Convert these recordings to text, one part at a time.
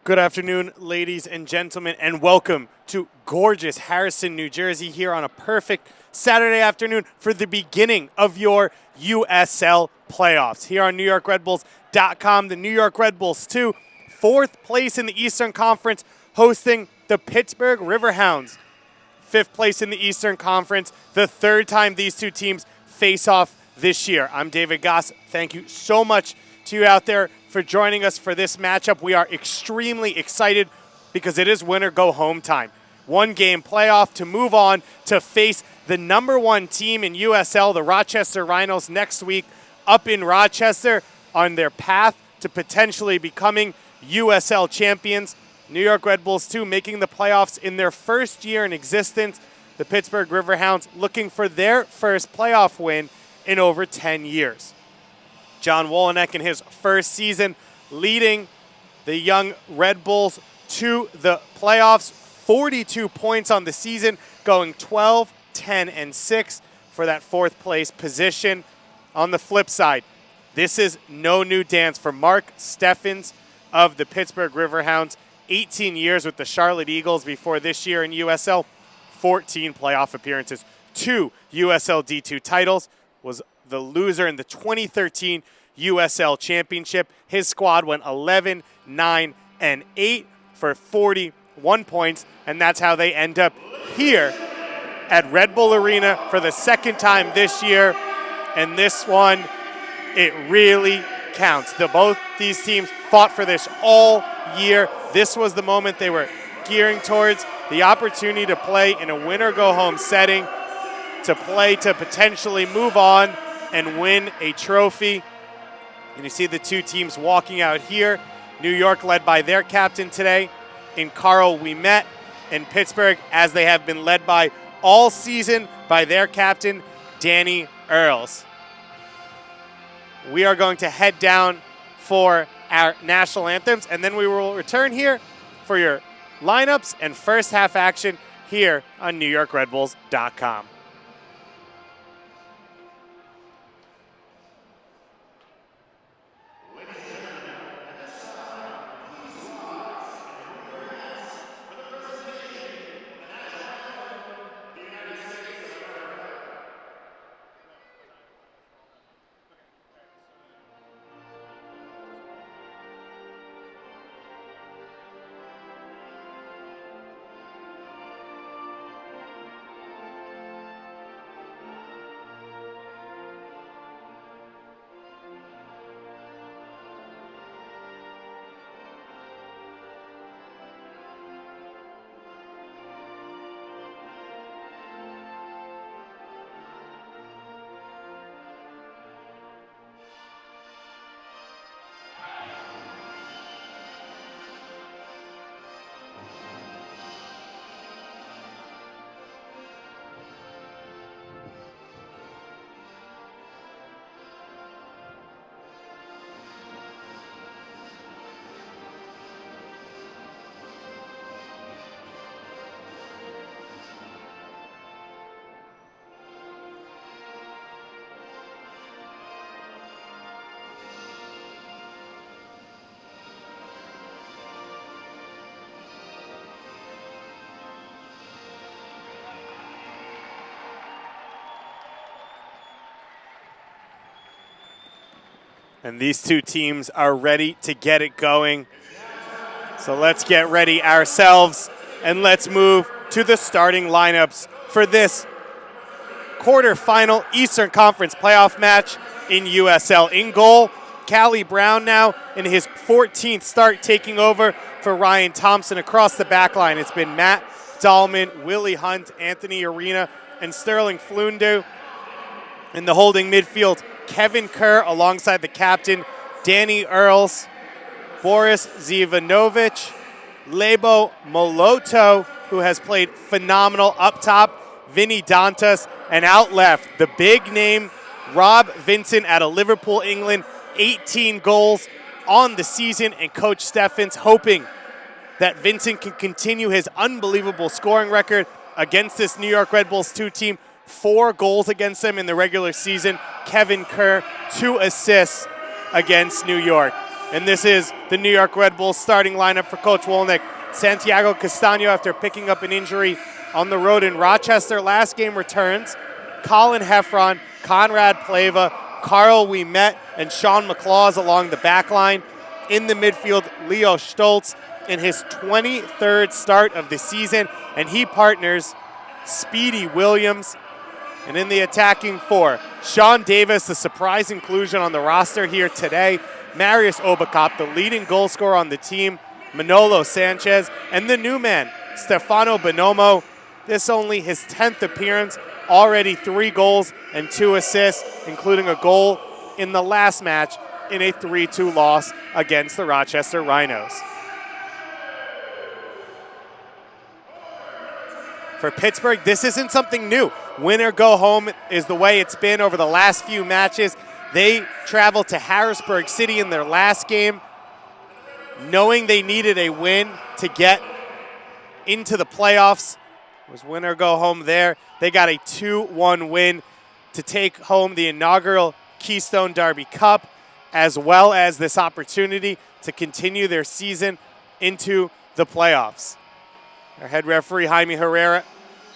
Good afternoon, ladies and gentlemen, and welcome to gorgeous Harrison, New Jersey, here on a perfect Saturday afternoon for the beginning of your USL playoffs. Here on NewYorkRedBulls.com, the New York Red Bulls 2, fourth place in the Eastern Conference, hosting the Pittsburgh Riverhounds. Fifth place in the Eastern Conference, the third time these two teams face off this year. I'm David Goss. Thank you so much to you out there for joining us for this matchup. We are extremely excited because it is winner go home time. One game playoff to move on to face the number one team in USL, the Rochester Rhinos, next week up in Rochester on their path to potentially becoming USL champions. New York Red Bulls 2 making the playoffs in their first year in existence. The Pittsburgh Riverhounds looking for their first playoff win in over 10 years. John Wolyniec in his first season leading the young Red Bulls to the playoffs. 42 points on the season, going 12, 10, and 6 for that fourth place position. On the flip side, this is no new dance for Mark Steffens of the Pittsburgh Riverhounds. 18 years with the Charlotte Eagles before this year in USL. 14 playoff appearances, 2 USL D2 titles. Was the loser in the 2013 USL Championship. His squad went 11, 9, and 8 for 41 points, and that's how they end up here at Red Bull Arena for the second time this year. And this one, it really counts. Both these teams fought for this all year. This was the moment they were gearing towards, the opportunity to play in a win-or-go-home setting, to play to potentially move on and win a trophy. And you see the two teams walking out here. New York led by their captain today in Carl Ouimet, and Pittsburgh, as they have been led by all season by their captain, Danny Earls. We are going to head down for our national anthems, and then we will return here for your lineups and first half action here on NewYorkRedBulls.com. And these two teams are ready to get it going. So let's get ready ourselves, and let's move to the starting lineups for this quarterfinal Eastern Conference playoff match in USL. In goal, Callie Brown now in his 14th start, taking over for Ryan Thompson. Across the back line, it's been Matt Dahlman, Willie Hunt, Anthony Arena, and Sterling Flundu. In the holding midfield, Kevin Kerr alongside the captain, Danny Earls, Boris Zivanovic, Lebo Moloto, who has played phenomenal up top, Vinny Dantas, and out left, the big name, Rob Vincent out of Liverpool, England, 18 goals on the season, and Coach Steffens hoping that Vincent can continue his unbelievable scoring record against this New York Red Bulls 2 team. 4 goals against them in the regular season. Kevin Kerr, 2 assists against New York. And this is the New York Red Bulls starting lineup for Coach Wolnick. Santiago Castaño, after picking up an injury on the road in Rochester last game, returns. Colin Heffron, Conrad Pleva, Carl Ouimet, and Sean McClaws along the back line. In the midfield, Leo Stoltz in his 23rd start of the season, and he partners Speedy Williams. And in the attacking four, Sean Davis, the surprise inclusion on the roster here today. Marius Obakop, the leading goal scorer on the team. Manolo Sanchez, and the new man, Stefano Bonomo. This only his 10th appearance, already 3 goals and 2 assists, including a goal in the last match in a 3-2 loss against the Rochester Rhinos. For Pittsburgh, this isn't something new. Win or go home is the way it's been over the last few matches. They traveled to Harrisburg City in their last game, knowing they needed a win to get into the playoffs. It was win or go home there. They got a 2-1 win to take home the inaugural Keystone Derby Cup, as well as this opportunity to continue their season into the playoffs. Our head referee, Jaime Herrera,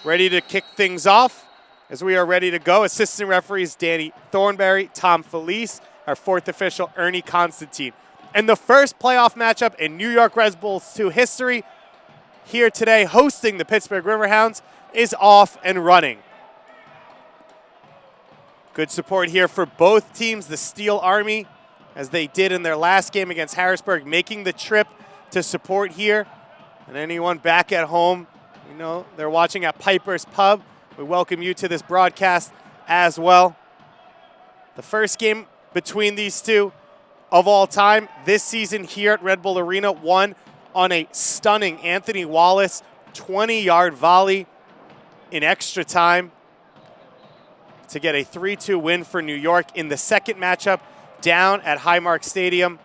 ready to kick things off as we are ready to go. Assistant referees, Danny Thornberry, Tom Felice, our 4th official, Ernie Constantine. And the first playoff matchup in New York Red Bulls 2 history here today, hosting the Pittsburgh Riverhounds, is off and running. Good support here for both teams, the Steel Army, as they did in their last game against Harrisburg, making the trip to support here. And anyone back at home, you know, they're watching at Piper's Pub. We welcome you to this broadcast as well. The first game between these two of all time this season here at Red Bull Arena, won on a stunning Anthony Wallace 20-yard volley in extra time to get a 3-2 win for New York. In the second matchup down at Highmark Stadium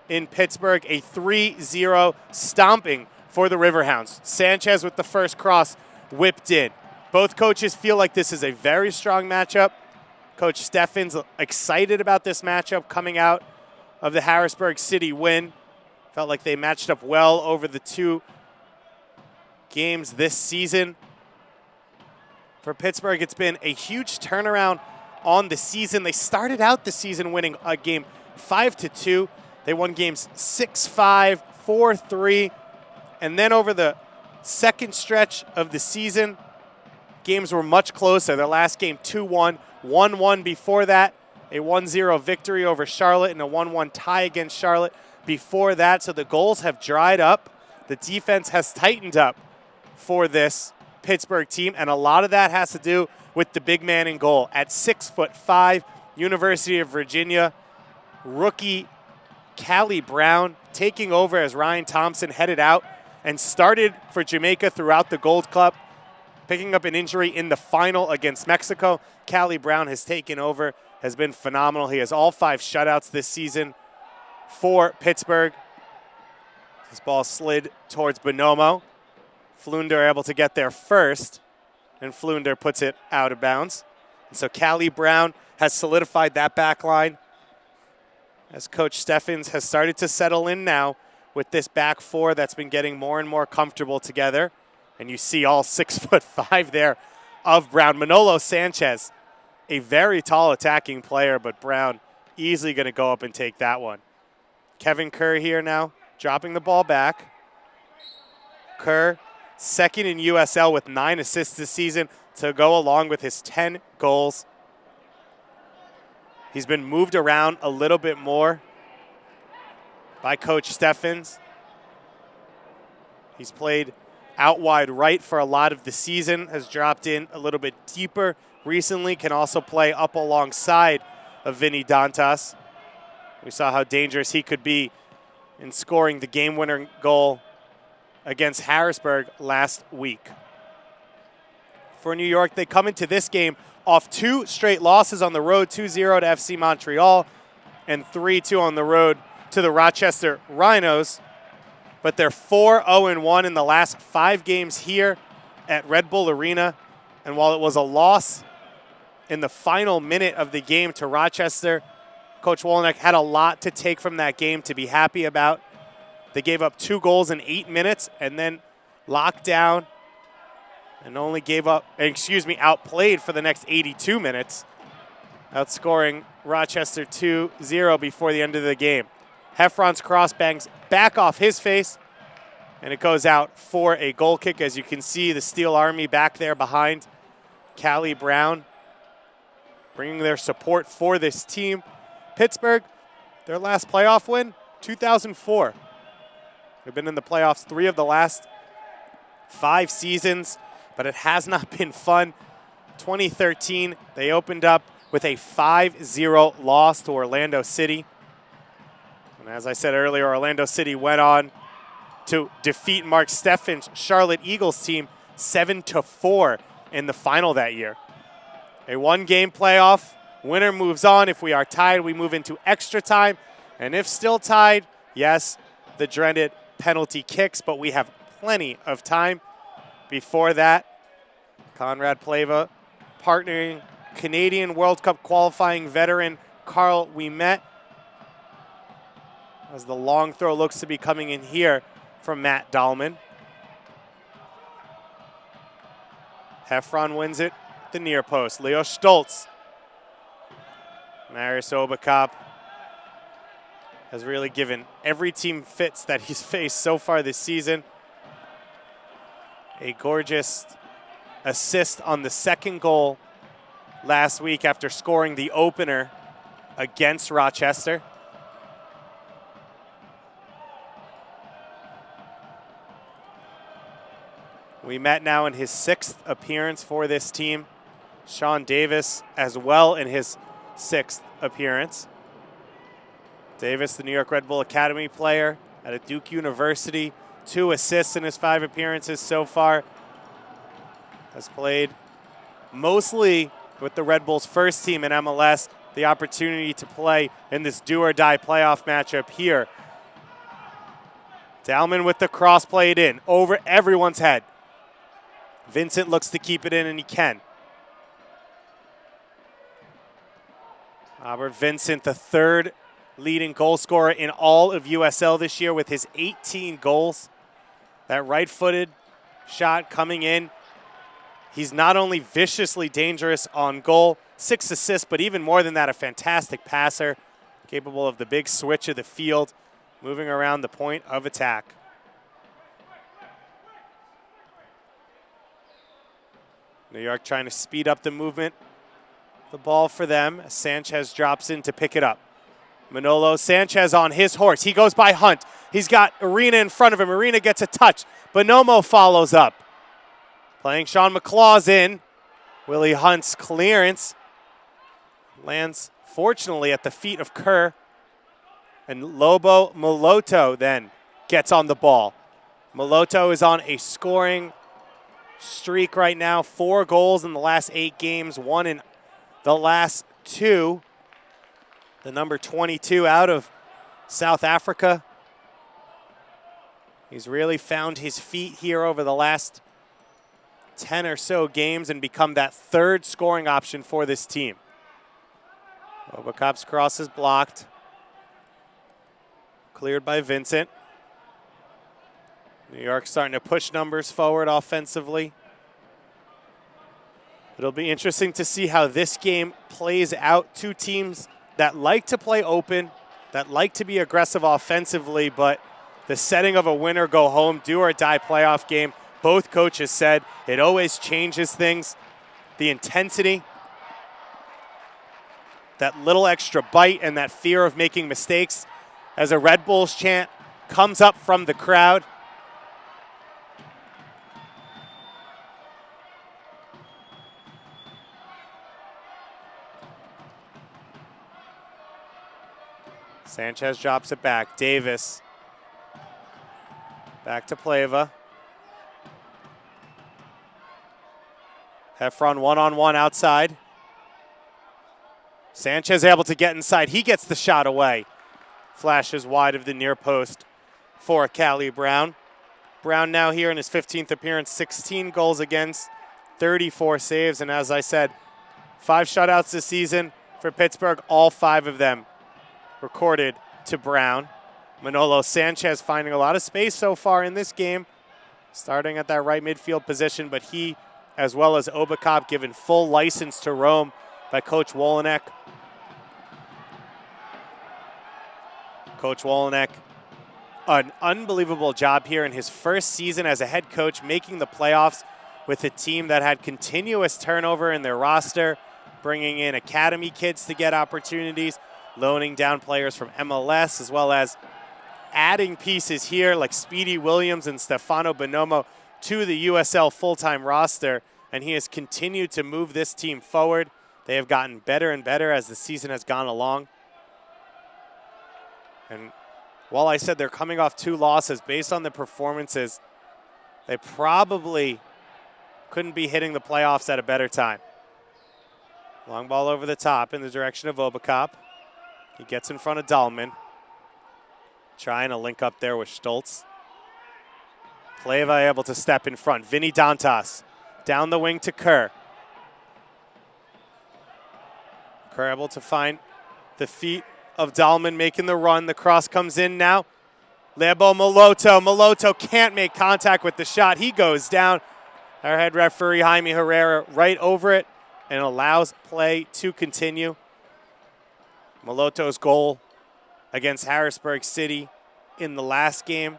in Pittsburgh, a 3-0 stomping for the Riverhounds. Sanchez with the first cross whipped in. Both coaches feel like this is a very strong matchup. Coach Steffens excited about this matchup coming out of the Harrisburg City win. Felt like they matched up well over the 2 games this season. For Pittsburgh, it's been a huge turnaround on the season. They started out the season winning a game 5-2. They won games 6-5, 4-3, and then over the second stretch of the season, games were much closer. Their last game 2-1, 1-1 before that, a 1-0 victory over Charlotte and a 1-1 tie against Charlotte before that. So the goals have dried up. The defense has tightened up for this Pittsburgh team, and a lot of that has to do with the big man in goal. At 6'5", University of Virginia rookie Callie Brown taking over as Ryan Thompson headed out and started for Jamaica throughout the Gold Cup, picking up an injury in the final against Mexico. Callie Brown has taken over, has been phenomenal. He has all 5 shutouts this season for Pittsburgh. This ball slid towards Bonomo. Flunder able to get there first, and Flunder puts it out of bounds. And so Callie Brown has solidified that back line as Coach Steffens has started to settle in now with this back 4 that's been getting more and more comfortable together. And you see all 6'5" there of Brown. Manolo Sanchez, a very tall attacking player, but Brown easily going to go up and take that one. Kevin Kerr here now, dropping the ball back. Kerr, second in USL with 9 assists this season to go along with his 10 goals. He's been moved around a little bit more by Coach Steffens. He's played out wide right for a lot of the season, has dropped in a little bit deeper recently, can also play up alongside of Vinny Dantas. We saw how dangerous he could be in scoring the game-winner goal against Harrisburg last week. For New York, they come into this game off 2 straight losses on the road, 2-0 to FC Montreal and 3-2 on the road to the Rochester Rhinos. But they're 4-0-1 in the last 5 games here at Red Bull Arena. And while it was a loss in the final minute of the game to Rochester, Coach Wolnick had a lot to take from that game to be happy about. They gave up 2 goals in 8 minutes and then locked down and only outplayed for the next 82 minutes, outscoring Rochester 2-0 before the end of the game. Heffron's cross bangs back off his face, and it goes out for a goal kick. As you can see, the Steel Army back there behind Callie Brown, bringing their support for this team. Pittsburgh, their last playoff win, 2004. They've been in the playoffs 3 of the last 5 seasons, but it has not been fun. 2013, they opened up with a 5-0 loss to Orlando City. And as I said earlier, Orlando City went on to defeat Mark Steffen's Charlotte Eagles team 7-4 in the final that year. A 1-game playoff. Winner moves on. If we are tied, we move into extra time. And if still tied, yes, the dreaded penalty kicks, but we have plenty of time before that. Conrad Pleva partnering Canadian World Cup qualifying veteran Carl Ouimet, as the long throw looks to be coming in here from Matt Dahlman. Heffron wins it, the near post. Leo Stoltz. Marius Obakop has really given every team fits that he's faced so far this season. A gorgeous assist on the second goal last week after scoring the opener against Rochester. We met now in his 6th appearance for this team. Sean Davis as well in his 6th appearance. Davis, the New York Red Bull Academy player at Duke University, 2 assists in his 5 appearances so far. Has played mostly with the Red Bulls first team in MLS, the opportunity to play in this do-or-die playoff matchup here. Dahlman with the cross played in, over everyone's head. Vincent looks to keep it in, and he can. Robert Vincent, the 3rd leading goal scorer in all of USL this year with his 18 goals. That right-footed shot coming in. He's not only viciously dangerous on goal, 6 assists, but even more than that, a fantastic passer, capable of the big switch of the field, moving around the point of attack. New York trying to speed up the movement. The ball for them. Sanchez drops in to pick it up. Manolo Sanchez on his horse. He goes by Hunt. He's got Arena in front of him. Arena gets a touch. Bonomo follows up. Playing Sean McClaws in. Willie Hunt's clearance lands, fortunately, at the feet of Kerr. And Lobo Moloto then gets on the ball. Moloto is on a scoring streak right now. 4 goals in the last 8 games, 1 in the last 2. The number 22 out of South Africa. He's really found his feet here over the last 10 or so games and become that 3rd scoring option for this team. Obakop's cross is blocked. Cleared by Vincent. New York starting to push numbers forward offensively. It'll be interesting to see how this game plays out. 2 teams that like to play open, that like to be aggressive offensively, but the setting of a win-or-go-home, do-or-die playoff game, both coaches said it always changes things. The intensity, that little extra bite, and that fear of making mistakes as a Red Bulls chant comes up from the crowd. Sanchez drops it back. Davis. Back to Pleva. Heffron one-on-one outside. Sanchez able to get inside. He gets the shot away. Flashes wide of the near post for Callie Brown. Brown now here in his 15th appearance, 16 goals against, 34 saves. And as I said, 5 shutouts this season for Pittsburgh, all 5 of them recorded to Brown. Manolo Sanchez finding a lot of space so far in this game, starting at that right midfield position, but he, as well as Obakop, given full license to roam by Coach Wolenek. Coach Wolenek, an unbelievable job here in his first season as a head coach, making the playoffs with a team that had continuous turnover in their roster, bringing in academy kids to get opportunities, loaning down players from MLS, as well as adding pieces here like Speedy Williams and Stefano Bonomo to the USL full-time roster, and he has continued to move this team forward. They have gotten better and better as the season has gone along. And while I said they're coming off 2 losses, based on the performances, they probably couldn't be hitting the playoffs at a better time. Long ball over the top in the direction of Obakop. He gets in front of Dahlman. Trying to link up there with Stoltz. Pleva able to step in front. Vinny Dantas down the wing to Kerr. Kerr able to find the feet of Dahlman making the run. The cross comes in now. Lebo Moloto. Moloto can't make contact with the shot. He goes down. Our head referee, Jaime Herrera, right over it and allows play to continue. Moloto's goal against Harrisburg City in the last game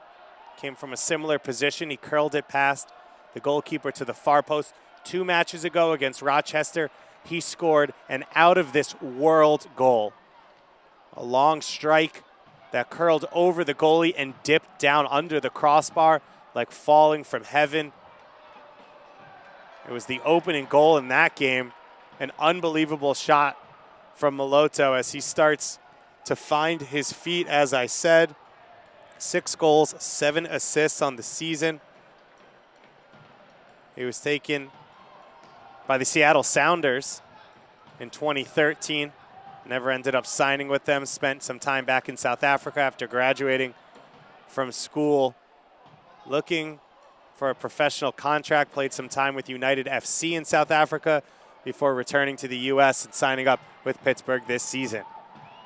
came from a similar position. He curled it past the goalkeeper to the far post. 2 matches ago against Rochester, he scored an out-of-this-world goal. A long strike that curled over the goalie and dipped down under the crossbar like falling from heaven. It was the opening goal in that game. An unbelievable shot from Moloto as he starts to find his feet, as I said. 6 goals, 7 assists on the season. He was taken by the Seattle Sounders in 2013. Never ended up signing with them. Spent some time back in South Africa after graduating from school. Looking for a professional contract. Played some time with United FC in South Africa before returning to the U.S. and signing up with Pittsburgh this season.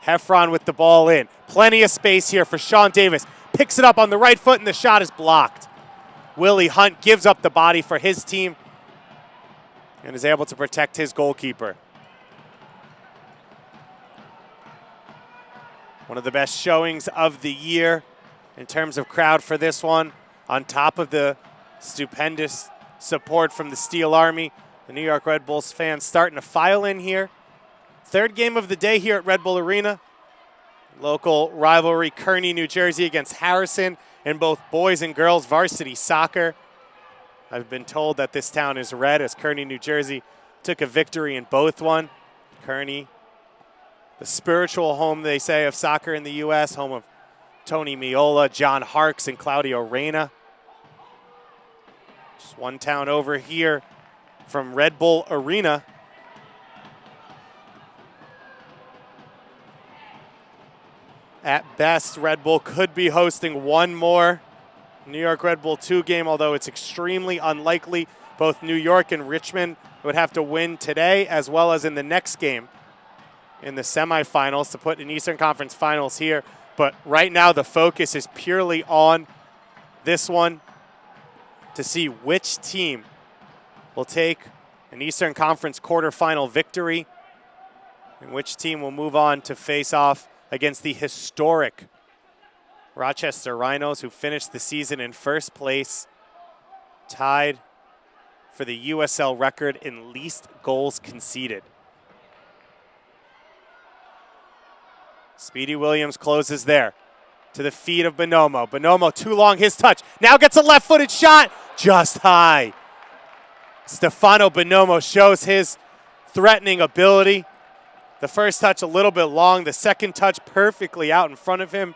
Heffron with the ball in. Plenty of space here for Sean Davis. Picks it up on the right foot, and the shot is blocked. Willie Hunt gives up the body for his team and is able to protect his goalkeeper. One of the best showings of the year in terms of crowd for this one, on top of the stupendous support from the Steel Army. The New York Red Bulls fans starting to file in here. 3rd game of the day here at Red Bull Arena. Local rivalry, Kearney, New Jersey against Harrison in both boys and girls varsity soccer. I've been told that this town is red as Kearney, New Jersey took a victory in both one. Kearney, the spiritual home, they say, of soccer in the U.S., home of Tony Miola, John Harkes, and Claudio Reyna. Just one town over here from Red Bull Arena. At best, Red Bull could be hosting one more New York Red Bull 2 game, although it's extremely unlikely. Both New York and Richmond would have to win today as well as in the next game in the semifinals to put an Eastern Conference Finals here. But right now the focus is purely on this one to see which team will take an Eastern Conference quarterfinal victory and which team will move on to face off against the historic Rochester Rhinos, who finished the season in first place, tied for the USL record in least goals conceded. Speedy Williams closes there to the feet of Bonomo. Bonomo too long, his touch. Now gets a left-footed shot, just high. Stefano Bonomo shows his threatening ability. The first touch a little bit long, the second touch perfectly out in front of him.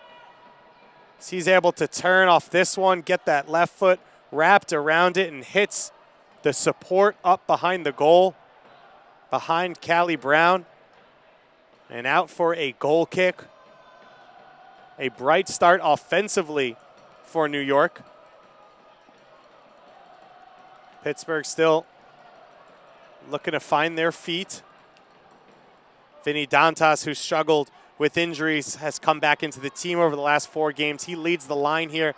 He's able to turn off this one, get that left foot wrapped around it, and hits the support up behind the goal, behind Callie Brown, and out for a goal kick. A bright start offensively for New York. Pittsburgh still looking to find their feet. Vinny Dantas, who struggled with injuries, has come back into the team over the last 4 games. He leads the line here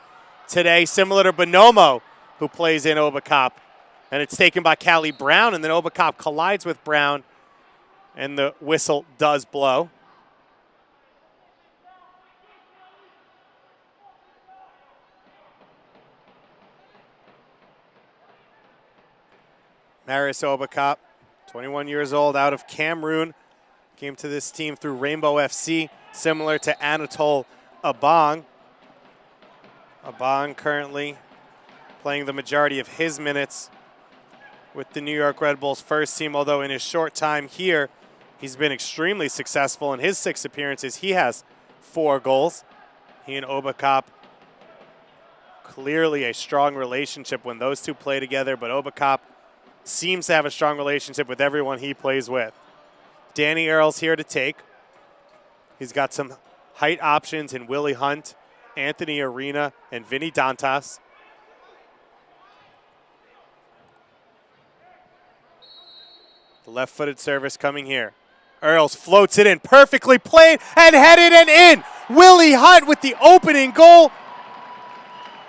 today, similar to Bonomo, who plays in Obacop. And it's taken by Callie Brown, and then Obacop collides with Brown, and the whistle does blow. Maris Obacop, 21 years old, out of Cameroon. Came to this team through Rainbow FC, similar to Anatole Abong. Abong currently playing the majority of his minutes with the New York Red Bulls first team, although in his short time here, he's been extremely successful. In his 6 appearances, he has 4 goals. He and Obacop, clearly a strong relationship when those two play together, but Obacop seems to have a strong relationship with everyone he plays with. Danny Earls here to take. He's got some height options in Willie Hunt, Anthony Arena, and Vinny Dantas. The left-footed service coming here. Earls floats it in, perfectly played and headed and in. Willie Hunt with the opening goal.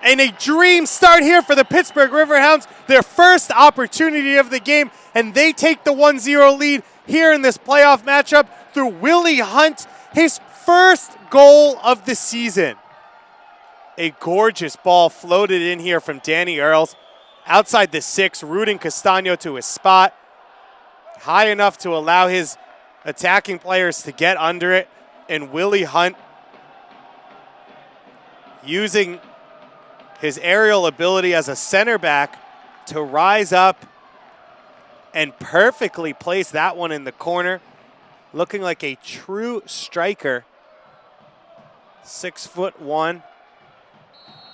And a dream start here for the Pittsburgh Riverhounds, their first opportunity of the game, and they take the 1-0 lead here in this playoff matchup through Willie Hunt, his first goal of the season. A gorgeous ball floated in here from Danny Earls, outside the 6, rooting Castano to his spot, high enough to allow his attacking players to get under it, and Willie Hunt using his aerial ability as a center back to rise up and perfectly place that one in the corner, looking like a true striker. 6'1",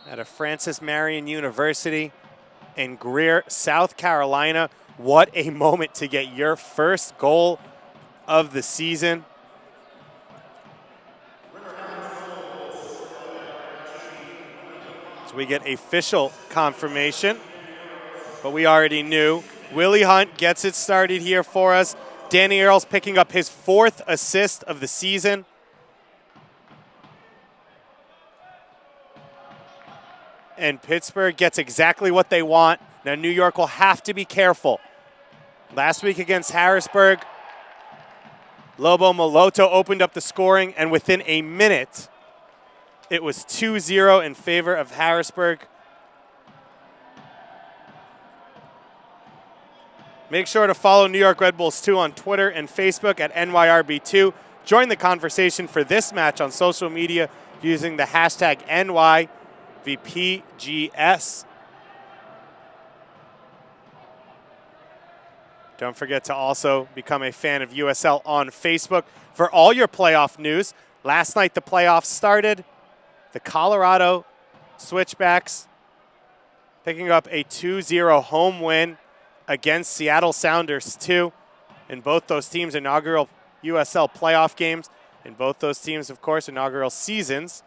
out of Francis Marion University in Greer, South Carolina. What a moment to get your first goal of the season. So we get official confirmation, but we already knew. Willie Hunt gets it started here for us. Danny Earls picking up his 4th assist of the season. And Pittsburgh gets exactly what they want. Now New York will have to be careful. Last week against Harrisburg, Lobo Moloto opened up the scoring, and within a minute, it was 2-0 in favor of Harrisburg. Make sure to follow New York Red Bulls 2 on Twitter and Facebook at NYRB2. Join the conversation for this match on social media using the hashtag NYVPGS. Don't forget to also become a fan of USL on Facebook for all your playoff news. Last night the playoffs started. The Colorado Switchbacks picking up a 2-0 home win against Seattle Sounders 2 in both those teams' inaugural USL playoff games. In both those teams, of course, inaugural seasons.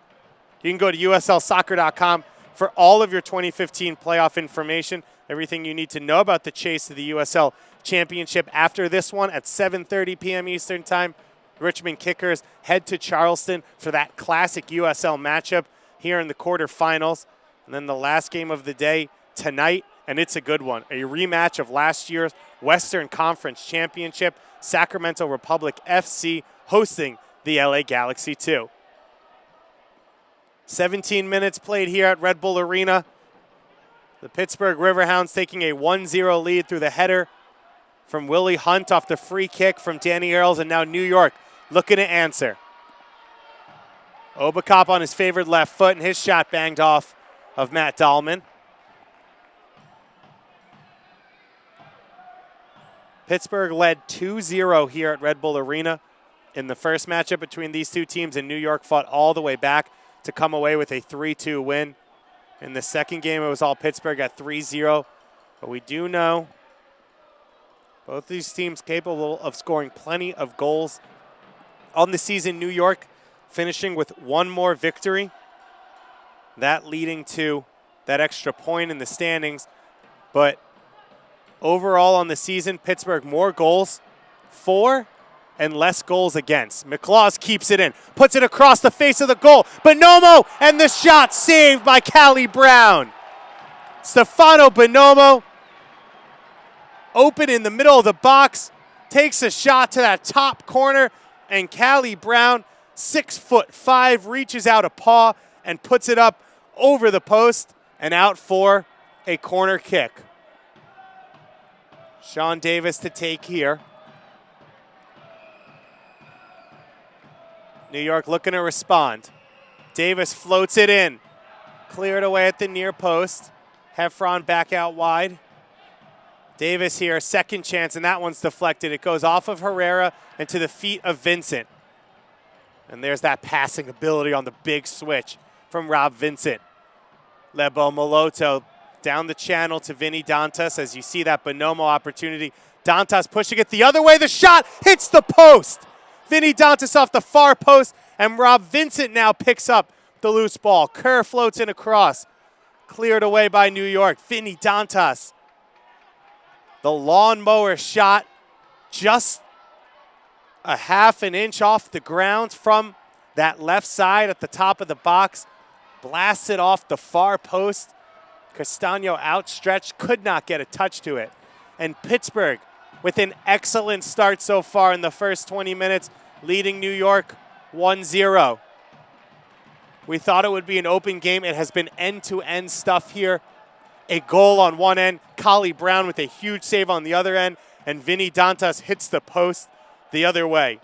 You can go to uslsoccer.com for all of your 2015 playoff information, everything you need to know about the chase to the USL Championship after this one at 7:30 p.m. Eastern Time. Richmond Kickers head to Charleston for that classic USL matchup here in the quarterfinals. And then the last game of the day tonight, and it's a good one, a rematch of last year's Western Conference Championship, Sacramento Republic FC hosting the LA Galaxy 2. 17 minutes played here at Red Bull Arena. The Pittsburgh Riverhounds taking a 1-0 lead through the header from Willie Hunt off the free kick from Danny Earls, and now New York looking to answer. Obacop on his favored left foot, and his shot banged off of Matt Dahlman. Pittsburgh led 2-0 here at Red Bull Arena in the first matchup between these two teams, and New York fought all the way back to come away with a 3-2 win. In the second game, it was all Pittsburgh at 3-0, but we do know both these teams capable of scoring plenty of goals on the season. New York finishing with one more victory, that leading to that extra point in the standings. But overall on the season, Pittsburgh more goals, 4, and less goals against. McLaws keeps it in, puts it across the face of the goal. Bonomo, and the shot saved by Callie Brown. Stefano Bonomo, open in the middle of the box, takes a shot to that top corner, and Callie Brown, 6'5", reaches out a paw and puts it up over the post and out for a corner kick. Sean Davis to take here. New York looking to respond. Davis floats it in. Cleared away at the near post. Heffron back out wide. Davis here, second chance, and that one's deflected. It goes off of Herrera and to the feet of Vincent. And there's that passing ability on the big switch from Rob Vincent. Lebo Moloto down the channel to Vinny Dantas as you see that Bonomo opportunity. Dantas pushing it the other way. The shot hits the post. Vinny Dantas off the far post, and Rob Vincent now picks up the loose ball. Kerr floats in across. Cleared away by New York. Vinny Dantas. The lawnmower shot just a half an inch off the ground from that left side at the top of the box. Blasted off the far post. Castano outstretched, could not get a touch to it. And Pittsburgh with an excellent start so far in the first 20 minutes, leading New York 1-0. We thought it would be an open game. It has been end-to-end stuff here. A goal on one end, Callie Brown with a huge save on the other end, and Vinny Dantas hits the post the other way.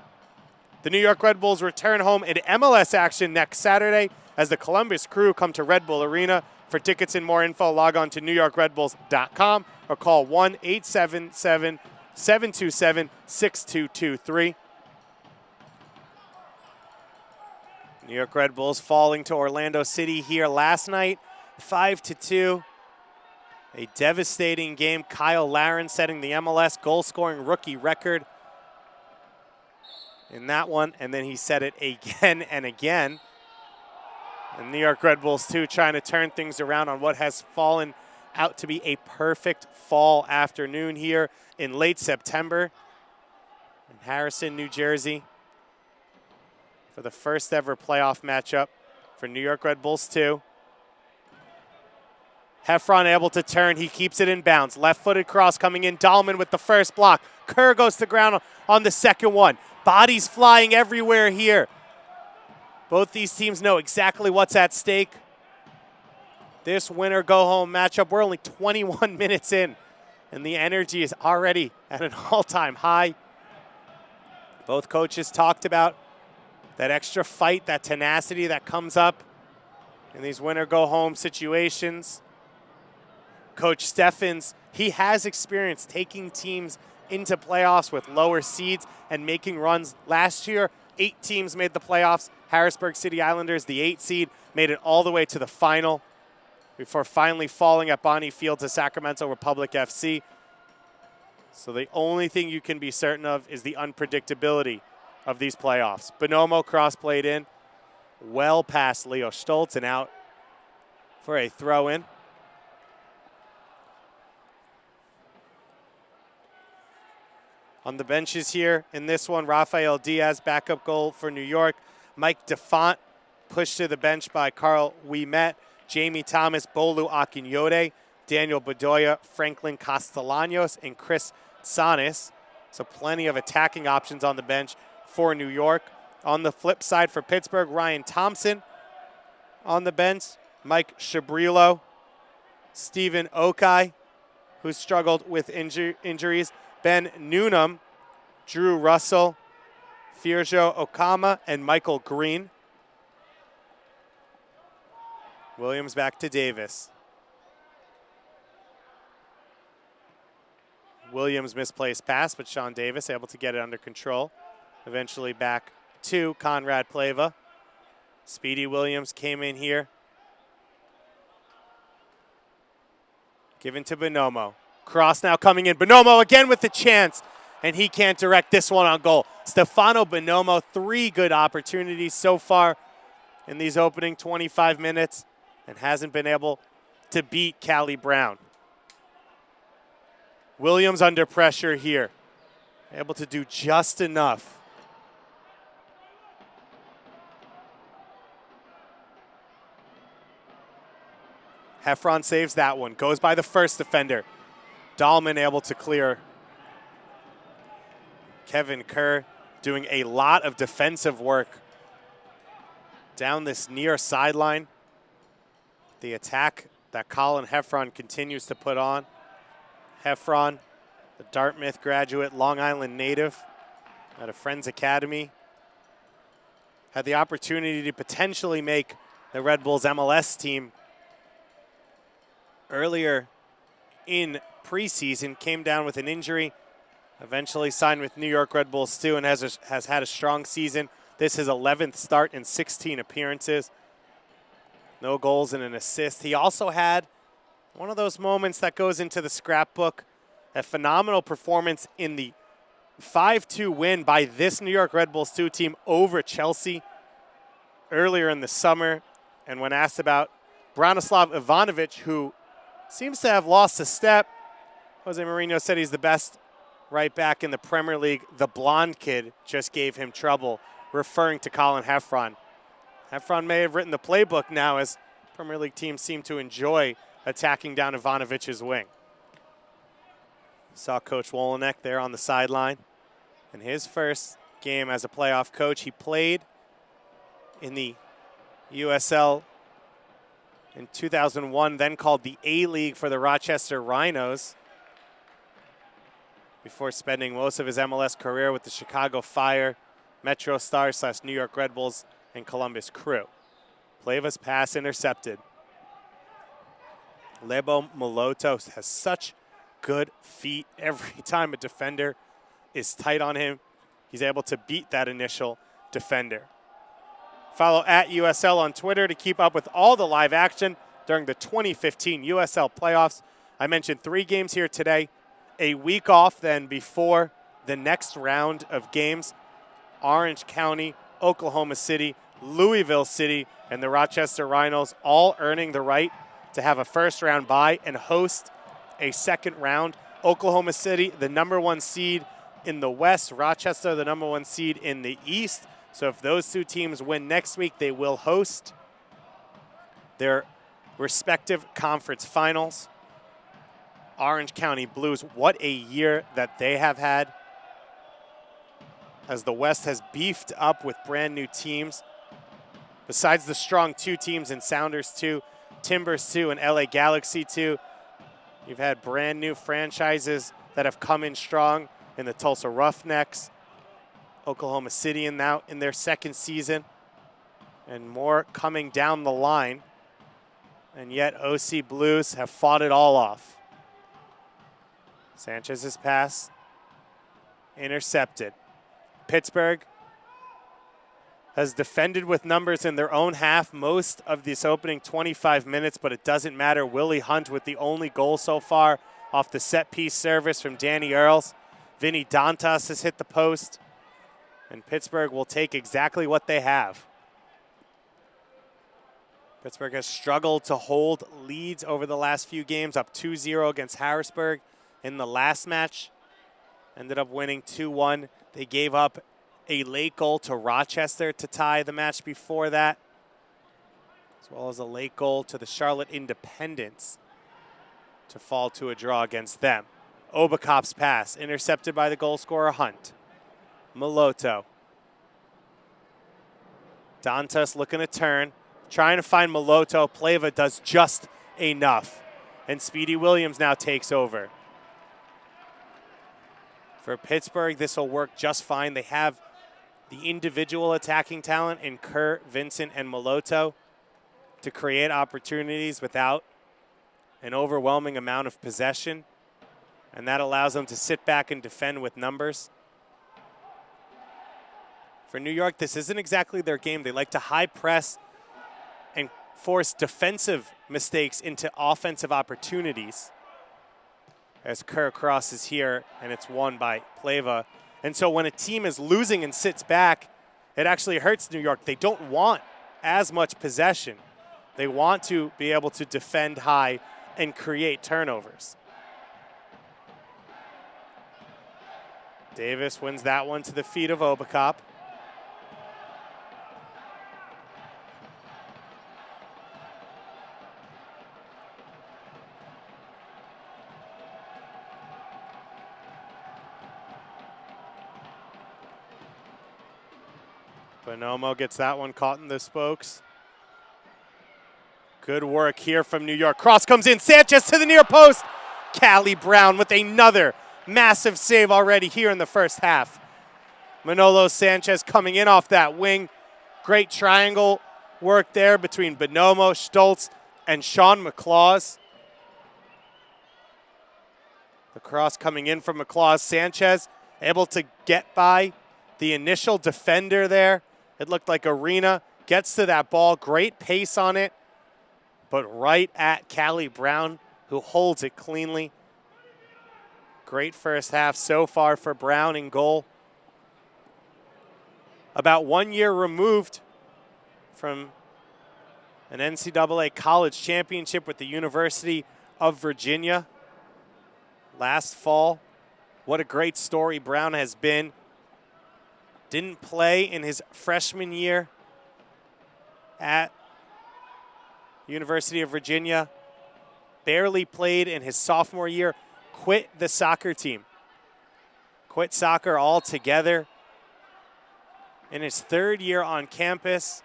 The New York Red Bulls return home in MLS action next Saturday as the Columbus Crew come to Red Bull Arena. For tickets and more info, log on to NewYorkRedBulls.com or call 1-877-727-6223. New York Red Bulls falling to Orlando City here last night, 5-2. A devastating game. Kyle Larin setting the MLS goal-scoring rookie record in that one, and then he set it again and again. And New York Red Bulls, too, trying to turn things around on what has fallen out to be a perfect fall afternoon here in late September in Harrison, New Jersey, for the first ever playoff matchup for New York Red Bulls 2. Heffron able to turn. He keeps it in bounds. Left-footed cross coming in. Dahlman with the first block. Kerr goes to ground on the second one. Bodies flying everywhere here. Both these teams know exactly what's at stake. This winner-go-home matchup, we're only 21 minutes in, and the energy is already at an all-time high. Both coaches talked about that extra fight, that tenacity that comes up in these winner-go-home situations. Coach Steffens, he has experience taking teams into playoffs with lower seeds and making runs. Last year, 8 teams made the playoffs. Harrisburg City Islanders, the 8 seed, made it all the way to the final before finally falling at Bonnie Field to Sacramento Republic FC. So the only thing you can be certain of is the unpredictability of these playoffs. Bonomo cross-played in, well past Leo Stoltz and out for a throw-in. On the benches here in this one, Rafael Diaz, backup goal for New York. Mike DeFont pushed to the bench by Carl Ouimet. Jamie Thomas, Bolu Akinyode, Daniel Bedoya, Franklin Castellanos, and Chris Sanis. So plenty of attacking options on the bench for New York. On the flip side for Pittsburgh, Ryan Thompson on the bench. Mike Shabrilo, Stephen Okai, who struggled with injuries. Ben Newnham, Drew Russell, Firjo Okama, and Michael Green. Williams back to Davis. Williams misplaced pass, but Sean Davis able to get it under control. Eventually back to Conrad Pleva. Speedy Williams came in here. Given to Bonomo. Cross now coming in. Bonomo again with the chance, and he can't direct this one on goal. Stefano Bonomo, 3 good opportunities so far in these opening 25 minutes and hasn't been able to beat Callie Brown. Williams under pressure here. Able to do just enough Heffron saves that one. Goes by the first defender. Dahlman able to clear. Kevin Kerr doing a lot of defensive work down this near sideline. The attack that Colin Heffron continues to put on. Heffron, the Dartmouth graduate, Long Island native at a Friends Academy, had the opportunity to potentially make the Red Bulls MLS team earlier in preseason, came down with an injury, eventually signed with New York Red Bulls too, and has had a strong season. This is his 11th start in 16 appearances. No goals and an assist. He also had one of those moments that goes into the scrapbook, a phenomenal performance in the 5-2 win by this New York Red Bulls 2 team over Chelsea earlier in the summer. And when asked about Branislav Ivanovic, who seems to have lost a step, Jose Mourinho said he's the best right back in the Premier League. The blonde kid just gave him trouble, referring to Colin Heffron. Heffron may have written the playbook now, as Premier League teams seem to enjoy attacking down Ivanovic's wing. Saw Coach Wolenek there on the sideline. In his first game as a playoff coach, he played in the USL in 2001, then called the A-League for the Rochester Rhinos, before spending most of his MLS career with the Chicago Fire, Metro Stars / New York Red Bulls, and Columbus Crew. Plava's pass intercepted. Lebo Moloto has such good feet. Every time a defender is tight on him, he's able to beat that initial defender. Follow at USL on Twitter to keep up with all the live action during the 2015 USL playoffs. I mentioned 3 games here today. A week off then before the next round of games. Orange County, Oklahoma City, Louisville City, and the Rochester Rhinos all earning the right to have a first round bye and host a second round. Oklahoma City, the #1 seed in the West. Rochester, the #1 seed in the East. So if those 2 teams win next week, they will host their respective conference finals. Orange County Blues, what a year that they have had, as the West has beefed up with brand new teams. Besides the strong 2 teams in Sounders 2, Timbers 2, and LA Galaxy 2, you've had brand new franchises that have come in strong in the Tulsa Roughnecks, Oklahoma City now in their second season, and more coming down the line. And yet OC Blues have fought it all off. Sanchez's pass intercepted. Pittsburgh has defended with numbers in their own half most of this opening 25 minutes, but it doesn't matter. Willie Hunt with the only goal so far off the set-piece service from Danny Earls. Vinny Dantas has hit the post, and Pittsburgh will take exactly what they have. Pittsburgh has struggled to hold leads over the last few games, up 2-0 against Harrisburg in the last match. Ended up winning 2-1. They gave up a late goal to Rochester to tie the match before that, as well as a late goal to the Charlotte Independents to fall to a draw against them. Obakop's pass intercepted by the goal scorer Hunt. Moloto. Dantas looking to turn, trying to find Moloto. Plava does just enough, and Speedy Williams now takes over. For Pittsburgh, this will work just fine. They have the individual attacking talent in Kerr, Vincent, and Moloto to create opportunities without an overwhelming amount of possession, and that allows them to sit back and defend with numbers. For New York, this isn't exactly their game. They like to high press and force defensive mistakes into offensive opportunities, as Kerr crosses here, and it's won by Plava. And so when a team is losing and sits back, it actually hurts New York. They don't want as much possession. They want to be able to defend high and create turnovers. Davis wins that one to the feet of Obakop. Bonomo gets that one caught in the spokes. Good work here from New York. Cross comes in. Sanchez to the near post. Callie Brown with another massive save already here in the first half. Manolo Sanchez coming in off that wing. Great triangle work there between Bonomo, Stoltz, and Sean McClaws. The cross coming in from McClaws. Sanchez able to get by the initial defender there. It looked like Arena gets to that ball. Great pace on it, but right at Callie Brown, who holds it cleanly. Great first half so far for Brown in goal. About 1 year removed from an NCAA college championship with the University of Virginia last fall. What a great story Brown has been. Didn't play in his freshman year at University of Virginia. Barely played in his sophomore year. Quit the soccer team. Quit soccer altogether. In his third year on campus,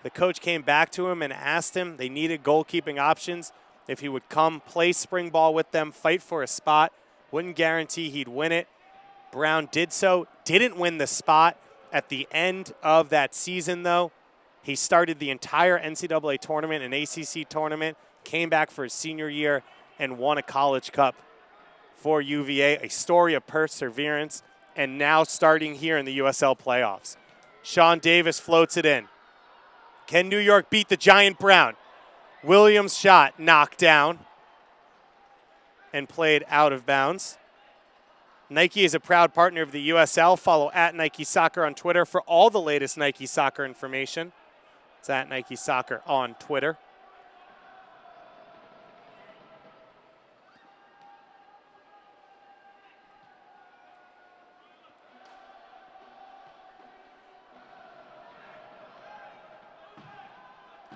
the coach came back to him and asked him, they needed goalkeeping options, if he would come play spring ball with them, fight for a spot. Wouldn't guarantee he'd win it. Brown did so. Didn't win the spot at the end of that season, though. He started the entire NCAA tournament and ACC tournament, came back for his senior year, and won a College Cup for UVA. A story of perseverance, and now starting here in the USL playoffs. Sean Davis floats it in. Can New York beat the Giant Brown? Williams' shot knocked down and played out of bounds. Nike is a proud partner of the USL. Follow at Nike Soccer on Twitter for all the latest Nike Soccer information. It's at Nike Soccer on Twitter.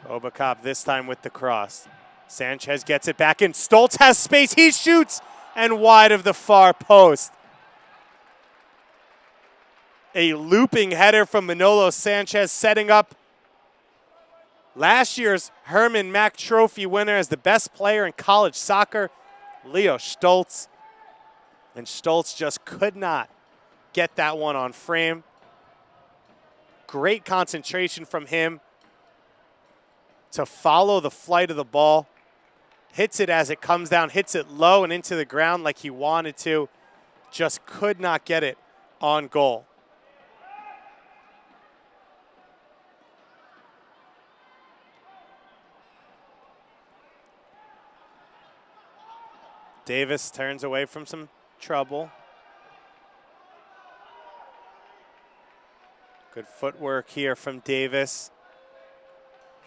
Obakop this time with the cross. Sanchez gets it back in. Stoltz has space. He shoots and wide of the far post. A looping header from Manolo Sanchez, setting up last year's Herman Mack Trophy winner as the best player in college soccer, Leo Stoltz. And Stoltz just could not get that one on frame. Great concentration from him to follow the flight of the ball. Hits it as it comes down, hits it low and into the ground like he wanted to. Just could not get it on goal. Davis turns away from some trouble. Good footwork here from Davis.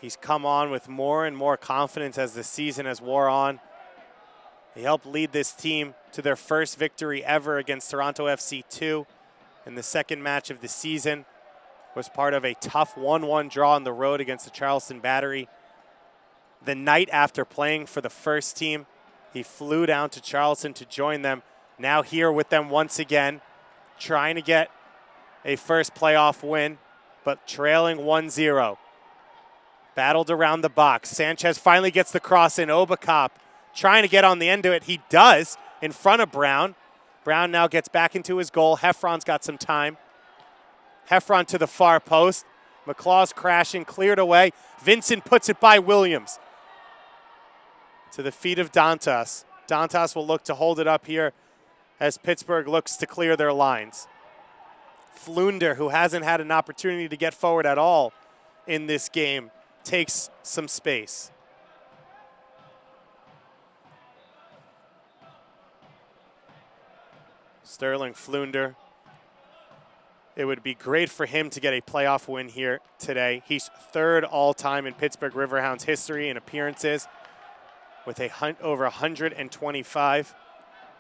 He's come on with more and more confidence as the season has wore on. He helped lead this team to their first victory ever against Toronto FC 2 in the second match of the season. Was part of a tough 1-1 draw on the road against the Charleston Battery. The night after playing for the first team, he flew down to Charleston to join them. Now here with them once again, trying to get a first playoff win, but trailing 1-0. Battled around the box. Sanchez finally gets the cross in. Obakop trying to get on the end of it. He does in front of Brown. Brown now gets back into his goal. Heffron's got some time. Heffron to the far post. McClaw's crashing, cleared away. Vincent puts it by Williams. To the feet of Dantas. Dantas will look to hold it up here as Pittsburgh looks to clear their lines. Flunder, who hasn't had an opportunity to get forward at all in this game, takes some space. Sterling Flunder. It would be great for him to get a playoff win here today. He's third all-time in Pittsburgh Riverhounds history in appearances with over 125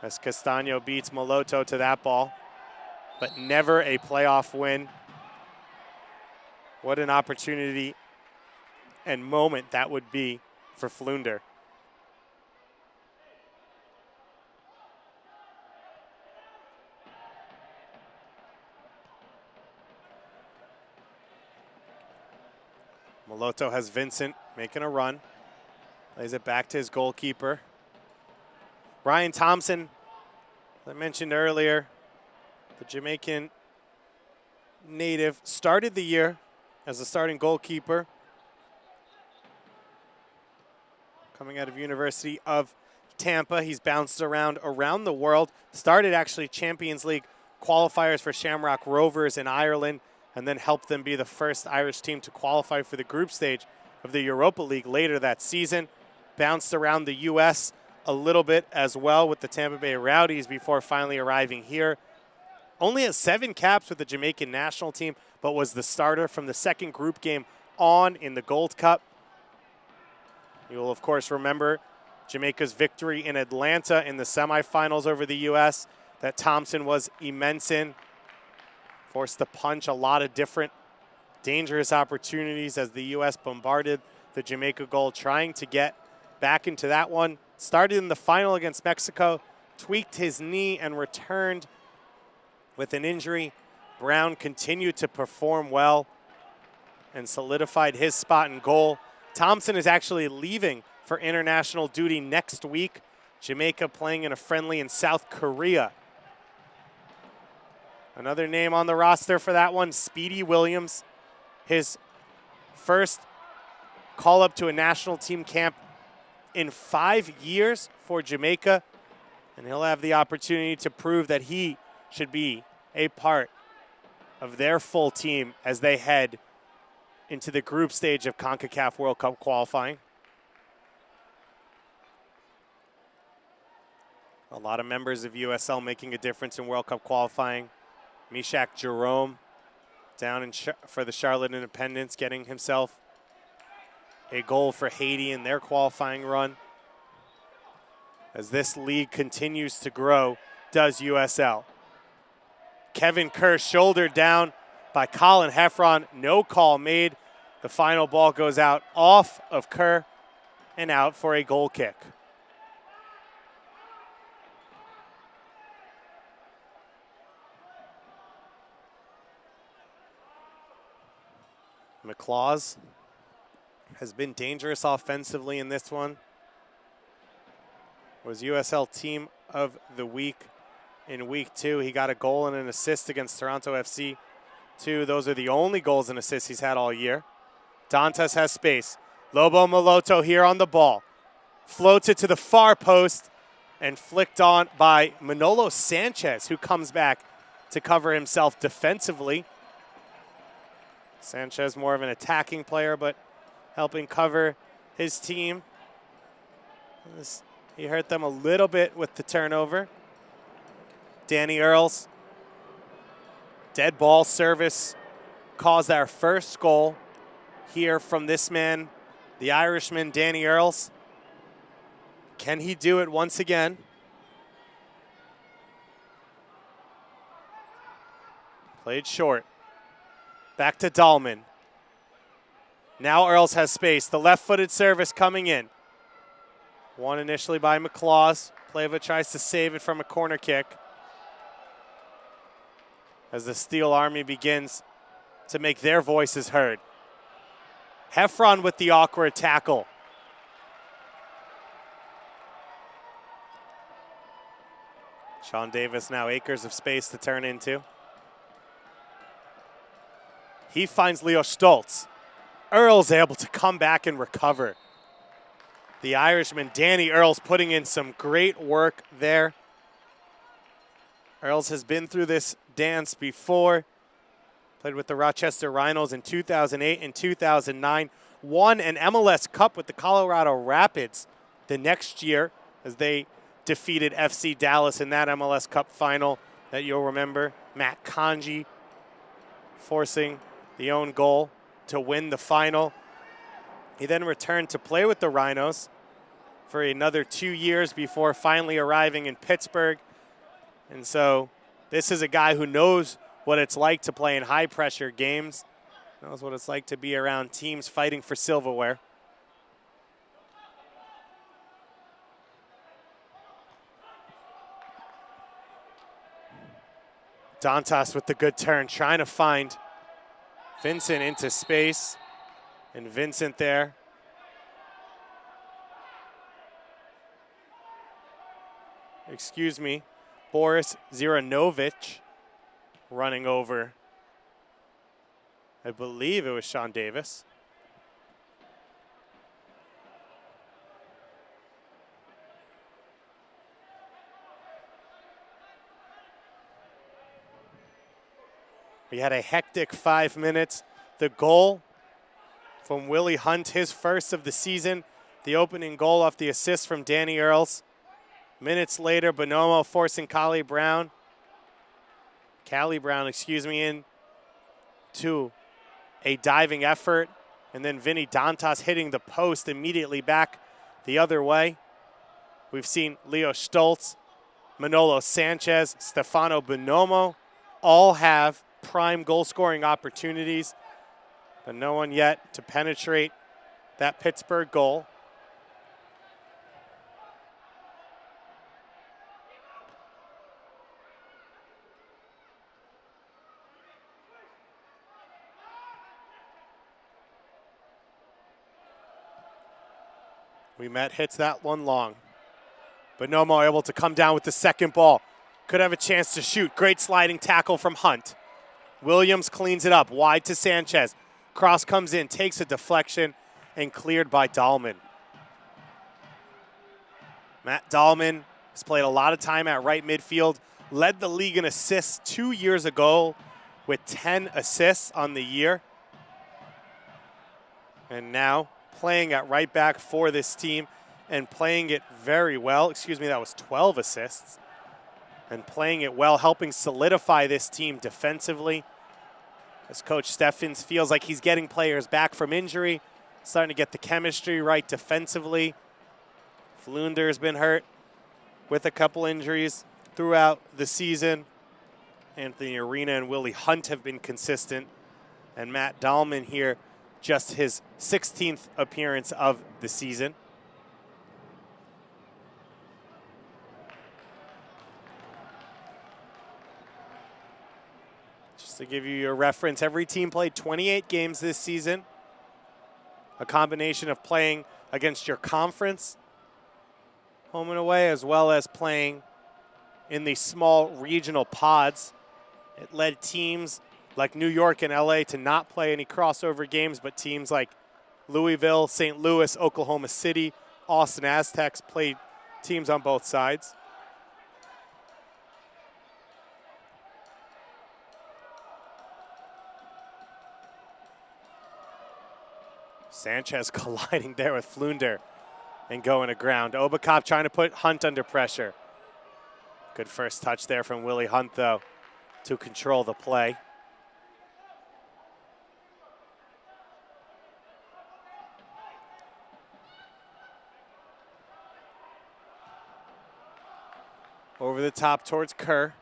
as Castaño beats Moloto to that ball, but never a playoff win. What an opportunity and moment that would be for Flunder. Moloto has Vincent making a run. Lays it back to his goalkeeper. Ryan Thompson, as I mentioned earlier, the Jamaican native, started the year as a starting goalkeeper. Coming out of University of Tampa, he's bounced around the world. Started actually Champions League qualifiers for Shamrock Rovers in Ireland, and then helped them be the first Irish team to qualify for the group stage of the Europa League later that season. Bounced around the U.S. a little bit as well with the Tampa Bay Rowdies before finally arriving here. Only has 7 caps with the Jamaican national team, but was the starter from the second group game on in the Gold Cup. You will, of course, remember Jamaica's victory in Atlanta in the semifinals over the U.S. that Thompson was immense in. Forced to punch a lot of different dangerous opportunities as the U.S. bombarded the Jamaica goal, trying to get back into that one. Started in the final against Mexico, tweaked his knee and returned with an injury. Brown continued to perform well and solidified his spot in goal. Thompson is actually leaving for international duty next week. Jamaica playing in a friendly in South Korea. Another name on the roster for that one, Speedy Williams. His first call-up to a national team camp in 5 years for Jamaica, and he'll have the opportunity to prove that he should be a part of their full team as they head into the group stage of CONCACAF World Cup qualifying. A lot of members of USL making a difference in World Cup qualifying. Mishak Jerome down for the Charlotte Independents, getting himself a goal for Haiti in their qualifying run. As this league continues to grow, does USL. Kevin Kerr shouldered down by Colin Heffron. No call made. The final ball goes out off of Kerr and out for a goal kick. McLaws has been dangerous offensively in this one. Was USL Team of the Week in week 2. He got a goal and an assist against Toronto FC 2. Those are the only goals and assists he's had all year. Dantas has space. Lobo Moloto here on the ball. Floats it to the far post and flicked on by Manolo Sanchez, who comes back to cover himself defensively. Sanchez more of an attacking player, but helping cover his team. He hurt them a little bit with the turnover. Danny Earls, dead ball service, caused our first goal here from this man, the Irishman, Danny Earls. Can he do it once again? Played short. Back to Dahlman. Now Earls has space. The left-footed service coming in. Won initially by McLaws. Pleva tries to save it from a corner kick as the Steel Army begins to make their voices heard. Heffron with the awkward tackle. Sean Davis now acres of space to turn into. He finds Leo Stoltz. Earls able to come back and recover. The Irishman, Danny Earls, putting in some great work there. Earls has been through this dance before. Played with the Rochester Rhinos in 2008 and 2009. Won an MLS Cup with the Colorado Rapids the next year as they defeated FC Dallas in that MLS Cup final that you'll remember. Matt Kanji forcing the own goal to win the final. He then returned to play with the Rhinos for another 2 years before finally arriving in Pittsburgh. And so this is a guy who knows what it's like to play in high-pressure games, knows what it's like to be around teams fighting for silverware. Dantas with the good turn, trying to find Vincent into space. And Vincent there. Excuse me, Boris Ziranovic running over, I believe it was Sean Davis. We had a hectic 5 minutes. The goal from Willie Hunt, his first of the season. The opening goal off the assist from Danny Earls. Minutes later, Bonomo forcing Callie Brown, in to a diving effort. And then Vinny Dantas hitting the post immediately back the other way. We've seen Leo Stoltz, Manolo Sanchez, Stefano Bonomo all have prime goal-scoring opportunities, but no one yet to penetrate that Pittsburgh goal. Ouimet hits that one long. Bonomo able to come down with the second ball. Could have a chance to shoot. Great sliding tackle from Hunt. Williams cleans it up, wide to Sanchez. Cross comes in, takes a deflection, and cleared by Dahlman. Matt Dahlman has played a lot of time at right midfield, led the league in assists 2 years ago with 10 assists on the year. And now playing at right back for this team and playing it very well. Excuse me, that was 12 assists. And playing it well, helping solidify this team defensively. As Coach Steffens feels like he's getting players back from injury, starting to get the chemistry right defensively. Flunder's been hurt with a couple injuries throughout the season. Anthony Arena and Willie Hunt have been consistent. And Matt Dahlman here, just his 16th appearance of the season. To give you your reference, every team played 28 games this season. A combination of playing against your conference, home and away, as well as playing in the small regional pods. It led teams like New York and LA to not play any crossover games, but teams like Louisville, St. Louis, Oklahoma City, Austin Aztecs played teams on both sides. Sanchez colliding there with Flunder and going to ground. Obakop trying to put Hunt under pressure. Good first touch there from Willie Hunt, though, to control the play. Over the top towards Kerr.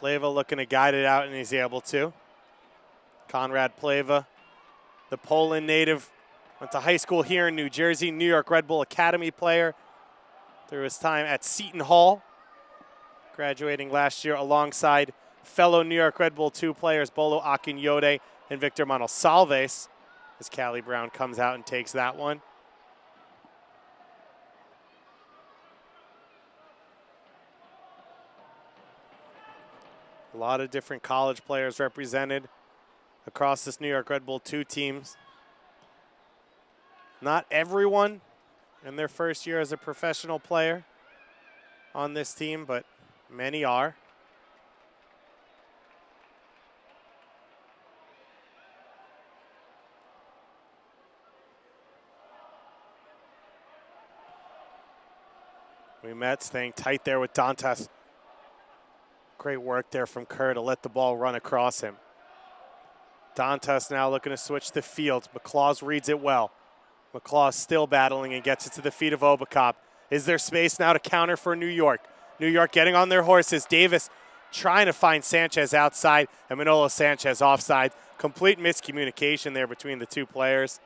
Pleva looking to guide it out, and he's able to. Conrad Pleva, the Poland native, went to high school here in New Jersey, New York Red Bull Academy player through his time at Seton Hall, graduating last year alongside fellow New York Red Bull 2 players Bolo Akinyode and Victor Manosalves, as Callie Brown comes out and takes that one. A lot of different college players represented across this New York Red Bull 2 teams. Not everyone in their first year as a professional player on this team, but many are. Ouimet staying tight there with Dantas. Great work there from Kerr to let the ball run across him. Dantas now looking to switch the field. McClaws reads it well. McClaws still battling and gets it to the feet of Obakop. Is there space now to counter for New York? New York getting on their horses. Davis trying to find Sanchez outside and Manolo Sanchez offside. Complete miscommunication there between the two players.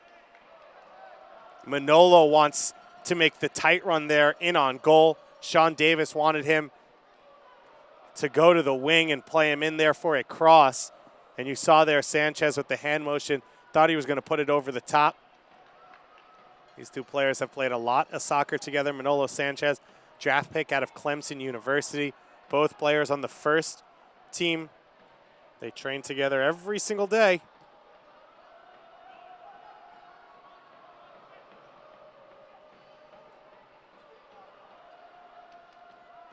Manolo wants to make the tight run there in on goal. Sean Davis wanted him to go to the wing and play him in there for a cross. And you saw there Sanchez with the hand motion Thought he was going to put it over the top. These two players have played a lot of soccer together. Manolo Sanchez, draft pick out of Clemson University. Both players on the first team. They train together every single day.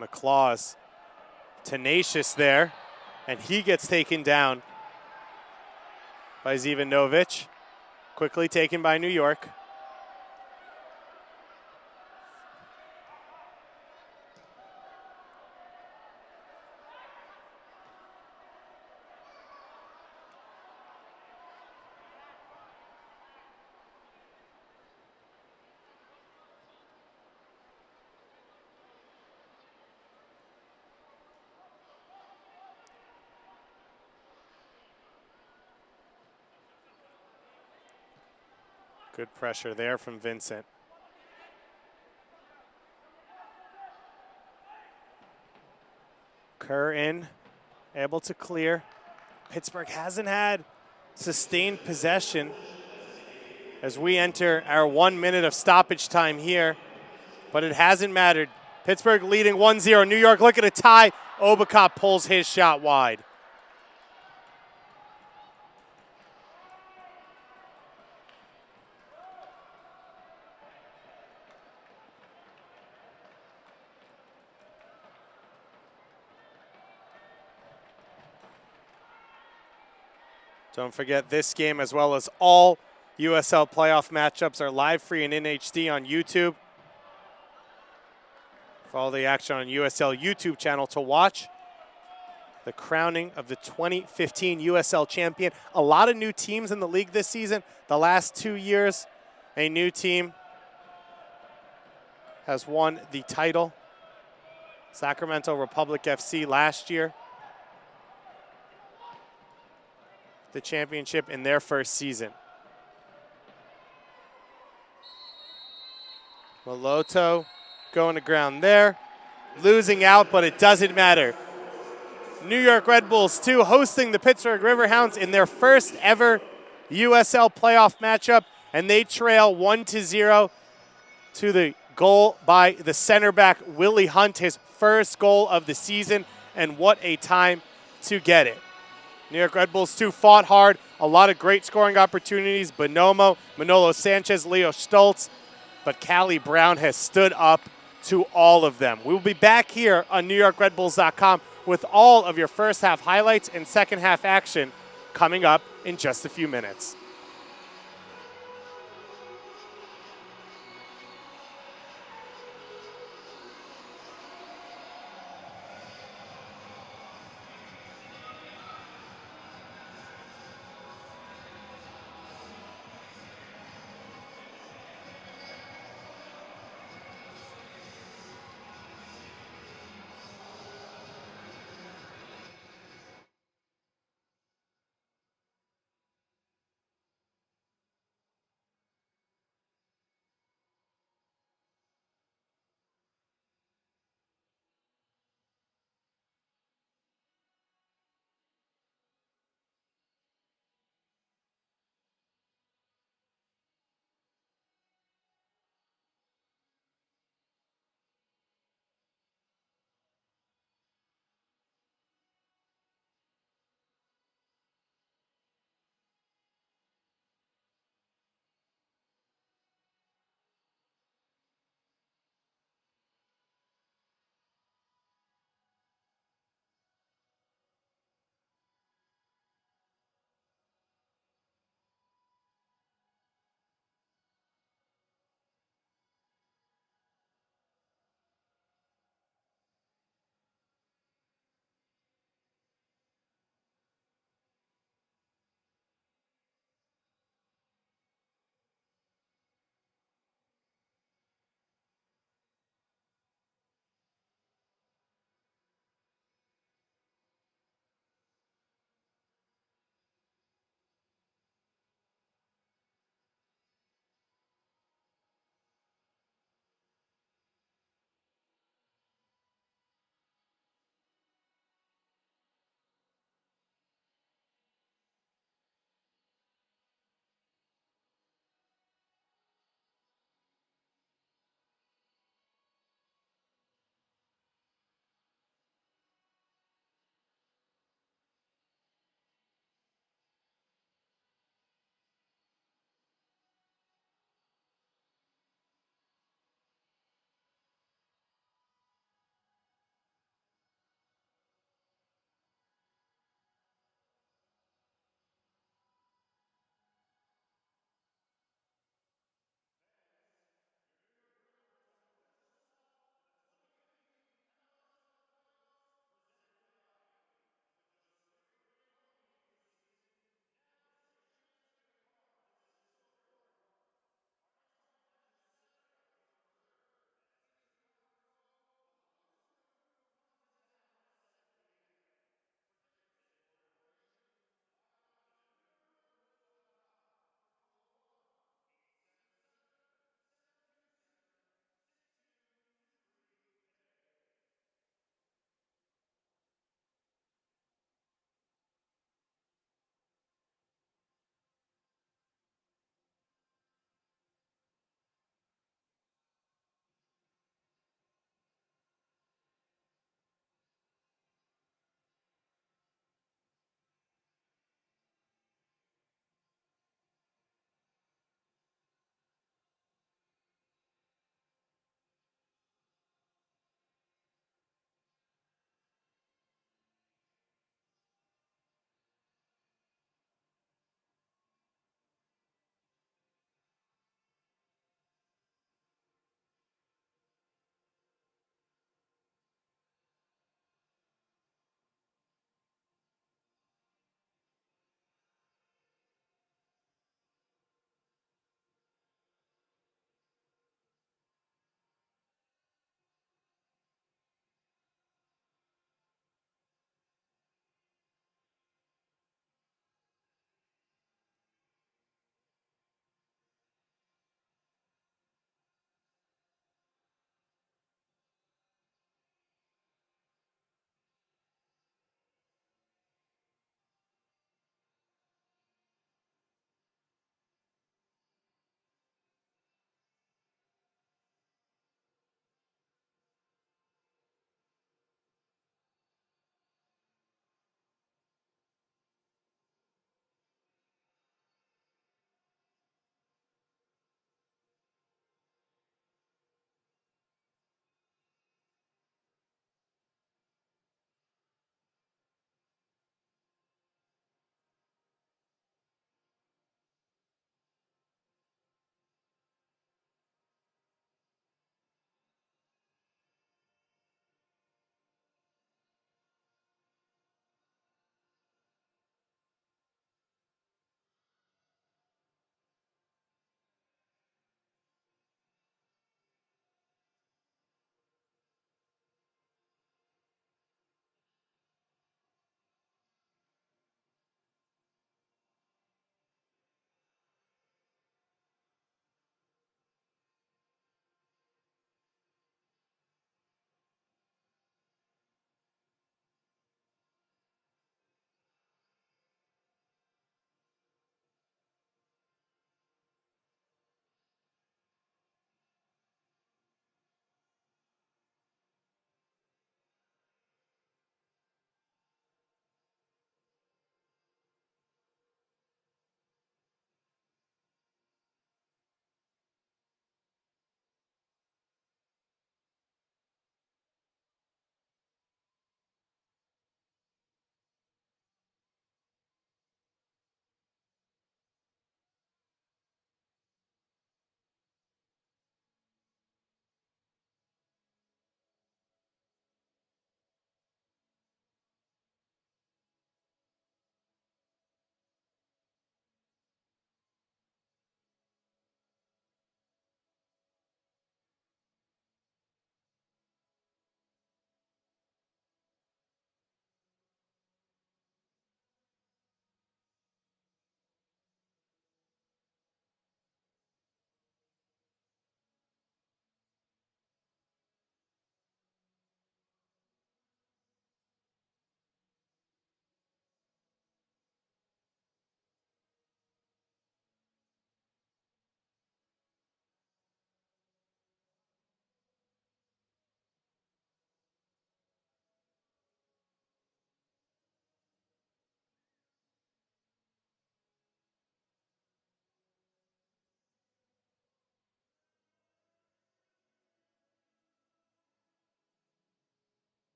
McClaws, tenacious there, and he gets taken down by Zivanovic. Quickly taken by New York. Good pressure there from Vincent. Kerr in, able to clear. Pittsburgh hasn't had sustained possession as we enter our 1 minute of stoppage time here, but it hasn't mattered. Pittsburgh leading 1-0. New York looking to tie. Obacop pulls his shot wide. Don't forget, this game, as well as all USL playoff matchups, are live free and in HD on YouTube. Follow the action on USL YouTube channel to watch the crowning of the 2015 USL champion. A lot of new teams in the league this season. The last 2 years, a new team has won the title. Sacramento Republic FC last year. The championship in their first season. Moloto going to ground there. Losing out, but it doesn't matter. New York Red Bulls 2 hosting the Pittsburgh Riverhounds in their first ever USL playoff matchup, and they trail 1-0 to the goal by the center back, Willie Hunt, his first goal of the season, and what a time to get it. New York Red Bulls 2 fought hard, a lot of great scoring opportunities. Bonomo, Manolo Sanchez, Leo Stoltz, but Callie Brown has stood up to all of them. We will be back here on NewYorkRedBulls.com with all of your first half highlights and second half action coming up in just a few minutes.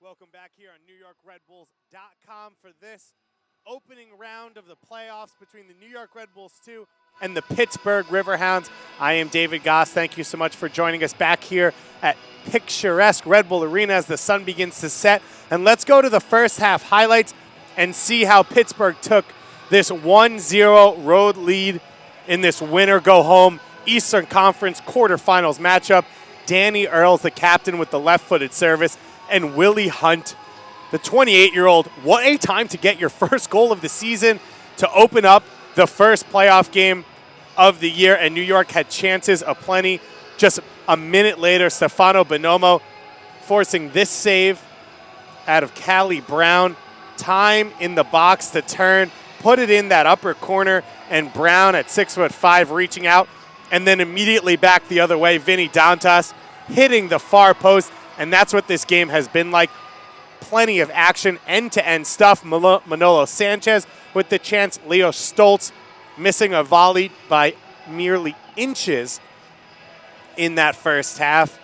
Welcome back here on NewYorkRedBulls.com for this opening round of the playoffs between the New York Red Bulls 2 and the Pittsburgh Riverhounds. I am David Goss. Thank you so much for joining us back here at picturesque Red Bull Arena as the sun begins to set. And let's go to the first half highlights and see how Pittsburgh took this 1-0 road lead in this winner-go-home Eastern Conference quarterfinals matchup. Danny Earls, the captain with the left-footed service, and Willie Hunt, the 28-year-old. What a time to get your first goal of the season to open up the first playoff game of the year, and New York had chances aplenty. Just a minute later, Stefano Bonomo forcing this save out of Callie Brown. Time in the box to turn, put it in that upper corner, and Brown at 6'5" reaching out, and then immediately back the other way, Vinny Dantas hitting the far post, and that's what this game has been like. Plenty of action, end-to-end stuff. Manolo Sanchez with the chance. Leo Stoltz missing a volley by merely inches in that first half.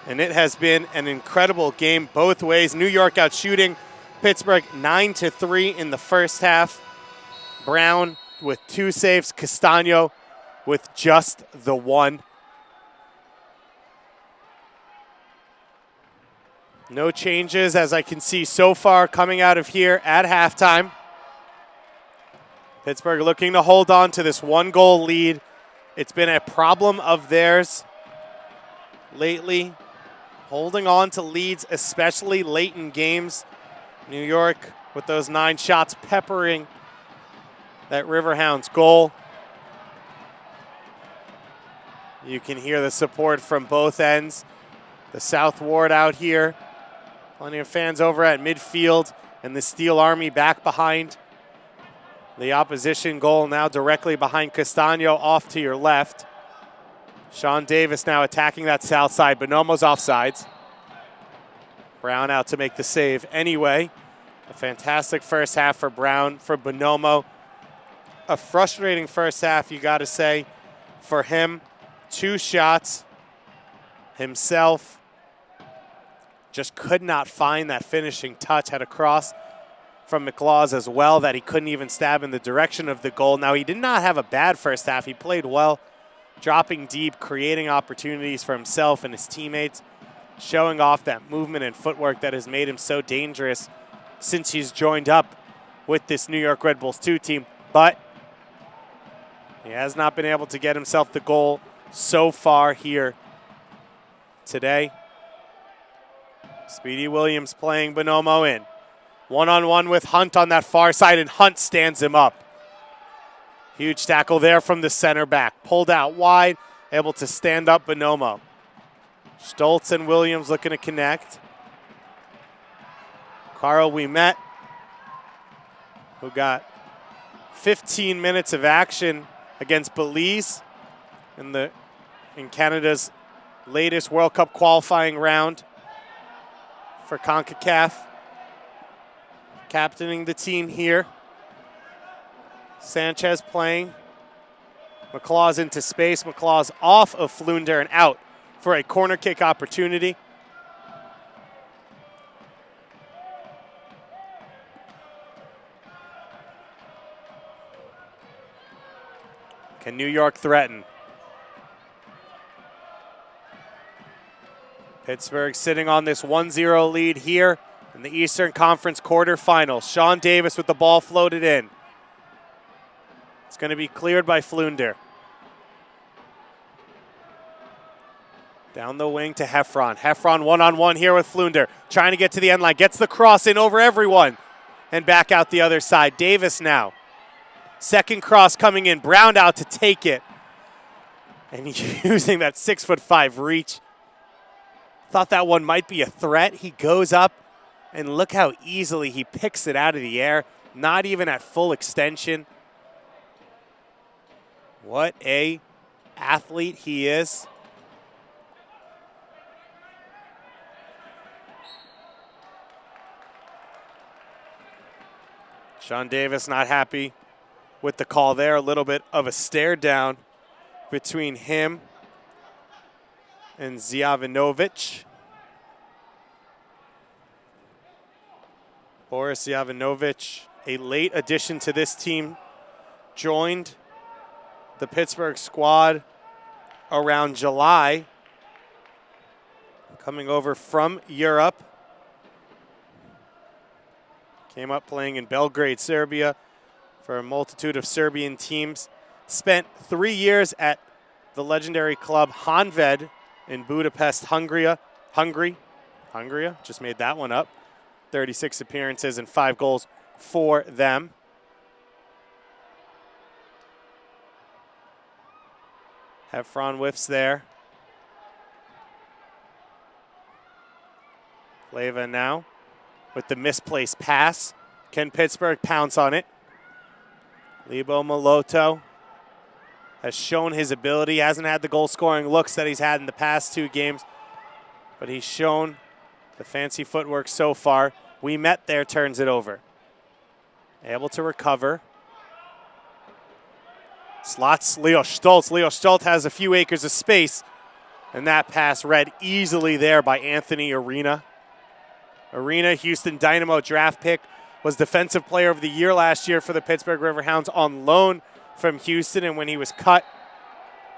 And it has been an incredible game both ways. New York out shooting Pittsburgh 9-3 in the first half. Brown with 2 saves. Castano with just the 1. No changes, as I can see so far coming out of here at halftime. Pittsburgh looking to hold on to this 1-goal lead. It's been a problem of theirs lately, holding on to leads, especially late in games. New York with those 9 shots peppering that Riverhounds goal. You can hear the support from both ends. The South Ward out here. Plenty of fans over at midfield, and the Steel Army back behind the opposition goal, now directly behind Castano off to your left. Sean Davis now attacking that south side. Bonomo's offsides. Brown out to make the save anyway. A fantastic first half for Brown, for Bonomo. A frustrating first half, you got to say, for him. 2 shots himself. Just could not find that finishing touch. Had a cross from McLaws as well that he couldn't even stab in the direction of the goal. Now, he did not have a bad first half. He played well, dropping deep, creating opportunities for himself and his teammates, showing off that movement and footwork that has made him so dangerous since he's joined up with this New York Red Bulls 2 team. But he has not been able to get himself the goal so far here today. Speedy Williams playing Bonomo in. One-on-one with Hunt on that far side, and Hunt stands him up. Huge tackle there from the center back. Pulled out wide, able to stand up Bonomo. Stoltz and Williams looking to connect. Carl Ouimet, who got 15 minutes of action against Belize in Canada's latest World Cup qualifying round for CONCACAF, captaining the team here. Sanchez playing. McLaws into space. McLaws off of Flunder and out for a corner kick opportunity. Can New York threaten? Pittsburgh sitting on this 1-0 lead here in the Eastern Conference quarterfinals. Sean Davis with the ball floated in. It's going to be cleared by Flunder. Down the wing to Heffron. Heffron one-on-one here with Flunder. Trying to get to the end line. Gets the cross in over everyone. And back out the other side. Davis now. Second cross coming in. Brown out to take it. And he's using that 6'5" reach. Thought that one might be a threat. He goes up, and look how easily he picks it out of the air. Not even at full extension. What a athlete he is. Sean Davis not happy with the call there. A little bit of a stare down between him and Ziavinovic. Boris Yovanovich, a late addition to this team, joined the Pittsburgh squad around July, coming over from Europe. Came up playing in Belgrade, Serbia for a multitude of Serbian teams. Spent 3 years at the legendary club Honved in Budapest, Hungary. Just made that one up. 36 appearances and 5 goals for them. Heffron whiffs there. Leva now with the misplaced pass. Can Pittsburgh pounce on it? Libo Maloto has shown his ability. Hasn't had the goal-scoring looks that he's had in the past 2 games, but he's shown the fancy footwork so far. We met there, turns it over. Able to recover. Slots Leo Stoltz. Leo Stoltz has a few acres of space, and that pass read easily there by Anthony Arena. Arena, Houston Dynamo draft pick, was Defensive Player of the Year last year for the Pittsburgh Riverhounds on loan from Houston, and when he was cut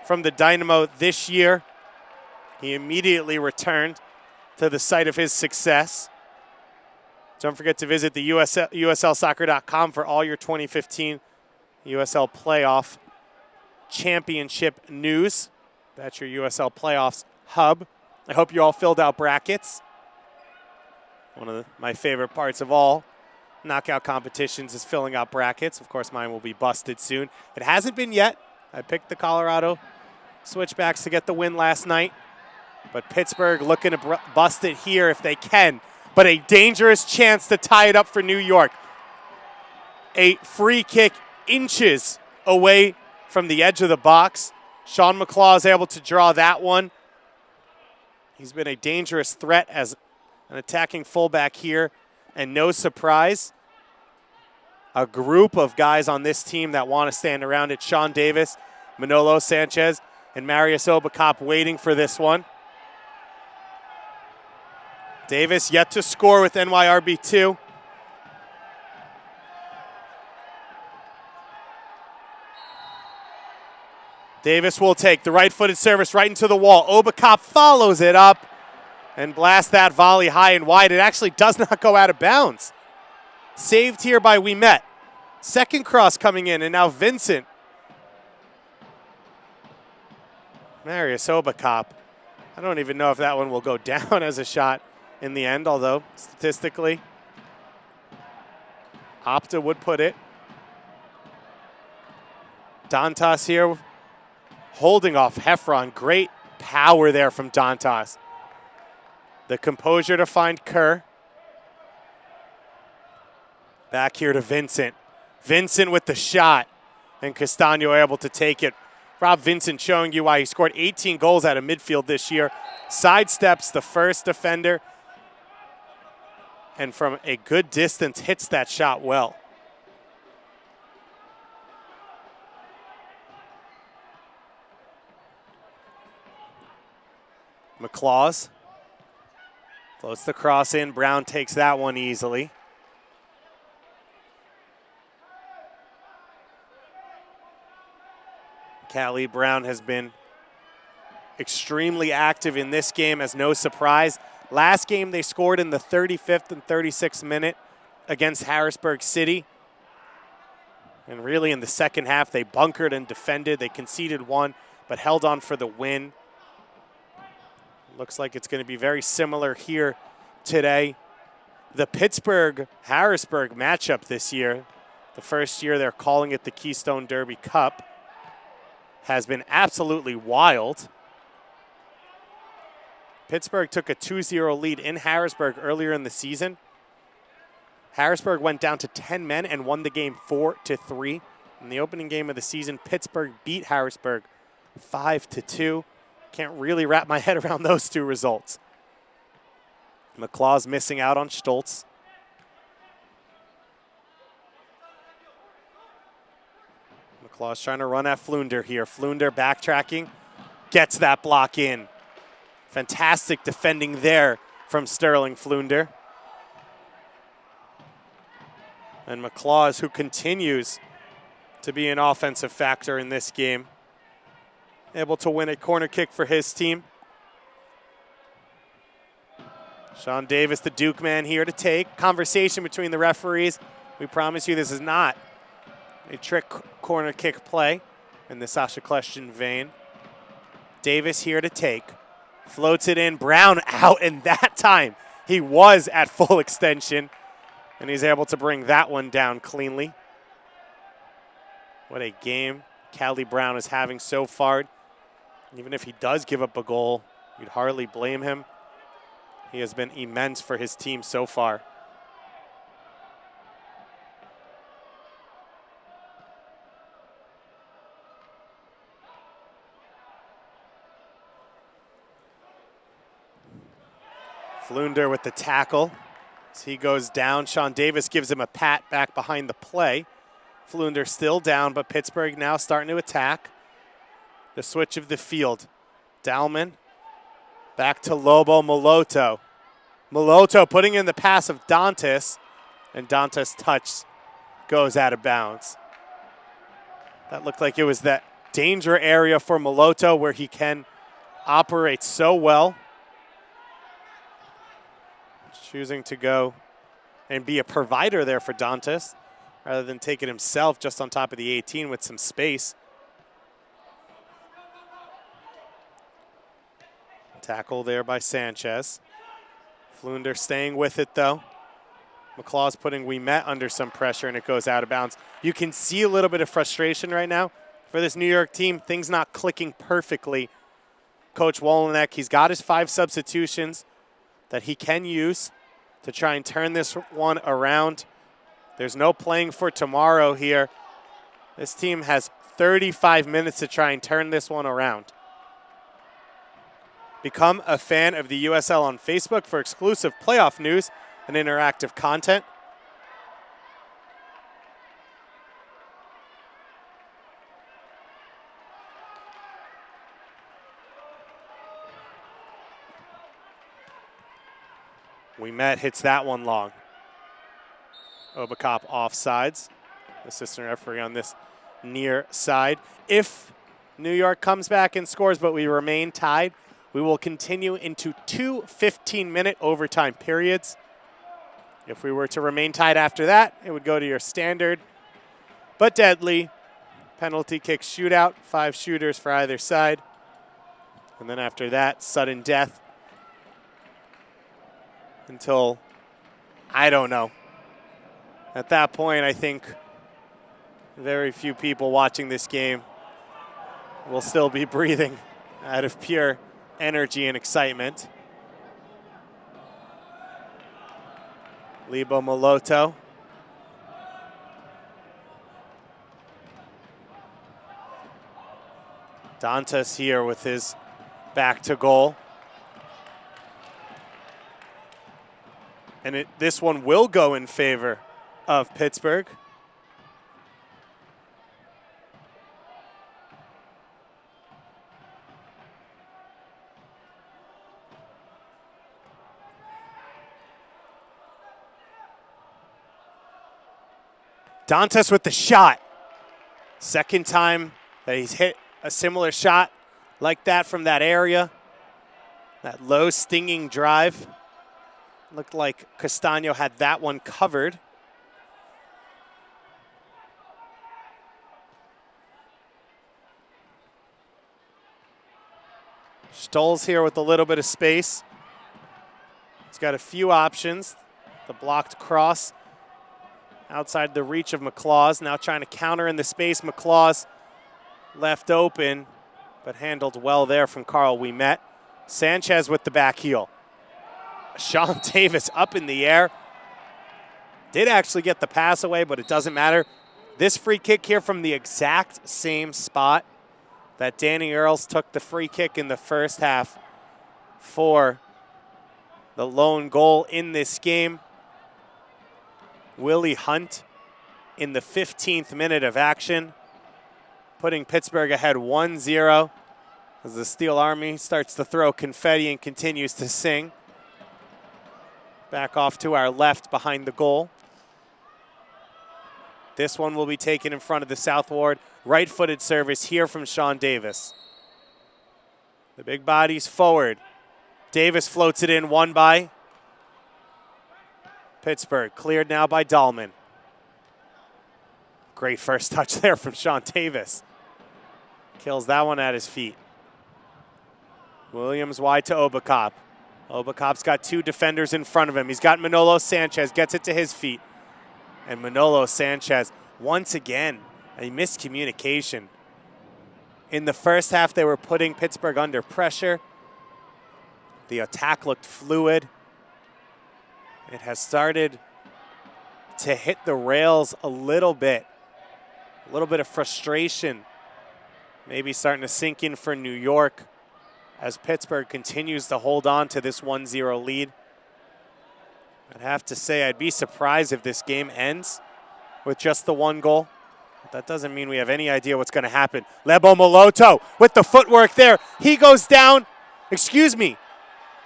from the Dynamo this year, he immediately returned to the site of his success. Don't forget to visit the USLsoccer.com for all your 2015 USL Playoff Championship news. That's your USL Playoffs hub. I hope you all filled out brackets. One of my favorite parts of all knockout competitions is filling out brackets. Of course, mine will be busted soon. It hasn't been yet. I picked the Colorado Switchbacks to get the win last night. But Pittsburgh looking to bust it here if they can. But a dangerous chance to tie it up for New York. A free kick inches away from the edge of the box. Sean McClaw is able to draw that one. He's been a dangerous threat as an attacking fullback here. And no surprise, a group of guys on this team that want to stand around it. Sean Davis, Manolo Sanchez, and Marius Obakop waiting for this one. Davis yet to score with NYRB2. Davis will take the right-footed service right into the wall. Obakop follows it up and blasts that volley high and wide. It actually does not go out of bounds. Saved here by Ouimet. Second cross coming in, and now Vincent. Marius Obakop. I don't even know if that one will go down as a shot in the end, although statistically, Opta would put it. Dantas here holding off Heffron. Great power there from Dantas. The composure to find Kerr. Back here to Vincent. Vincent with the shot, and Castano able to take it. Rob Vincent showing you why he scored 18 goals out of midfield this year. Sidesteps the first defender, and from a good distance hits that shot well. McClaws floats the cross in. Brown takes that one easily. Callie Brown has been extremely active in this game, as no surprise. Last game they scored in the 35th and 36th minute against Harrisburg City. And really in the second half they bunkered and defended. They conceded one, but held on for the win. Looks like it's going to be very similar here today. The Pittsburgh-Harrisburg matchup this year, the first year they're calling it the Keystone Derby Cup, has been absolutely wild. Pittsburgh took a 2-0 lead in Harrisburg earlier in the season. Harrisburg went down to 10 men and won the game 4-3. In the opening game of the season, Pittsburgh beat Harrisburg 5-2. Can't really wrap my head around those two results. McClaw's missing out on Stoltz. McClaw's trying to run at Flunder here. Flunder backtracking, gets that block in. Fantastic defending there from Sterling Flunder. And McClaws, who continues to be an offensive factor in this game, able to win a corner kick for his team. Sean Davis, the Duke man, here to take. Conversation between the referees. We promise you this is not a trick corner kick play in the Sasha Kleshtin vein. Davis here to take. Floats it in. Brown out, and that time he was at full extension, and he's able to bring that one down cleanly. What a game Callie Brown is having so far. Even if he does give up a goal, you'd hardly blame him. He has been immense for his team so far. Flunder with the tackle. As he goes down, Sean Davis gives him a pat back behind the play. Flunder still down, but Pittsburgh now starting to attack. The switch of the field. Dalman back to Lobo Moloto. Moloto putting in the pass of Dantas, and Dantas' touch goes out of bounds. That looked like it was that danger area for Moloto where he can operate so well. Choosing to go and be a provider there for Dantas rather than take it himself just on top of the 18 with some space. Tackle there by Sanchez. Flunder staying with it though. McClaw's putting Ouimet under some pressure and it goes out of bounds. You can see a little bit of frustration right now for this New York team. Things not clicking perfectly. Coach Wolenek, he's got his 5 substitutions that he can use to try and turn this one around. There's no playing for tomorrow here. This team has 35 minutes to try and turn this one around. Become a fan of the USL on Facebook for exclusive playoff news and interactive content. Ouimet hits that one long. Obakop offsides. Assistant referee on this near side. If New York comes back and scores, but we remain tied, we will continue into 2 15-minute overtime periods. If we were to remain tied after that, it would go to your standard but deadly penalty kick shootout. 5 shooters for either side. And then after that, sudden death until, I don't know. At that point, I think very few people watching this game will still be breathing out of pure energy and excitement. Lebo Moloto. Dantas here with his back to goal. And this one will go in favor of Pittsburgh. Dantas with the shot. Second time that he's hit a similar shot like that from that area. That low stinging drive. Looked like Castaño had that one covered. Stoll's here with a little bit of space. He's got a few options. The blocked cross outside the reach of McClaws. Now trying to counter in the space. McClaws left open, but handled well there from Carl Ouimet. Sanchez with the back heel. Sean Davis up in the air. Did actually get the pass away, but it doesn't matter. This free kick here from the exact same spot that Danny Earls took the free kick in the first half for the lone goal in this game. Willie Hunt in the 15th minute of action, putting Pittsburgh ahead 1-0 as the Steel Army starts to throw confetti and continues to sing. Back off to our left behind the goal. This one will be taken in front of the South Ward. Right-footed service here from Sean Davis. The big body's forward. Davis floats it in, won by Pittsburgh. Cleared now by Dahlman. Great first touch there from Sean Davis. Kills that one at his feet. Williams wide to Obakop. Obakop's got two defenders in front of him. He's got Manolo Sanchez, gets it to his feet. And Manolo Sanchez, once again, a miscommunication. In the first half, they were putting Pittsburgh under pressure. The attack looked fluid. It has started to hit the rails a little bit. A little bit of frustration maybe starting to sink in for New York as Pittsburgh continues to hold on to this 1-0 lead. I'd have to say I'd be surprised if this game ends with just the one goal. But that doesn't mean we have any idea what's going to happen. Lebo Moloto with the footwork there. He goes down. Excuse me.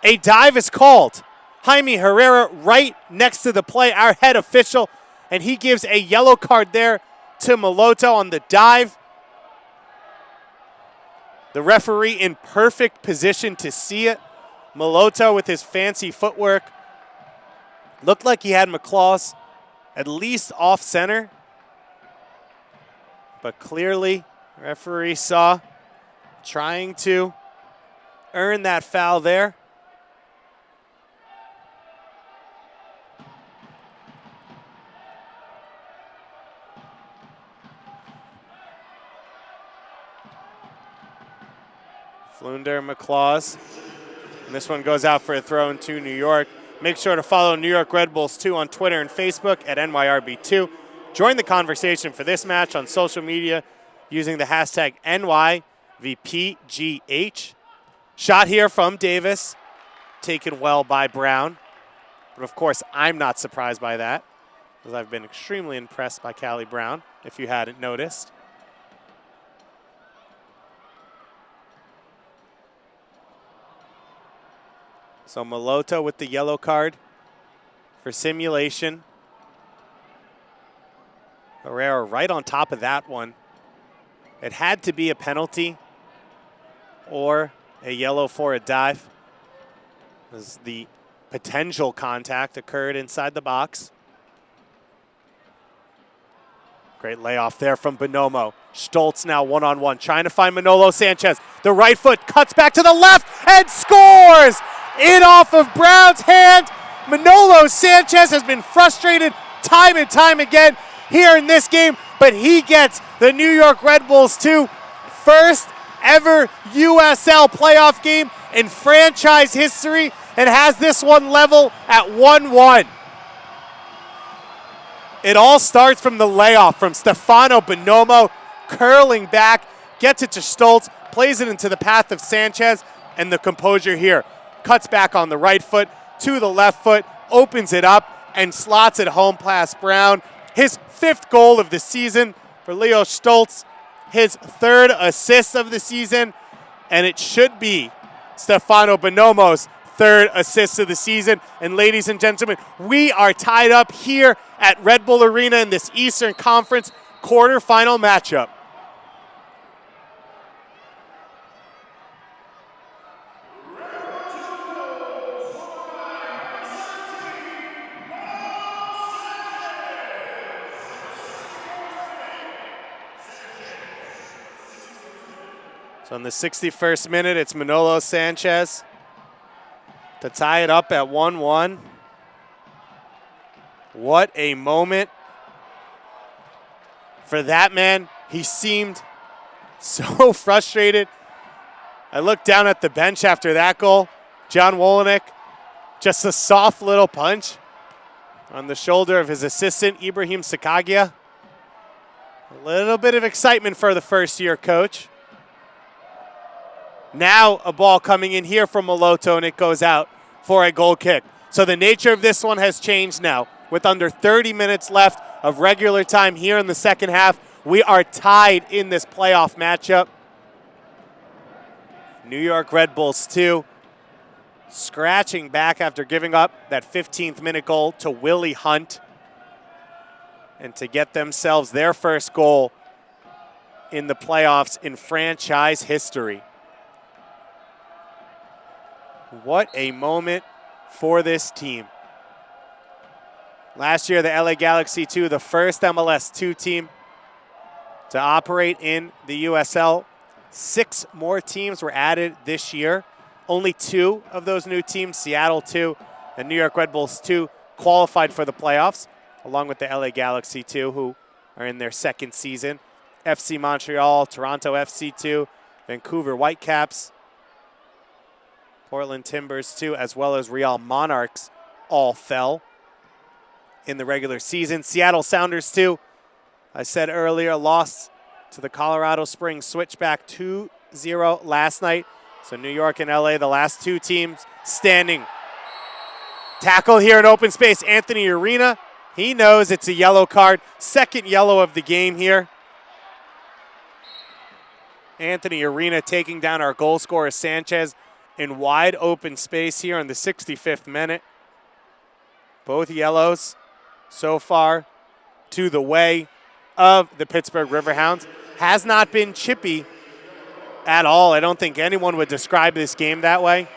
A dive is called. Jaime Herrera right next to the play, our head official, and he gives a yellow card there to Moloto on the dive. The referee in perfect position to see it. Moloto with his fancy footwork. Looked like he had McClaws at least off center. But clearly, referee saw trying to earn that foul there. Flunder, McClaws. And this one goes out for a throw into New York. Make sure to follow New York Red Bulls 2 on Twitter and Facebook at NYRB2. Join the conversation for this match on social media using the hashtag NYVPGH. Shot here from Davis, taken well by Brown. But of course, I'm not surprised by that, because I've been extremely impressed by Callie Brown, if you hadn't noticed. So Moloto with the yellow card for simulation. Herrera right on top of that one. It had to be a penalty or a yellow for a dive, as the potential contact occurred inside the box. Great layoff there from Bonomo. Stoltz now one-on-one, trying to find Manolo Sanchez. The right foot cuts back to the left and scores! In off of Brown's hand. Manolo Sanchez has been frustrated time and time again here in this game, but he gets the New York Red Bulls 2 first ever USL playoff game in franchise history, and has this one level at 1-1. It all starts from the layoff from Stefano Bonomo, curling back, gets it to Stoltz, plays it into the path of Sanchez, and the composure here. Cuts back on the right foot to the left foot, opens it up, and slots it home past Brown. His 5th goal of the season for Leo Stoltz, his 3rd assist of the season, and it should be Stefano Bonomo's 3rd assist of the season. And ladies and gentlemen, we are tied up here at Red Bull Arena in this Eastern Conference quarterfinal matchup. So in the 61st minute, it's Manolo Sanchez to tie it up at 1-1. What a moment for that man. He seemed so frustrated. I looked down at the bench after that goal. John Wolenek, just a soft little punch on the shoulder of his assistant, Ibrahim Sakagia. A little bit of excitement for the first-year coach. Now a ball coming in here from Moloto, and it goes out for a goal kick. So the nature of this one has changed now. With under 30 minutes left of regular time here in the second half, we are tied in this playoff matchup. New York Red Bulls 2, scratching back after giving up that 15th minute goal to Willie Hunt. and to get themselves their first goal in the playoffs in franchise history. What a moment for this team. Last year, the LA Galaxy 2, the first MLS 2 team to operate in the USL. 6 more teams were added this year. Only 2 of those new teams, Seattle 2 and New York Red Bulls 2, qualified for the playoffs, along with the LA Galaxy 2, who are in their second season. FC Montreal, Toronto FC 2, Vancouver Whitecaps, Portland Timbers 2, as well as Real Monarchs all fell in the regular season. Seattle Sounders 2, I said earlier, lost to the Colorado Springs Switchback 2-0 last night. So New York and LA, the last 2 teams standing. Tackle here in open space. Anthony Arena, he knows it's a yellow card. Second yellow of the game here. Anthony Arena taking down our goal scorer Sanchez in wide open space here in the 65th minute. Both yellows so far to the way of the Pittsburgh Riverhounds. Has not been chippy at all. I don't think anyone would describe this game that way.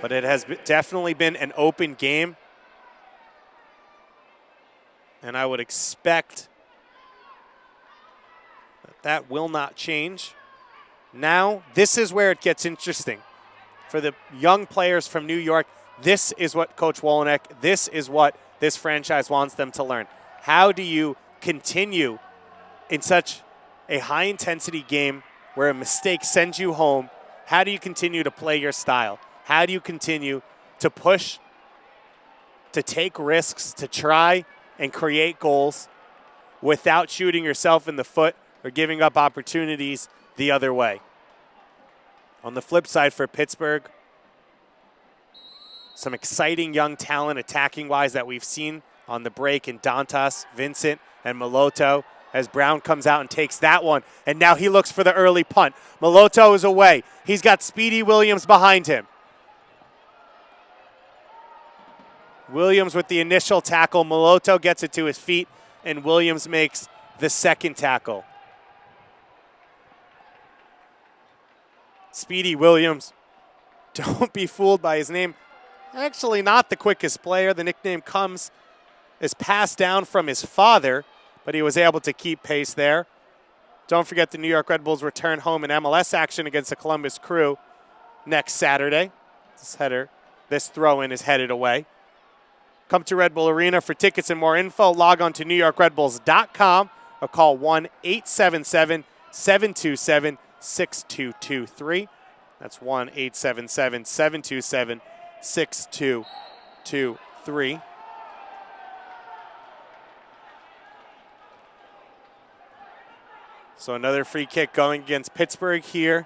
But it has definitely been an open game. And I would expect that will not change. Now, this is where it gets interesting. For the young players from New York, this is what Coach Wolenek, this is what this franchise wants them to learn. How do you continue in such a high-intensity game where a mistake sends you home? How do you continue to play your style? How do you continue to push, to take risks, to try and create goals without shooting yourself in the foot or giving up opportunities the other way? On the flip side for Pittsburgh, some exciting young talent attacking-wise that we've seen on the break in Dantas, Vincent, and Moloto as Brown comes out and takes that one. And now he looks for the early punt. Moloto is away. He's got Speedy Williams behind him. Williams with the initial tackle. Moloto gets it to his feet, and Williams makes the second tackle. Speedy Williams, don't be fooled by his name. Actually not the quickest player. The nickname is passed down from his father, but he was able to keep pace there. Don't forget the New York Red Bulls return home in MLS action against the Columbus Crew next Saturday. This throw-in is headed away. Come to Red Bull Arena for tickets and more info. Log on to NewYorkRedBulls.com or call 1-877-727-6223. That's 1-877-727-6223. So another free kick going against Pittsburgh here.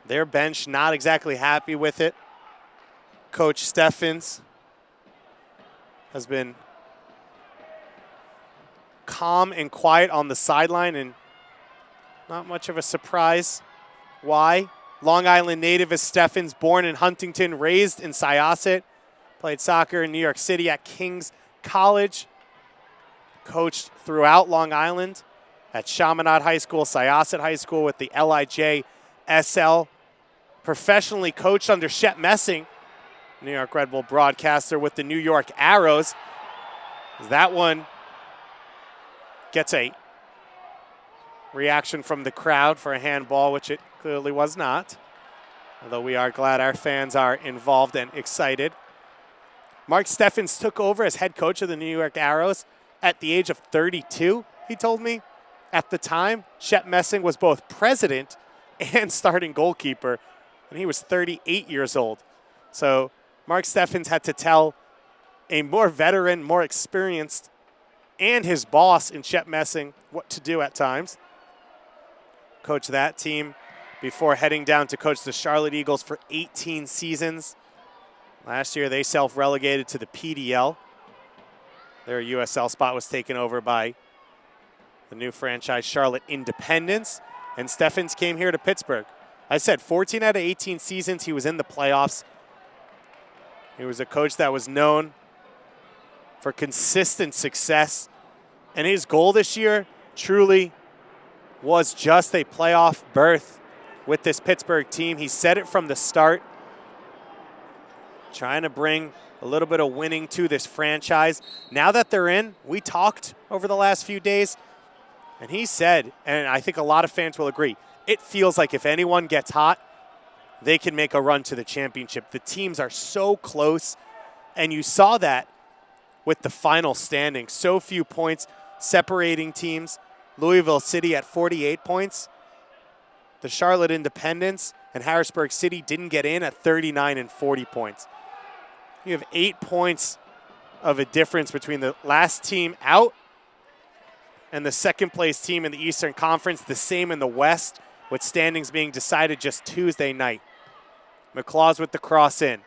Their bench not exactly happy with it. Coach Steffens has been calm and quiet on the sideline, and not much of a surprise. Why? Long Island native is Steffens, born in Huntington, raised in Syosset, played soccer in New York City at King's College, coached throughout Long Island at Chaminade High School, Syosset High School with the LIJ-SL, professionally coached under Shep Messing, New York Red Bull broadcaster with the New York Arrows. That one gets a reaction from the crowd for a handball, which it clearly was not, although we are glad our fans are involved and excited. Mark Steffens took over as head coach of the New York Arrows at the age of 32, he told me. At the time, Shep Messing was both president and starting goalkeeper, and he was 38 years old. So Mark Steffens had to tell a more veteran, more experienced, and his boss in Shep Messing what to do at times. Coach that team before heading down to coach the Charlotte Eagles for 18 seasons. Last year, they self-relegated to the PDL. Their USL spot was taken over by the new franchise Charlotte Independence, and Steffens came here to Pittsburgh. I said 14 out of 18 seasons he was in the playoffs. He was a coach that was known for consistent success. And his goal this year truly was just a playoff berth with this Pittsburgh team. He said it from the start, trying to bring a little bit of winning to this franchise. Now that they're in, we talked over the last few days, and he said, and I think a lot of fans will agree, it feels like if anyone gets hot, they can make a run to the championship. The teams are so close, and you saw that with the final standing. So few points separating teams. Louisville City at 48 points. The Charlotte Independence and Harrisburg City didn't get in at 39 and 40 points. You have 8 points of a difference between the last team out and the second place team in the Eastern Conference, the same in the West, with standings being decided just Tuesday night. McClaws with the cross in.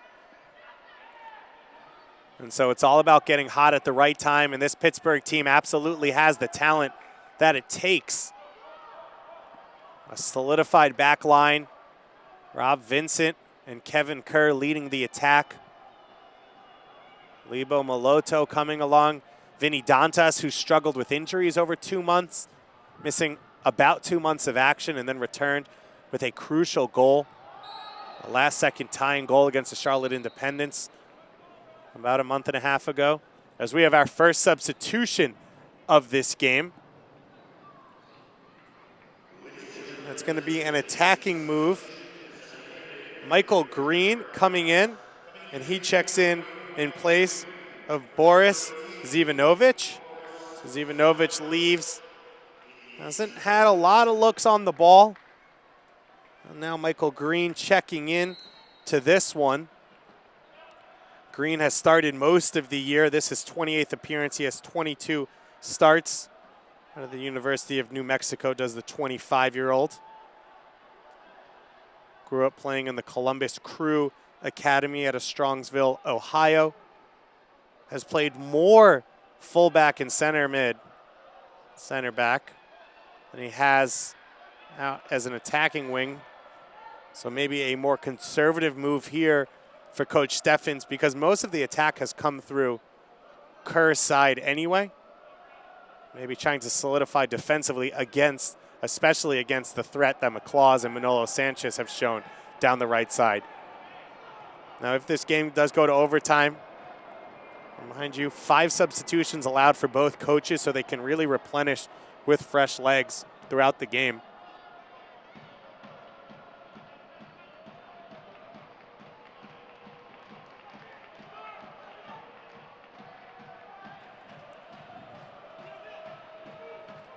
And so it's all about getting hot at the right time, and this Pittsburgh team absolutely has the talent that it takes. A solidified back line. Rob Vincent and Kevin Kerr leading the attack. Lebo Moloto coming along. Vinny Dantas, who struggled with injuries over 2 months, missing about 2 months of action and then returned with a crucial goal. A last-second tying goal against the Charlotte Independence about a month and a half ago. As we have our first substitution of this game. That's going to be an attacking move. Michael Green coming in, and he checks in place of Boris Zivanovic. So Zivanovic leaves. Hasn't had a lot of looks on the ball. And now Michael Green checking in to this one. Green has started most of the year. This is his 28th appearance. He has 22 starts. Out of the University of New Mexico does the 25-year-old. Grew up playing in the Columbus Crew Academy out of Strongsville, Ohio. Has played more fullback and center back, than he has out as an attacking wing. So maybe a more conservative move here for Coach Steffens, because most of the attack has come through Kerr's side anyway. Maybe trying to solidify defensively against, especially against the threat that McClaws and Manolo Sanchez have shown down the right side. Now, if this game does go to overtime, behind you, 5 substitutions allowed for both coaches so they can really replenish with fresh legs throughout the game.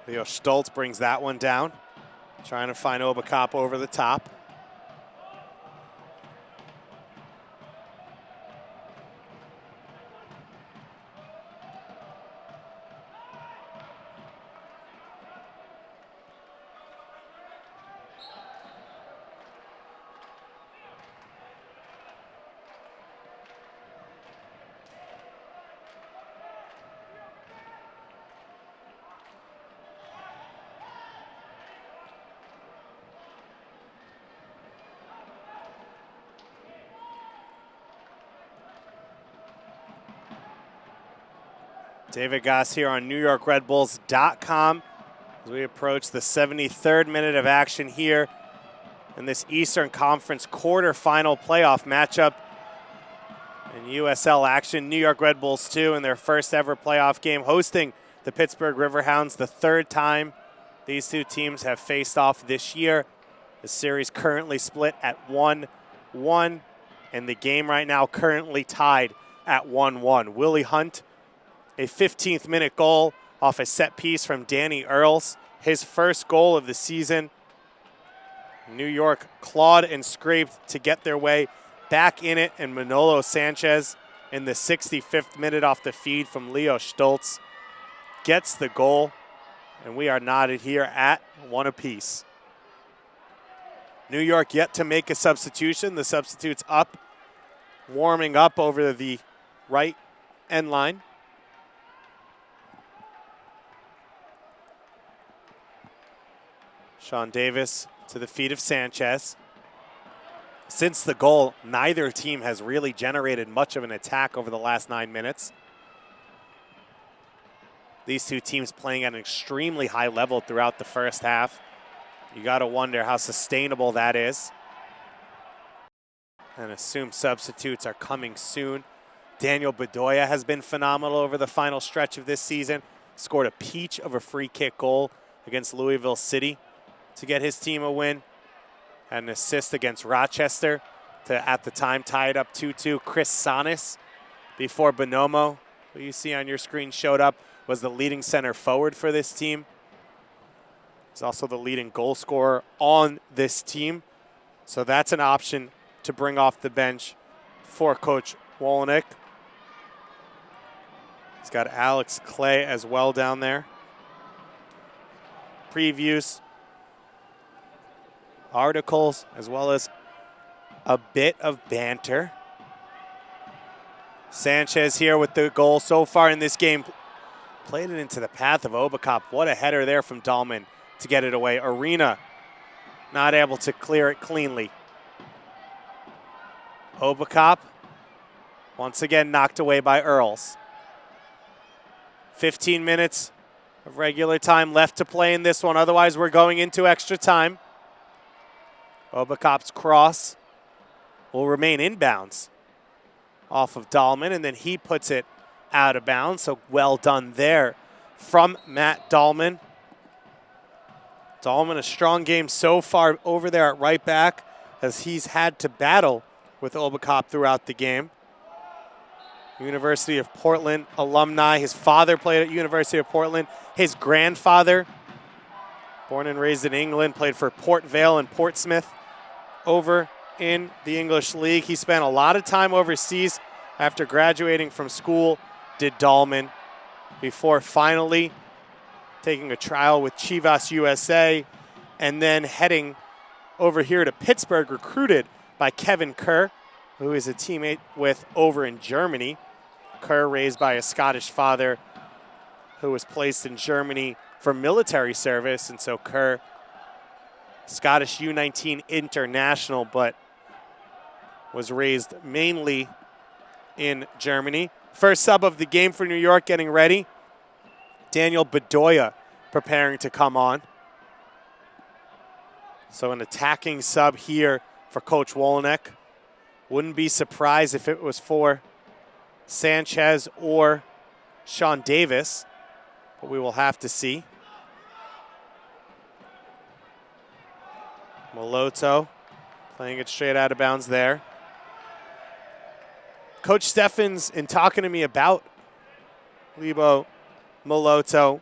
Leo Stoltz brings that one down, trying to find Obacop over the top. David Goss here on NewYorkRedBulls.com as we approach the 73rd minute of action here in this Eastern Conference quarterfinal playoff matchup. In USL action, New York Red Bulls 2 in their first ever playoff game, hosting the Pittsburgh Riverhounds, the 3rd time these two teams have faced off this year. The series currently split at 1-1, and the game right now currently tied at 1-1. Willie Hunt, a 15th minute goal off a set piece from Danny Earls, his first goal of the season. New York clawed and scraped to get their way back in it, and Manolo Sanchez in the 65th minute off the feed from Leo Stoltz gets the goal, and we are knotted here at 1 apiece. New York yet to make a substitution. The substitute's up, warming up over the right end line. Sean Davis to the feet of Sanchez. Since the goal, neither team has really generated much of an attack over the last 9 minutes. These two teams playing at an extremely high level throughout the first half. You got to wonder how sustainable that is. And assume substitutes are coming soon. Daniel Bedoya has been phenomenal over the final stretch of this season. Scored a peach of a free kick goal against Louisville City to get his team a win. Had an assist against Rochester to, at the time, tie it up 2-2. Chris Sonis, before Bonomo, who you see on your screen, showed up, was the leading center forward for this team. He's also the leading goal scorer on this team. So that's an option to bring off the bench for Coach Wolnick. He's got Alex Clay as well down there. Previews, articles, as well as a bit of banter. Sanchez here with the goal so far in this game. Played it into the path of Obakop. What a header there from Dahlman to get it away. Arena not able to clear it cleanly. Obakop once again knocked away by Earls. 15 minutes of regular time left to play in this one. Otherwise, we're going into extra time. Obakop's cross will remain inbounds off of Dahlman, and then he puts it out of bounds. So well done there from Matt Dahlman. Dahlman, a strong game so far over there at right back, as he's had to battle with Obakop throughout the game. University of Portland alumni. His father played at University of Portland. His grandfather, born and raised in England, played for Port Vale and Portsmouth over in the English League. He spent a lot of time overseas after graduating from school, did Dahlman, before finally taking a trial with Chivas USA and then heading over here to Pittsburgh, recruited by Kevin Kerr, who is a teammate with over in Germany. Kerr, raised by a Scottish father who was placed in Germany for military service, and so Kerr, Scottish U19 international, but was raised mainly in Germany. First sub of the game for New York getting ready. Daniel Bedoya preparing to come on. So an attacking sub here for Coach Wolnick. Wouldn't be surprised if it was for Sanchez or Sean Davis, but we will have to see. Moloto playing it straight out of bounds there. Coach Steffens, in talking to me about Lebo Moloto,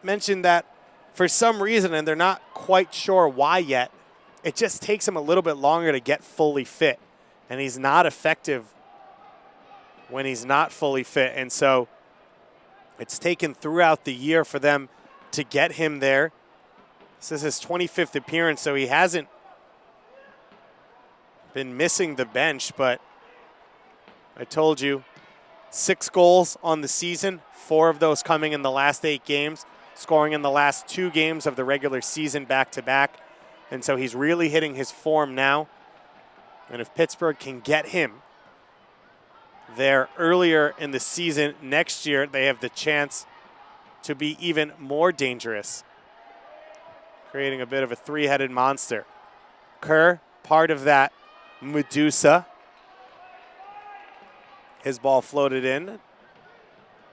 mentioned that for some reason, and they're not quite sure why yet, it just takes him a little bit longer to get fully fit. And he's not effective when he's not fully fit. And so it's taken throughout the year for them to get him there. This is his 25th appearance, so he hasn't been missing the bench, but I told you, 6 goals on the season, 4 of those coming in the last 8 games, scoring in the last 2 games of the regular season back-to-back. And so he's really hitting his form now. And if Pittsburgh can get him there earlier in the season next year, they have the chance to be even more dangerous, creating a bit of a 3-headed monster. Kerr, part of that Medusa. His ball floated in.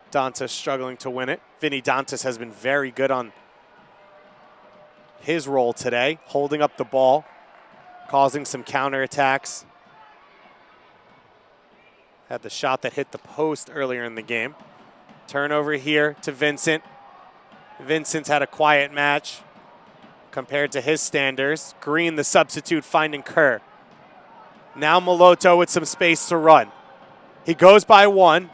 Dantas struggling to win it. Vinny Dantas has been very good on his role today, holding up the ball, causing some counterattacks. Had the shot that hit the post earlier in the game. Turnover here to Vincent. Vincent's had a quiet match compared to his standards. Green, the substitute, finding Kerr. Now Moloto with some space to run. He goes by one.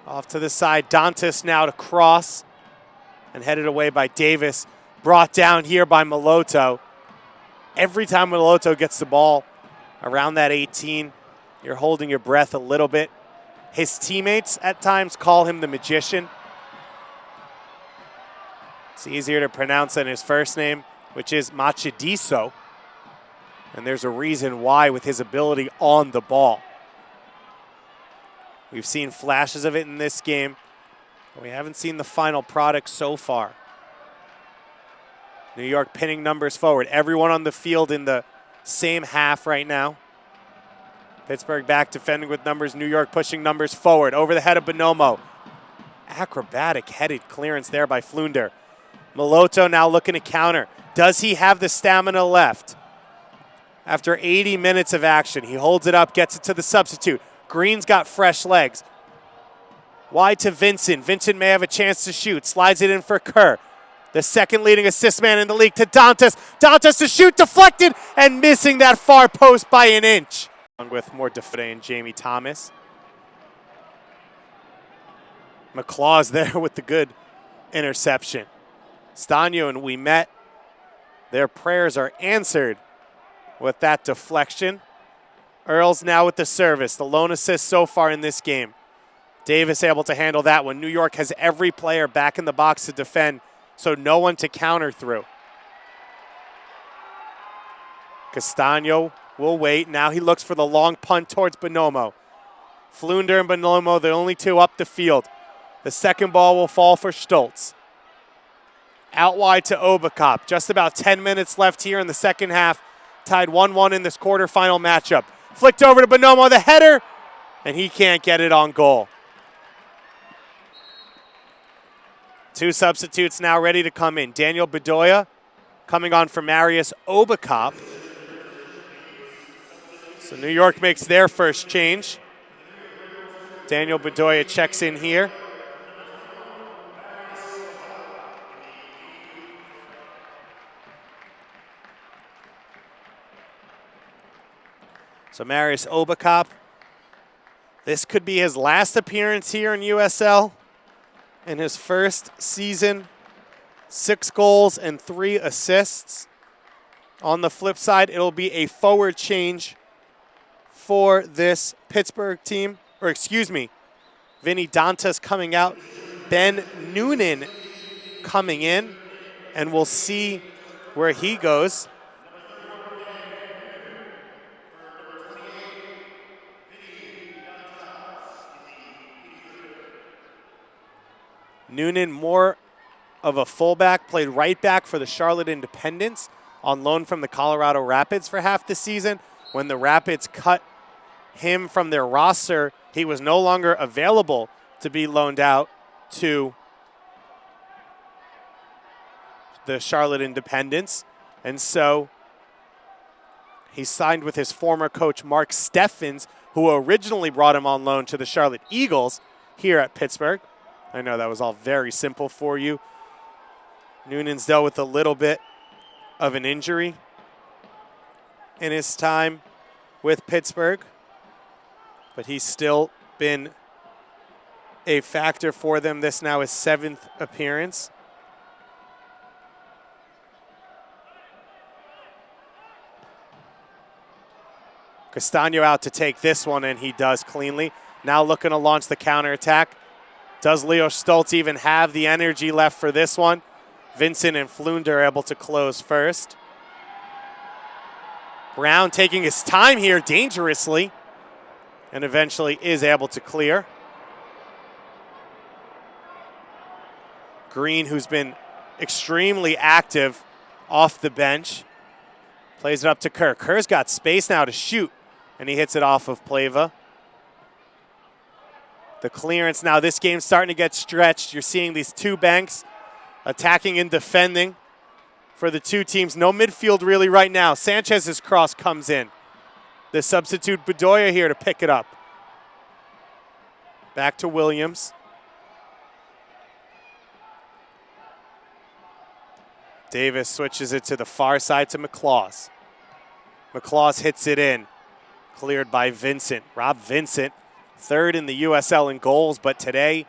Off to the side, Dantas now to cross and headed away by Davis. Brought down here by Moloto. Every time Moloto gets the ball around that 18, you're holding your breath a little bit. His teammates at times call him the magician. It's easier to pronounce than his first name, which is Machadiso. And there's a reason why with his ability on the ball. We've seen flashes of it in this game. We haven't seen the final product so far. New York pinning numbers forward. Everyone on the field in the same half right now. Pittsburgh back defending with numbers. New York pushing numbers forward. Over the head of Bonomo. Acrobatic headed clearance there by Flunder. Moloto now looking to counter. Does he have the stamina left? After 80 minutes of action, he holds it up, gets it to the substitute. Green's got fresh legs. Wide to Vincent. Vincent may have a chance to shoot. Slides it in for Kerr. The second leading assist man in the league to Dantas. Dantas to shoot, deflected, and missing that far post by an inch. With more Defade and Jamie Thomas. McClaw's there with the good interception. Stanio and we met. Their prayers are answered with that deflection. Earls now with the service. The lone assist so far in this game. Davis able to handle that one. New York has every player back in the box to defend, so no one to counter through. Castano will wait. Now he looks for the long punt towards Bonomo. Flunder and Bonomo, the only two up the field. The second ball will fall for Stoltz. Out wide to Obakop. Just about 10 minutes left here in the second half. Tied 1-1 in this quarterfinal matchup. Flicked over to Bonomo, the header, and he can't get it on goal. Two substitutes now ready to come in. Daniel Bedoya coming on for Marius Obakop. So New York makes their first change. Daniel Bedoya checks in here. So Marius Obakop, this could be his last appearance here in USL. In his first season, 6 goals and 3 assists. On the flip side, it'll be a forward change for this Pittsburgh team. Or excuse me, Vinny Dantas coming out, Ben Noonan coming in, and we'll see where he goes. Noonan, more of a fullback, played right back for the Charlotte Independents on loan from the Colorado Rapids for half the season. When the Rapids cut him from their roster, he was no longer available to be loaned out to the Charlotte Independents. And so he signed with his former coach, Mark Steffens, who originally brought him on loan to the Charlotte Eagles here at Pittsburgh. I know that was all very simple for you. Noonan's dealt with a little bit of an injury in his time with Pittsburgh, but he's still been a factor for them. This now is 7th appearance. Castano out to take this one, and he does cleanly. Now looking to launch the counterattack. Does Leo Stoltz even have the energy left for this one? Vincent and Flunder are able to close first. Brown taking his time here dangerously and eventually is able to clear. Green, who's been extremely active off the bench, plays it up to Kerr. Kerr's got space now to shoot, and he hits it off of Pleva. The clearance now, this game's starting to get stretched. You're seeing these two banks attacking and defending for the two teams. No midfield really right now. Sanchez's cross comes in. The substitute Bedoya here to pick it up. Back to Williams. Davis switches it to the far side to McClaws. McClaws hits it in. Cleared by Vincent. Rob Vincent, 3rd in the USL in goals, but today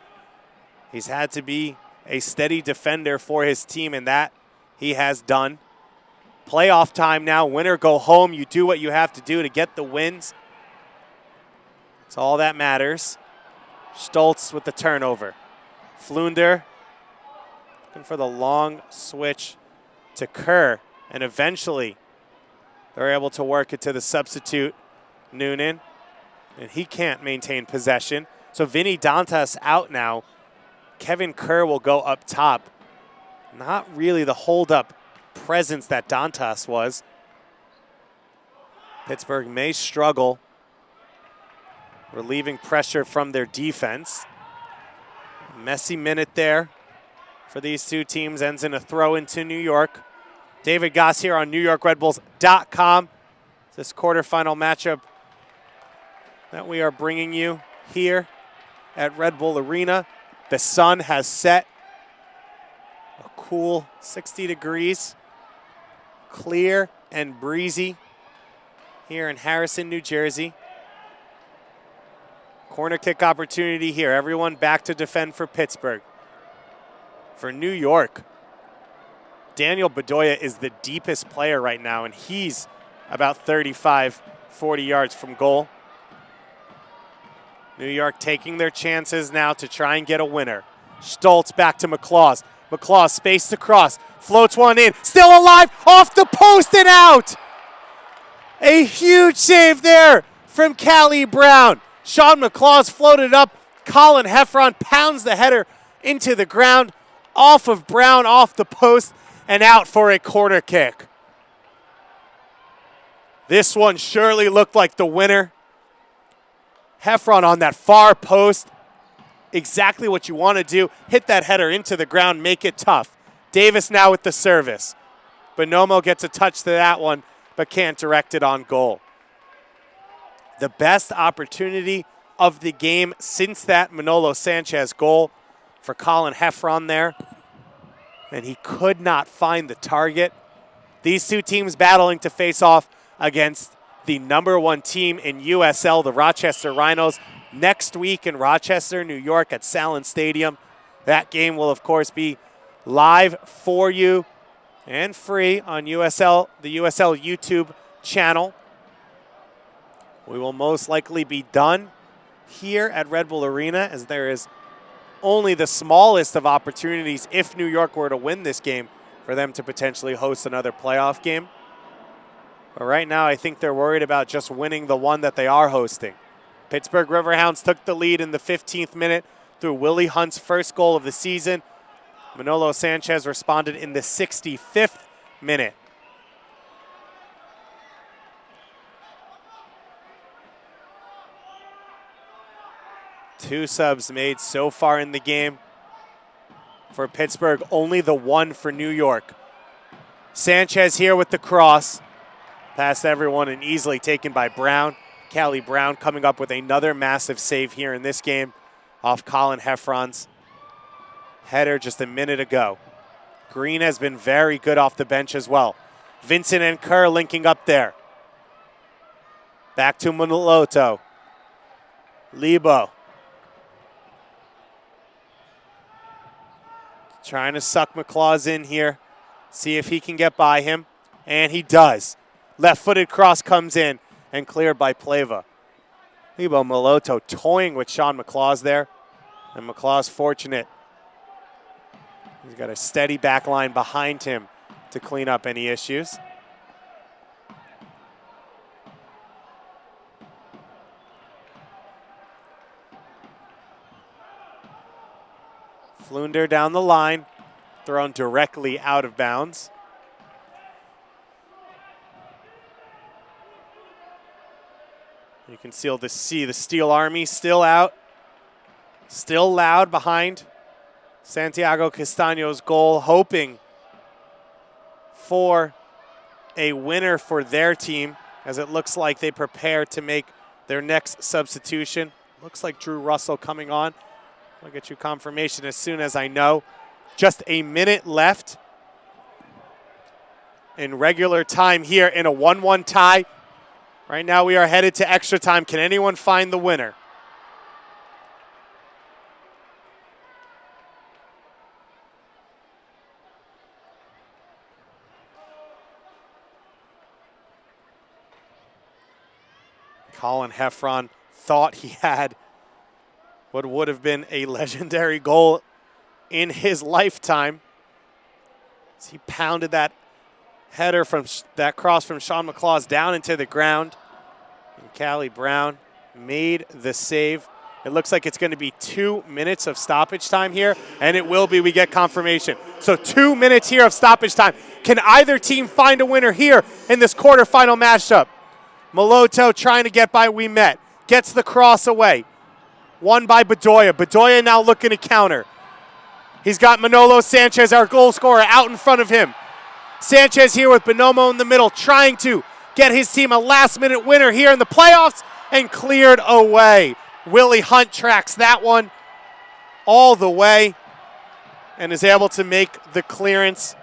he's had to be a steady defender for his team, and that he has done. Playoff time now, win or go home. You do what you have to do to get the wins. It's all that matters. Stoltz with the turnover. Flunder looking for the long switch to Kerr, and eventually they're able to work it to the substitute, Noonan. And he can't maintain possession. So Vinny Dantas out now. Kevin Kerr will go up top. Not really the hold-up presence that Dantas was. Pittsburgh may struggle relieving pressure from their defense. Messy minute there for these two teams. Ends in a throw into New York. David Goss here on NewYorkRedBulls.com. This quarterfinal matchup that we are bringing you here at Red Bull Arena. The sun has set. A cool 60 degrees. Clear and breezy here in Harrison, New Jersey. Corner kick opportunity here. Everyone back to defend for Pittsburgh. For New York, Daniel Bedoya is the deepest player right now, and he's about 35, 40 yards from goal. New York taking their chances now to try and get a winner. Stoltz back to McClaws. McClaws spaced across, floats one in, still alive, off the post and out! A huge save there from Callie Brown. Sean McClaws floated up, Colin Heffron pounds the header into the ground, off of Brown, off the post, and out for a corner kick. This one surely looked like the winner. Heffron on that far post. Exactly what you want to do. Hit that header into the ground, make it tough. Davis now with the service. Bonomo gets a touch to that one, but can't direct it on goal. The best opportunity of the game since that Manolo Sanchez goal for Colin Heffron there. And he could not find the target. These two teams battling to face off against the #1 team in USL, the Rochester Rhinos, next week in Rochester, New York at Salen Stadium. That game will, of course, be live for you and free on the USL YouTube channel. We will most likely be done here at Red Bull Arena, as there is only the smallest of opportunities, if New York were to win this game, for them to potentially host another playoff game. But right now, I think they're worried about just winning the one that they are hosting. Pittsburgh Riverhounds took the lead in the 15th minute through Willie Hunt's first goal of the season. Manolo Sanchez responded in the 65th minute. Two subs made so far in the game for Pittsburgh, only the one for New York. Sanchez here with the cross. Past everyone and easily taken by Brown. Callie Brown coming up with another massive save here in this game off Colin Heffron's header just a minute ago. Green has been very good off the bench as well. Vincent and Kerr linking up there. Back to Munoloto. Lebo. Trying to suck McClaws in here. See if he can get by him. And he does. Left-footed cross comes in and cleared by Pleva. Lebo Moloto toying with Sean McClaws there. And McClaws fortunate. He's got a steady back line behind him to clean up any issues. Flunder down the line, thrown directly out of bounds. You can see the Steel Army still out, still loud behind Santiago Castaño's goal, hoping for a winner for their team, as it looks like they prepare to make their next substitution. Looks like Drew Russell coming on. I'll get you confirmation as soon as I know. Just a minute left in regular time here in a 1-1 tie. Right now we are headed to extra time. Can anyone find the winner? Colin Heffron thought he had what would have been a legendary goal in his lifetime, as he pounded that header from that cross from Sean McClaws down into the ground. And Callie Brown made the save It looks like it's going to be 2 minutes of stoppage time here, and it will be. We get confirmation. So 2 minutes here of stoppage time. Can either team find a winner here in this quarterfinal matchup? Moloto trying to get by Ouimet. Gets the cross away. Won by Bedoya. Bedoya now looking to counter. He's got Manolo Sanchez, our goal scorer, out in front of him. Sanchez here with Bonomo in the middle, trying to get his team a last-minute winner here in the playoffs, and cleared away. Willie Hunt tracks that one all the way and is able to make the clearance.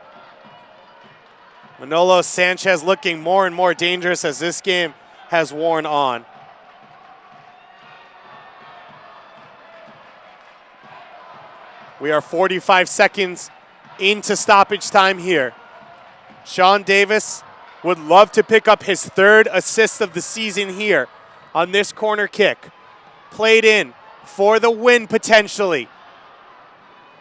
Manolo Sanchez looking more and more dangerous as this game has worn on. We are 45 seconds into stoppage time here. Sean Davis would love to pick up his 3rd assist of the season here on this corner kick. Played in for the win potentially.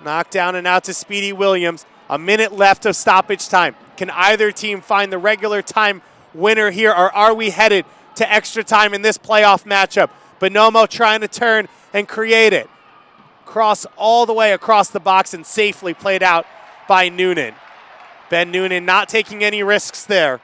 Knocked down and out to Speedy Williams. A minute left of stoppage time. Can either team find the regular time winner here, or are we headed to extra time in this playoff matchup? Bonomo trying to turn and create it. Cross all the way across the box and safely played out by Noonan. Ben Noonan not taking any risks there.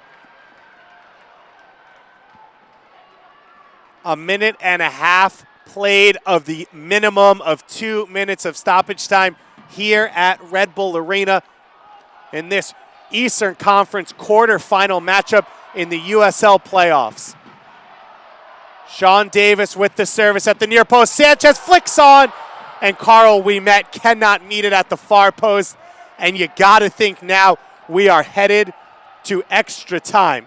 A minute and a half played of the minimum of 2 minutes of stoppage time here at Red Bull Arena in this Eastern Conference quarterfinal matchup in the USL playoffs. Sean Davis with the service at the near post. Sanchez flicks on, and Carl Ouimet cannot meet it at the far post. And you got to think now we are headed to extra time.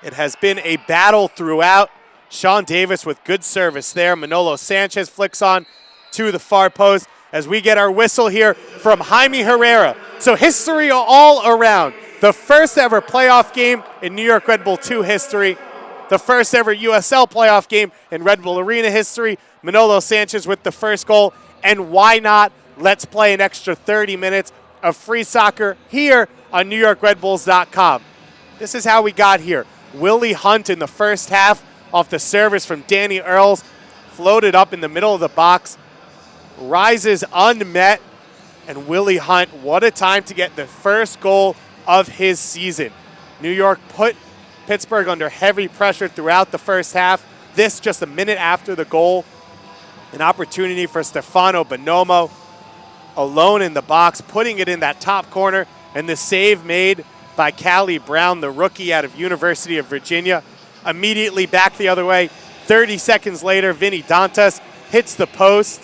It has been a battle throughout. Sean Davis with good service there. Manolo Sanchez flicks on to the far post as we get our whistle here from Jaime Herrera. So history all around. The first ever playoff game in New York Red Bull 2 history. The first ever USL playoff game in Red Bull Arena history. Manolo Sanchez with the first goal. And why not? Let's play an extra 30 minutes of free soccer here on NewYorkRedBulls.com. This is how we got here. Willie Hunt in the first half off the service from Danny Earls. Floated up in the middle of the box. Rises unmet. And Willie Hunt, what a time to get the first goal of his season. New York put Pittsburgh under heavy pressure throughout the first half. This just a minute after the goal. An opportunity for Stefano Bonomo, alone in the box, putting it in that top corner, and the save made by Callie Brown, the rookie out of University of Virginia. Immediately back the other way. 30 seconds later, Vinny Dantas hits the post,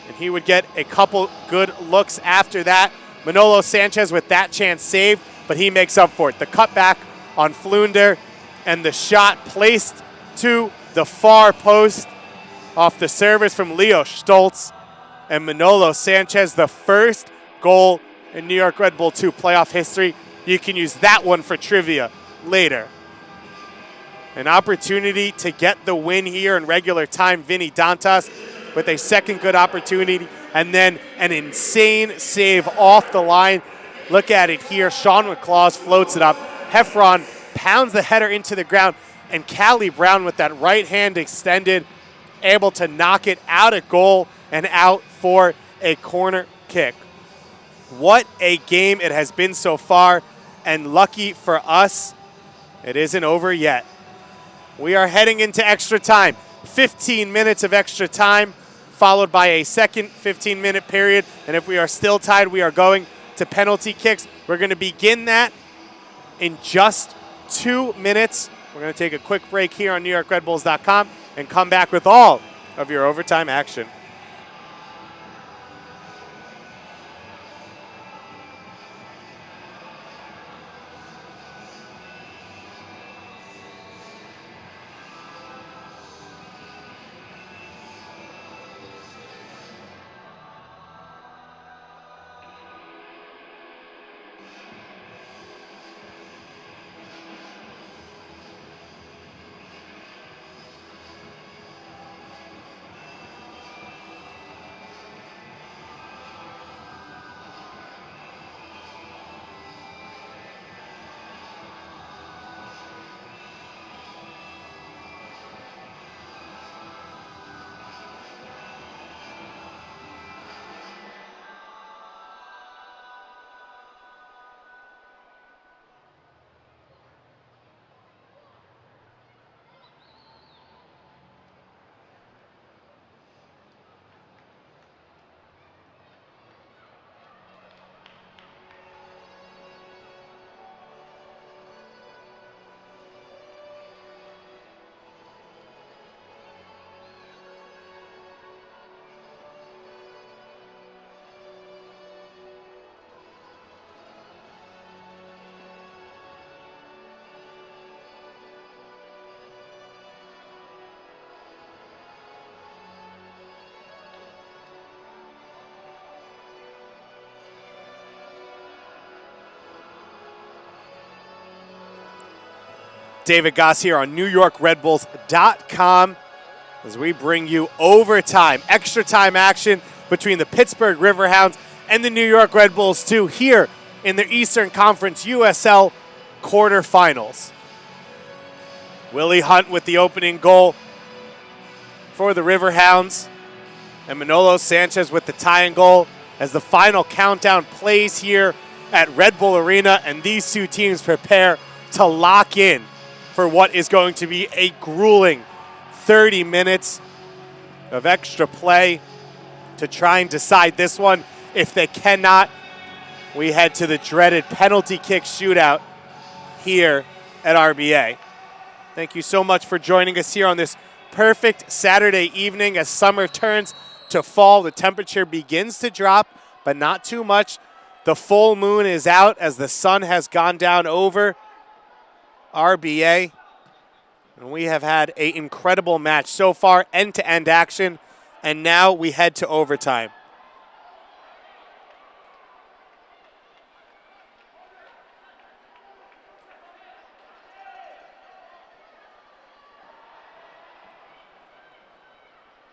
and he would get a couple good looks after that. Manolo Sanchez with that chance saved, but he makes up for it. The cutback on Flunder, and the shot placed to the far post off the service from Leo Stoltz. And Manolo Sanchez, the first goal in New York Red Bull 2 playoff history. You can use that one for trivia later. An opportunity to get the win here in regular time. Vinny Dantas with a second good opportunity, and then an insane save off the line. Look at it here. Sean McClaws floats it up. Heffron pounds the header into the ground, and Callie Brown with that right hand extended, able to knock it out of goal and out for a corner kick. What a game it has been so far, and lucky for us, it isn't over yet. We are heading into extra time. 15 minutes of extra time, followed by a second 15-minute period, and if we are still tied, we are going to penalty kicks. We're going to begin that in just 2 minutes. We're going to take a quick break here on NewYorkRedBulls.com and come back with all of your overtime action. David Goss here on NewYorkRedBulls.com as we bring you overtime, extra time action between the Pittsburgh Riverhounds and the New York Red Bulls 2 here in the Eastern Conference USL quarterfinals. Willie Hunt with the opening goal for the Riverhounds, and Manolo Sanchez with the tying goal as the final countdown plays here at Red Bull Arena, and these two teams prepare to lock in for what is going to be a grueling 30 minutes of extra play to try and decide this one. If they cannot, we head to the dreaded penalty kick shootout here at RBA. Thank you so much for joining us here on this perfect Saturday evening as summer turns to fall. The temperature begins to drop, but not too much. The full moon is out as the sun has gone down over RBA. And we have had an incredible match so far, end-to-end action, and now we head to overtime.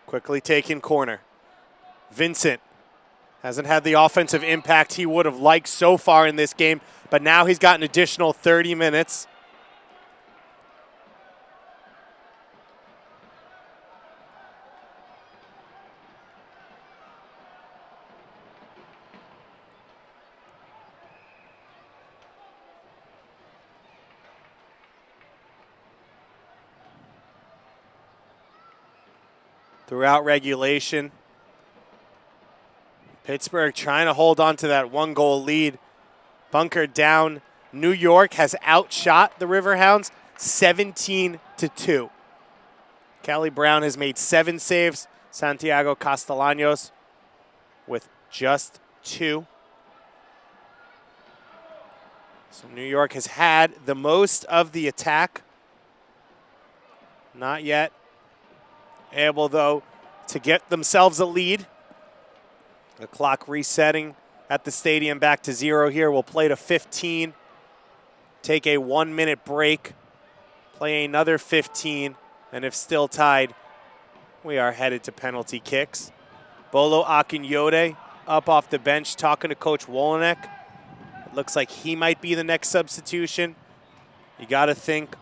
Quickly taken corner. Vincent hasn't had the offensive impact he would have liked so far in this game, but now he's got an additional 30 minutes. Throughout regulation, Pittsburgh trying to hold on to that one-goal lead. Bunkered down. New York has outshot the Riverhounds 17-2. Callie Brown has made 7 saves. Santiago Castellanos with just 2. So New York has had the most of the attack. Not yet able, though, to get themselves a lead. The clock resetting at the stadium back to 0 here. We'll play to 15. Take a 1-minute break. Play another 15. And if still tied, we are headed to penalty kicks. Bolo Akinyode up off the bench talking to Coach Wolenek. It looks like he might be the next substitution. You got to think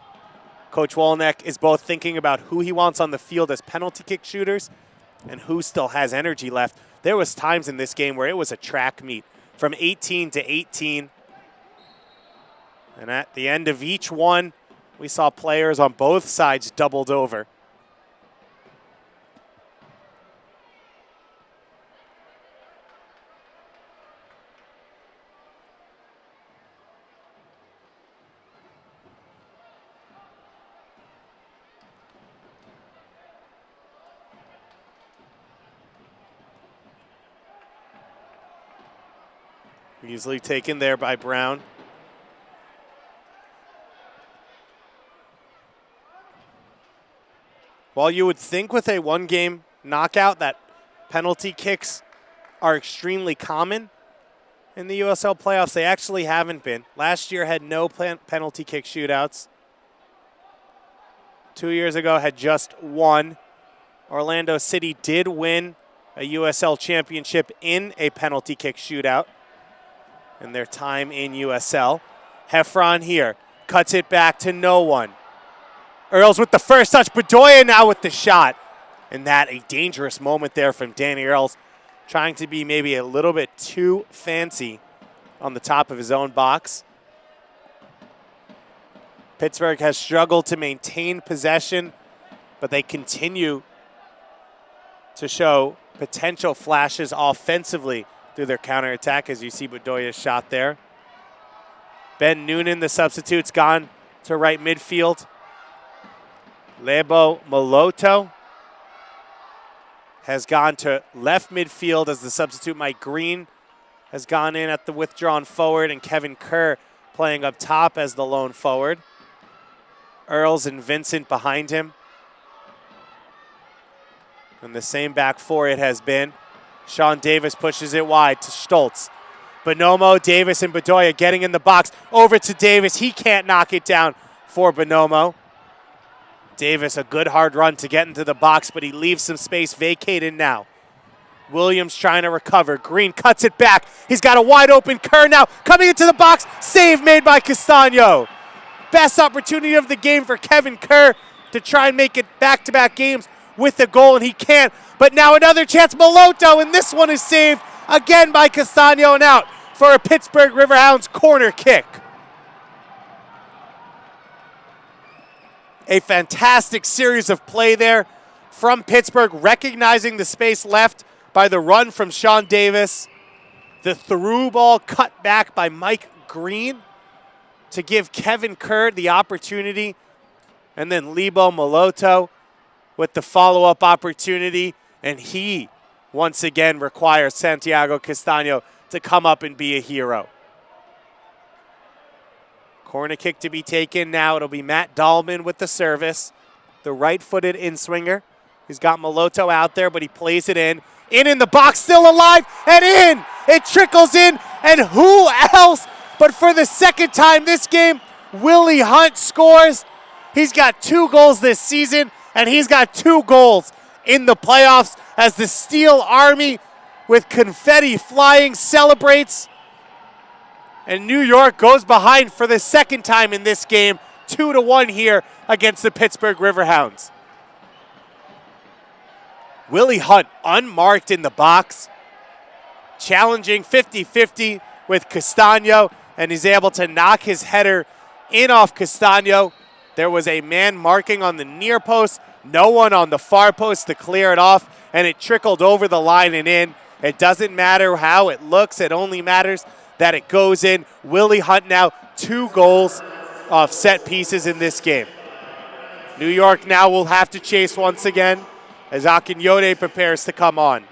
Coach Wolenek is both thinking about who he wants on the field as penalty kick shooters and who still has energy left. There was times in this game where it was a track meet from 18 to 18. And at the end of each one, we saw players on both sides doubled over. Easily taken there by Brown. While you would think with a one-game knockout that penalty kicks are extremely common in the USL playoffs, they actually haven't been. Last year had no penalty kick shootouts. 2 years ago had just one. Orlando City did win a USL championship in a penalty kick shootout in their time in USL. Heffron here, cuts it back to no one. Earls with the first touch, Bedoya now with the shot. And that a dangerous moment there from Danny Earls, trying to be maybe a little bit too fancy on the top of his own box. Pittsburgh has struggled to maintain possession, but they continue to show potential flashes offensively through their counterattack, as you see Bedoya's shot there. Ben Noonan, the substitute's gone to right midfield. Lebo Moloto has gone to left midfield as the substitute Mike Green has gone in at the withdrawn forward, and Kevin Kerr playing up top as the lone forward. Earls and Vincent behind him. And the same back four it has been. Sean Davis pushes it wide to Stoltz. Bonomo, Davis, and Bedoya getting in the box. Over to Davis. He can't knock it down. for Bonomo. Davis, a good hard run to get into the box, but he leaves some space vacated now. Williams trying to recover. Green cuts it back. He's got a wide open Kerr now. Coming into the box. Save made by Castano. Best opportunity of the game for Kevin Kerr to try and make it back-to-back games with a goal, and he can't. But now another chance. Moloto, and this one is saved again by Castano and out for a Pittsburgh Riverhounds corner kick. A fantastic series of play there from Pittsburgh, recognizing the space left by the run from Sean Davis. The through ball cut back by Mike Green to give Kevin Kerr the opportunity. And then Lebo Moloto with the follow-up opportunity. And he, once again, requires Santiago Castano to come up and be a hero. Corner kick to be taken now. It'll be Matt Dahlman with the service. The right-footed in-swinger. He's got Moloto out there, but he plays it in. In the box, still alive, and in! It trickles in, and who else but for the second time this game, Willie Hunt scores. He's got 2 goals this season, and he's got 2 goals in the playoffs as the Steel Army with confetti flying celebrates. And New York goes behind for the second time in this game, 2-1 here against the Pittsburgh Riverhounds. Willie Hunt unmarked in the box, challenging 50-50 with Castano, and he's able to knock his header in off Castano. There was a man marking on the near post, no one on the far post to clear it off, and it trickled over the line and in. It doesn't matter how it looks, it only matters that it goes in. Willie Hunt now 2 goals off set pieces in this game. New York now will have to chase once again as Akinyode prepares to come on.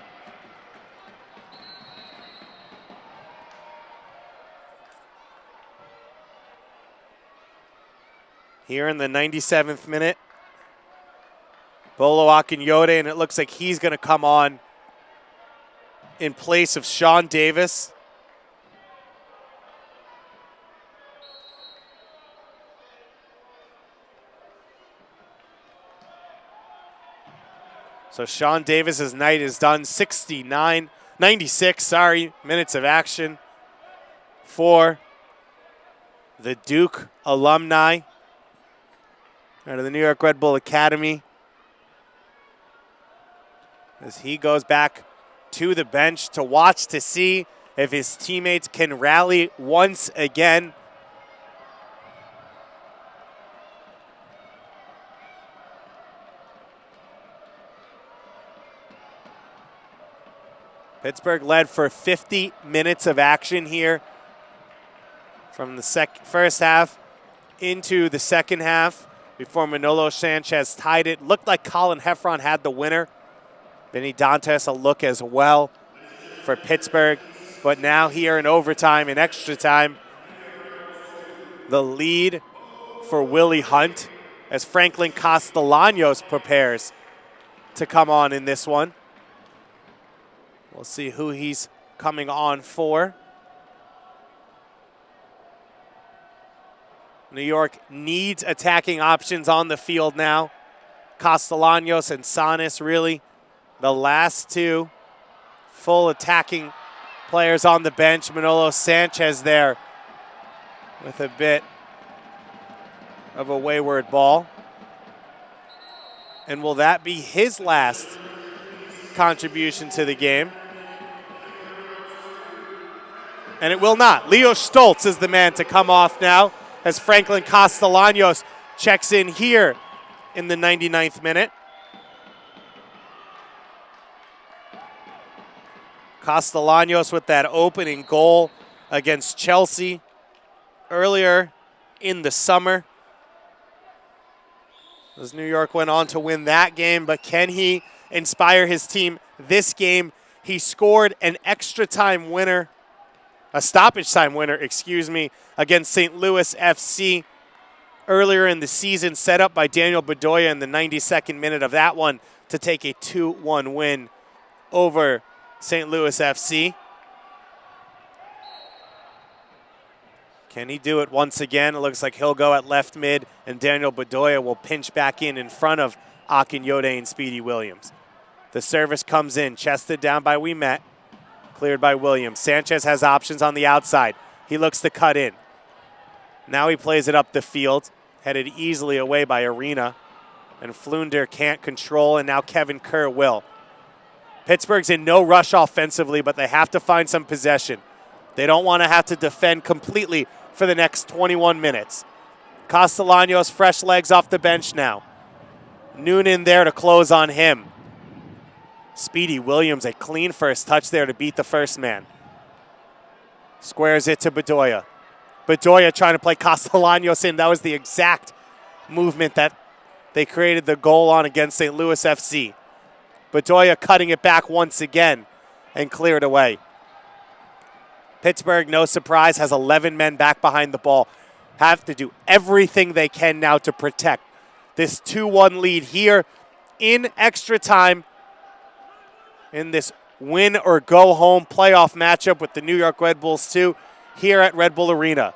Here in the 97th minute, Bolo Akinyode, and it looks like he's going to come on in place of Sean Davis. So Sean Davis's night is done. 96 minutes of action for the Duke alumni out of the New York Red Bull Academy, as he goes back to the bench to watch to see if his teammates can rally once again. Pittsburgh led for 50 minutes of action here from the first half into the second half before Manolo Sanchez tied it. Looked like Colin Heffron had the winner. Vinny Dantes a look as well for Pittsburgh. But now here in overtime and extra time, the lead for Willie Hunt as Franklin Castellanos prepares to come on in this one. We'll see who he's coming on for. New York needs attacking options on the field now. Castellanos and Sanis really the last 2 full attacking players on the bench. Manolo Sanchez there with a bit of a wayward ball. And will that be his last contribution to the game? And it will not. Leo Stoltz is the man to come off now as Franklin Castellanos checks in here in the 99th minute. Castellanos with that opening goal against Chelsea earlier in the summer, as New York went on to win that game. But can he inspire his team this game? He scored an extra time winner, a stoppage time winner, against St. Louis FC earlier in the season, set up by Daniel Bedoya in the 92nd minute of that one to take a 2-1 win over St. Louis FC. Can he do it once again? It looks like he'll go at left mid, and Daniel Bedoya will pinch back in front of Akinyode and Speedy Williams. The service comes in, chested down by Ouimet, cleared by Williams. Sanchez has options on the outside. He looks to cut in. Now he plays it up the field, headed easily away by Arena, and Flunder can't control, and now Kevin Kerr will. Pittsburgh's in no rush offensively, but they have to find some possession. They don't want to have to defend completely for the next 21 minutes. Castellanos, fresh legs off the bench now. Noonan there to close on him. Speedy Williams, a clean first touch there to beat the first man. Squares it to Bedoya. Bedoya trying to play Castellanos in. That was the exact movement that they created the goal on against St. Louis FC. Bedoya cutting it back once again and cleared away. Pittsburgh, no surprise, has 11 men back behind the ball. Have to do everything they can now to protect this 2-1 lead here in extra time in this win or go home playoff matchup with the New York Red Bulls 2 here at Red Bull Arena.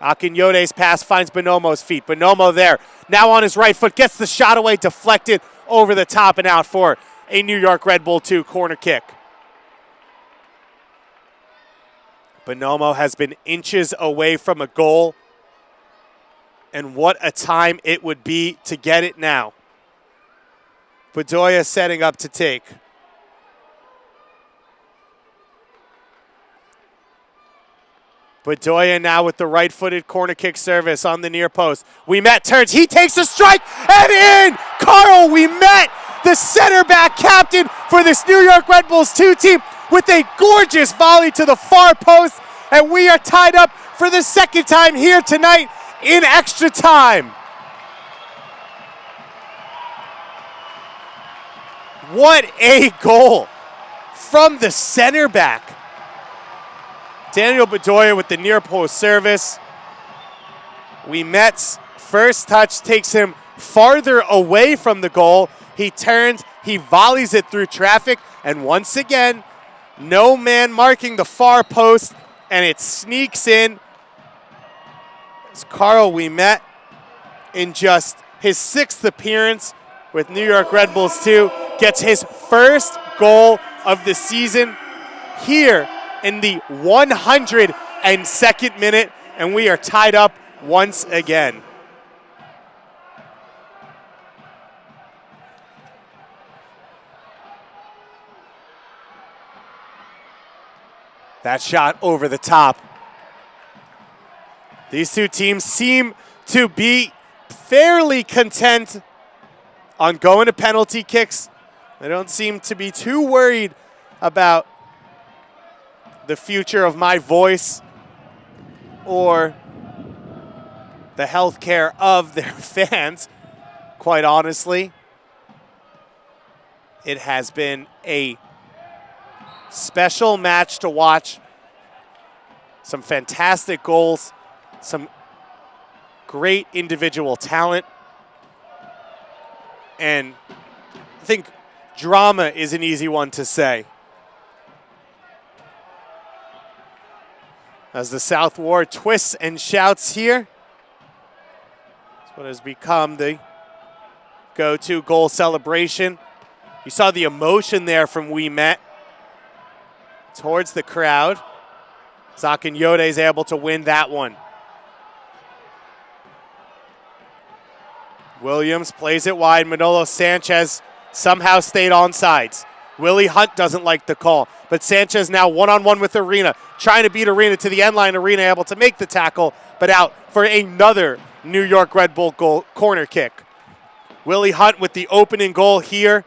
Akinyode's pass finds Bonomo's feet. Bonomo there, now on his right foot, gets the shot away, deflected over the top and out for a New York Red Bull 2 corner kick. Bonomo has been inches away from a goal, and what a time it would be to get it now. Bedoya setting up to take. Bedoya now with the right-footed corner kick service on the near post. Ouimet turns, he takes a strike, and in! Carl Ouimet, the center back captain for this New York Red Bulls 2 team, with a gorgeous volley to the far post, and we are tied up for the second time here tonight in extra time. What a goal from the center back. Daniel Bedoya with the near post service. Ouimet's first touch takes him farther away from the goal. He turns, he volleys it through traffic, and once again, no man marking the far post, and it sneaks in. It's Carl Ouimet in just his 6th appearance with New York Red Bulls 2, gets his first goal of the season here in the 102nd minute, and we are tied up once again. That shot over the top. These two teams seem to be fairly content on going to penalty kicks. They don't seem to be too worried about the future of my voice or the health care of their fans, quite honestly. It has been a special match to watch. Some fantastic goals, some great individual talent, and I think drama is an easy one to say. As the South Ward twists and shouts here. It's what has become the go-to goal celebration. You saw the emotion there from Ouimet towards the crowd. Akinyode is able to win that one. Williams plays it wide. Manolo Sanchez somehow stayed on sides. Willie Hunt doesn't like the call, but Sanchez now one-on-one with Arena, trying to beat Arena to the end line. Arena able to make the tackle, but out for another New York Red Bull goal, corner kick. Willie Hunt with the opening goal here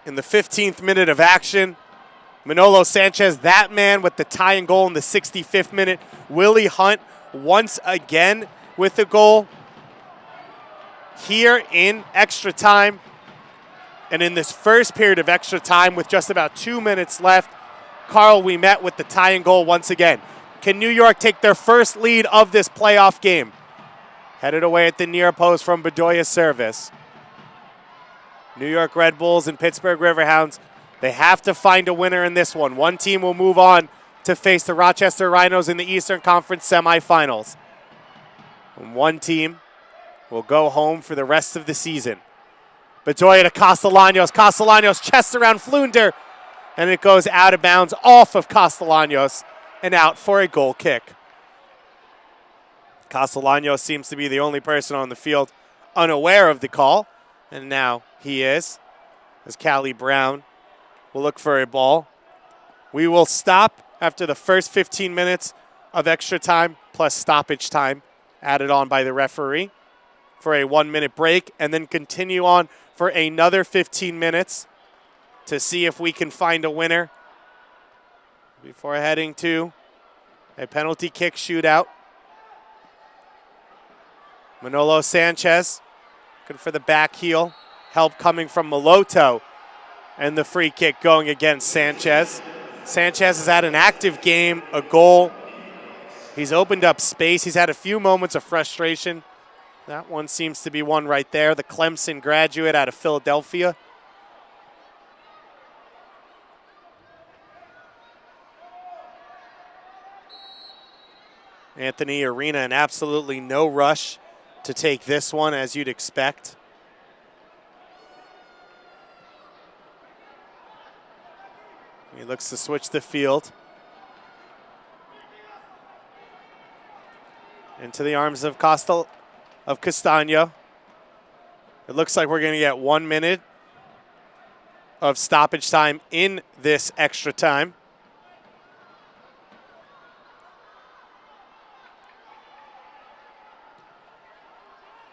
in the 15th minute of action. Manolo Sanchez, that man with the tying goal in the 65th minute. Willie Hunt once again with the goal here in extra time. And in this first period of extra time with just about 2 minutes left, Carl Ouimet with the tying goal once again. Can New York take their first lead of this playoff game? Headed away at the near post from Bedoya's service. New York Red Bulls and Pittsburgh Riverhounds, they have to find a winner in this one. One team will move on to face the Rochester Rhinos in the Eastern Conference semifinals. And one team will go home for the rest of the season. Bedoya to Castellanos. Castellanos chests around Flunder, and it goes out of bounds off of Castellanos and out for a goal kick. Castellanos seems to be the only person on the field unaware of the call, and now he is, as Callie Brown will look for a ball. We will stop after the first 15 minutes of extra time plus stoppage time added on by the referee for a 1-minute break, and then continue on for another 15 minutes to see if we can find a winner before heading to a penalty kick shootout. Manolo Sanchez looking for the back heel. Help coming from Maloto, and the free kick going against Sanchez. Sanchez has had an active game, a goal. He's opened up space. He's had a few moments of frustration. That one seems to be one right there. The Clemson graduate out of Philadelphia. Anthony Arena in absolutely no rush to take this one, as you'd expect. He looks to switch the field. Into the arms of Castagno. It looks like we're going to get 1 minute of stoppage time in this extra time.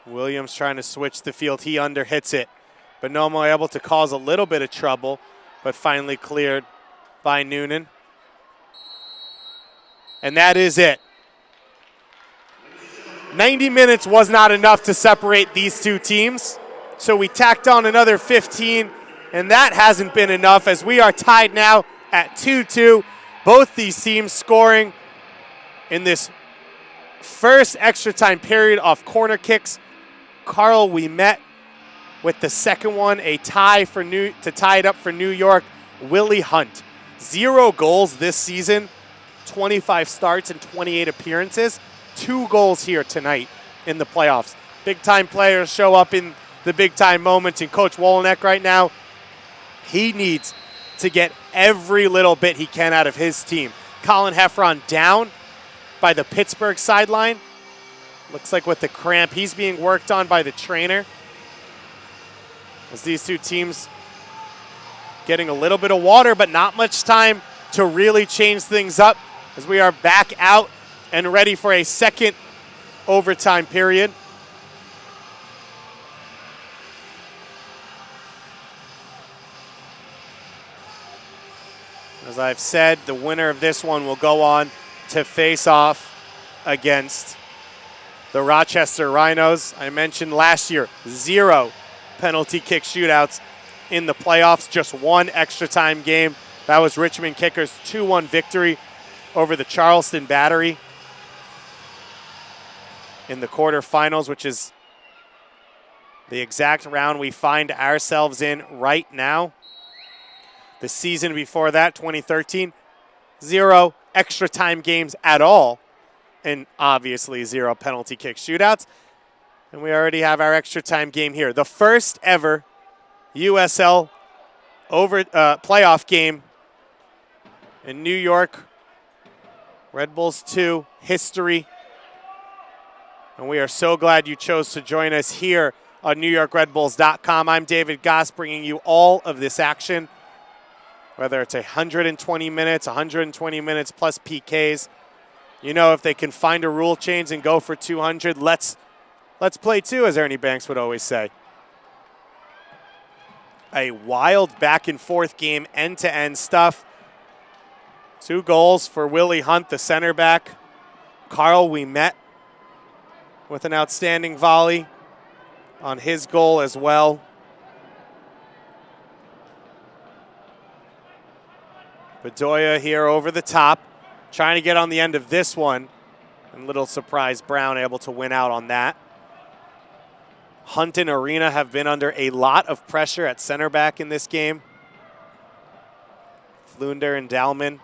Williams trying to switch the field. He underhits it. Bonomo able to cause a little bit of trouble, but finally cleared by Noonan. And that is it. 90 minutes was not enough to separate these two teams, so we tacked on another 15, and that hasn't been enough, as we are tied now at 2-2. Both these teams scoring in this first extra time period off corner kicks. Carl, we met with the second one, a tie to tie it up for New York. Willie Hunt, 0 goals this season, 25 starts and 28 appearances. 2 goals here tonight in the playoffs. Big-time players show up in the big-time moments, and Coach Wolenek right now, he needs to get every little bit he can out of his team. Colin Heffron down by the Pittsburgh sideline. Looks like with the cramp, he's being worked on by the trainer. As these two teams getting a little bit of water, but not much time to really change things up, as we are back out and ready for a second overtime period. As I've said, the winner of this one will go on to face off against the Rochester Rhinos. I mentioned last year, 0 penalty kick shootouts in the playoffs, just 1 extra time game. That was Richmond Kickers' 2-1 victory over the Charleston Battery in the quarterfinals, which is the exact round we find ourselves in right now. The season before that, 2013, 0 extra time games at all, and obviously 0 penalty kick shootouts. And we already have our extra time game here. The first ever USL playoff game in New York. Red Bulls 2 history. And we are so glad you chose to join us here on NewYorkRedBulls.com. I'm David Goss, bringing you all of this action, whether it's 120 minutes, 120 minutes plus PKs. You know, if they can find a rule change and go for 200, let's play 2, as Ernie Banks would always say. A wild back-and-forth game, end-to-end stuff. 2 goals for Willie Hunt, the center back. Carl, we met with an outstanding volley on his goal as well. Bedoya here over the top, trying to get on the end of this one. And little surprise, Brown able to win out on that. Hunt and Arena have been under a lot of pressure at center back in this game. Flunder and Dalman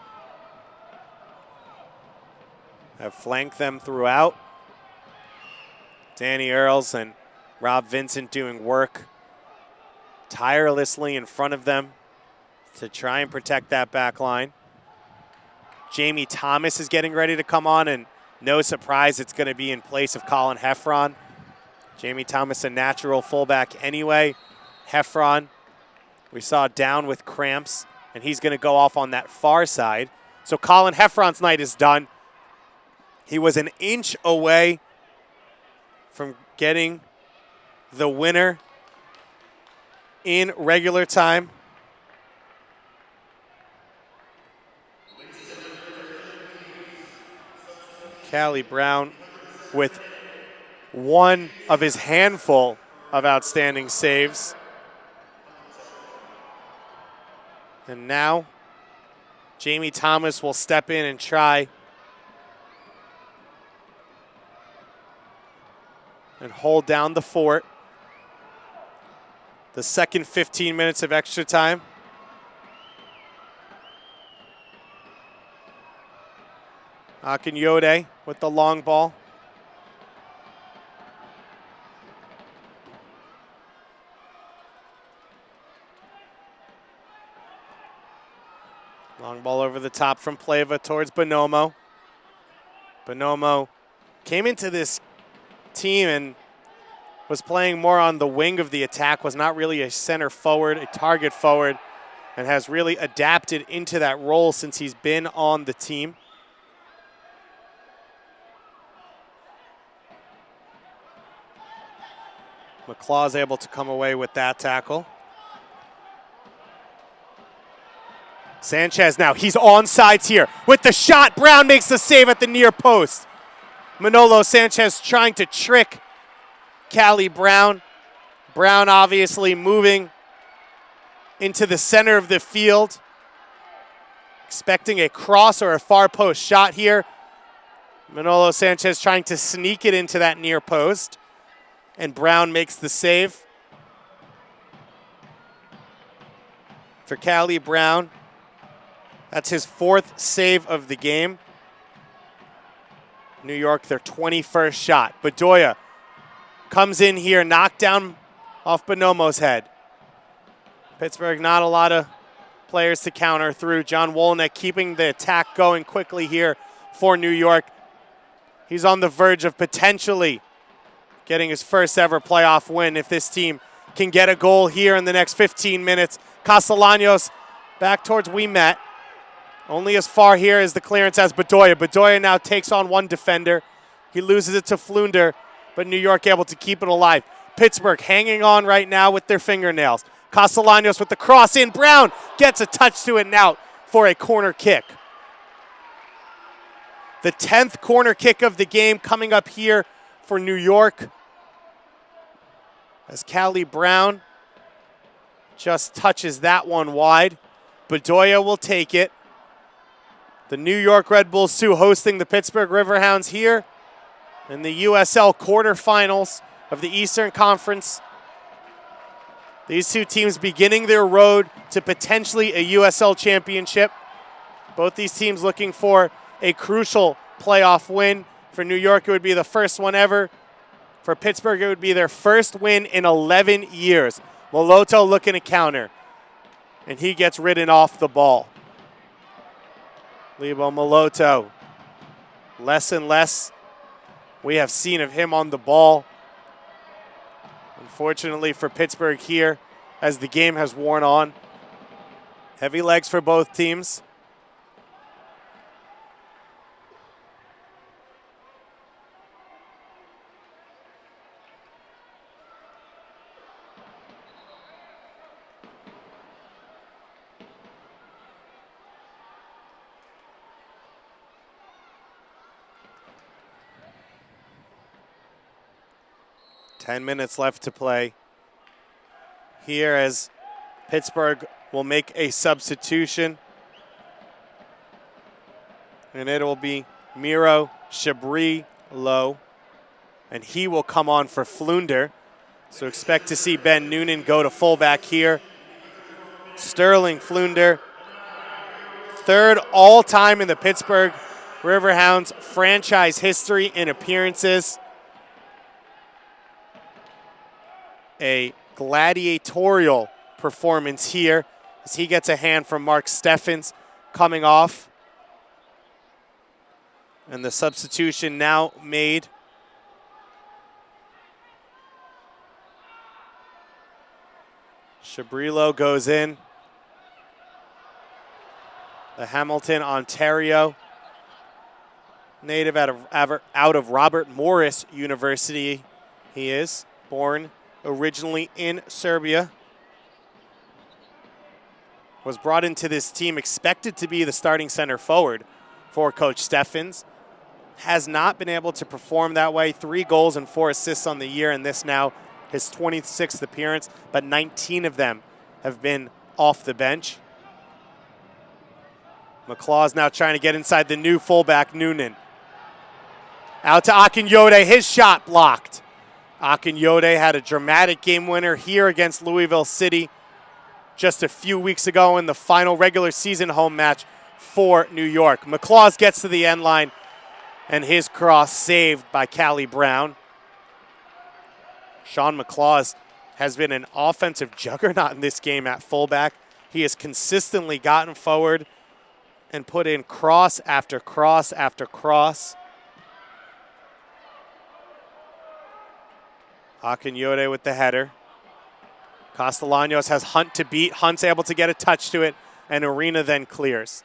have flanked them throughout. Danny Earls and Rob Vincent doing work tirelessly in front of them to try and protect that back line. Jamie Thomas is getting ready to come on, and no surprise, it's going to be in place of Colin Heffron. Jamie Thomas, a natural fullback anyway. Heffron, we saw down with cramps, and he's going to go off on that far side. So Colin Heffron's night is done. He was an inch away from getting the winner in regular time. Callie Brown with one of his handful of outstanding saves. And now Jamie Thomas will step in and try and hold down the fort. The second 15 minutes of extra time. Akinyode with the long ball. Long ball over the top from Pleva towards Bonomo. Bonomo came into this team and was playing more on the wing of the attack, was not really a center forward, a target forward, and has really adapted into that role since he's been on the team. McClaw's able to come away with that tackle. Sanchez now, he's onside here with the shot. Brown makes the save at the near post. Manolo Sanchez trying to trick Callie Brown. Brown obviously moving into the center of the field, expecting a cross or a far post shot here. Manolo Sanchez trying to sneak it into that near post, and Brown makes the save. For Callie Brown, that's his fourth save of the game. New York, their 21st shot. Bedoya comes in here, knocked down off Bonomo's head. Pittsburgh, not a lot of players to counter through. John Wolenek keeping the attack going quickly here for New York. He's on the verge of potentially getting his first ever playoff win if this team can get a goal here in the next 15 minutes. Castellanos back towards Ouimet. Only as far here as the clearance as Bedoya. Bedoya now takes on one defender. He loses it to Flunder, but New York able to keep it alive. Pittsburgh hanging on right now with their fingernails. Castellanos with the cross in. Brown gets a touch to it and out for a corner kick. The 10th corner kick of the game coming up here for New York, as Callie Brown just touches that one wide. Bedoya will take it. The New York Red Bulls, too, hosting the Pittsburgh Riverhounds here in the USL quarterfinals of the Eastern Conference. These two teams beginning their road to potentially a USL championship. Both these teams looking for a crucial playoff win. For New York, it would be the first one ever. For Pittsburgh, it would be their first win in 11 years. Moloto looking to counter, and he gets ridden off the ball. Lebo Moloto, less and less we have seen of him on the ball. Unfortunately for Pittsburgh here, as the game has worn on. Heavy legs for both teams. Ten minutes left to play here as Pittsburgh will make a substitution. And it will be Miro Shabri-Low. And he will come on for Flunder. So expect to see Ben Noonan go to fullback here. Sterling Flunder, third all-time in the Pittsburgh Riverhounds franchise history in appearances. A gladiatorial performance here as he gets a hand from Mark Steffens coming off. And the substitution now made. Shabrilo goes in. The Hamilton, Ontario native out of Robert Morris University. He is born originally in Serbia. Was brought into this team expected to be the starting center forward for Coach Steffens. Has not been able to perform that way. 3 goals and 4 assists on the year, and this now his 26th appearance, but 19 of them have been off the bench. McClaw's now trying to get inside the new fullback, Noonan. Out to Akinyode, his shot blocked. Akinyode had a dramatic game winner here against Louisville City just a few weeks ago in the final regular season home match for New York. McClaws gets to the end line, and his cross saved by Callie Brown. Sean McClaws has been an offensive juggernaut in this game at fullback. He has consistently gotten forward and put in cross after cross after cross. Akinyode with the header. Castellanos has Hunt to beat. Hunt's able to get a touch to it, and Arena then clears.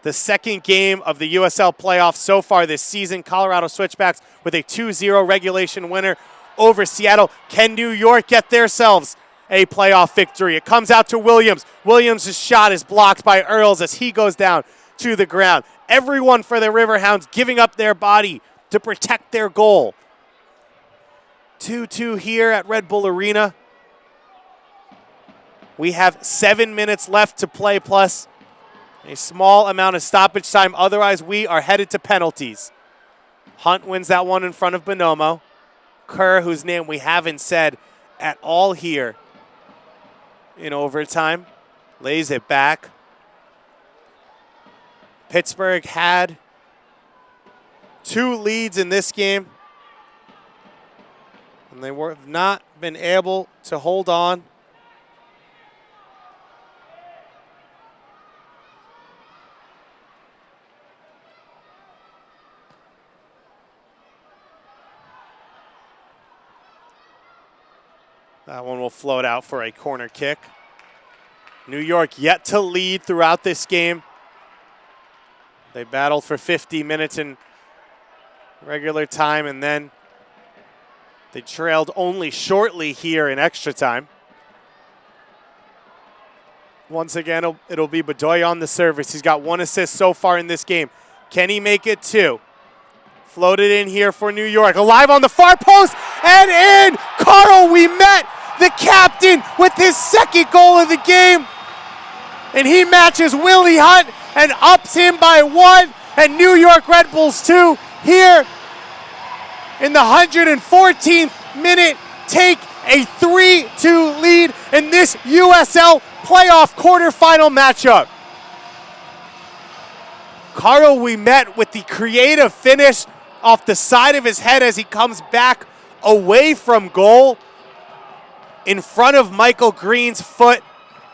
The second game of the USL playoffs so far this season. Colorado Switchbacks with a 2-0 regulation winner over Seattle. Can New York get themselves a playoff victory? It comes out to Williams. Williams' shot is blocked by Earls as he goes down to the ground. Everyone for the Riverhounds giving up their body to protect their goal. 2-2 here at Red Bull Arena. We have 7 minutes left to play plus a small amount of stoppage time. Otherwise, we are headed to penalties. Hunt wins that one in front of Bonomo. Kerr, whose name we haven't said at all here in overtime, lays it back. Pittsburgh had 2 leads in this game, and they have not been able to hold on. That one will float out for a corner kick. New York yet to lead throughout this game. They battled for 50 minutes in regular time, and then they trailed only shortly here in extra time. Once again, it'll be Bedoya on the service. He's got 1 assist so far in this game. Can he make it 2? Floated in here for New York. Alive on the far post and in. Carl Ouimet, the captain, with his 2nd goal of the game. And he matches Willie Hunt and ups him by 1. And New York Red Bulls 2 here in the 114th minute take a 3-2 lead in this USL playoff quarterfinal matchup. Carl Ouimet with the creative finish off the side of his head as he comes back away from goal in front of Michael Green's foot,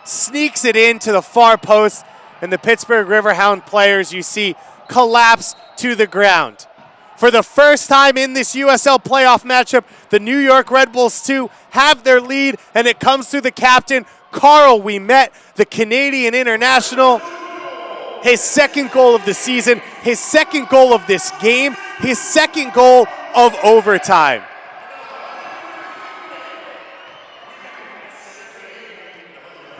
sneaks it into the far post, and the Pittsburgh Riverhound players you see collapse to the ground. For the first time in this USL playoff matchup, the New York Red Bulls 2 have their lead, and it comes through the captain, Carl Ouimet, the Canadian international. His 2nd goal of the season, his 2nd goal of this game, his 2nd goal of overtime.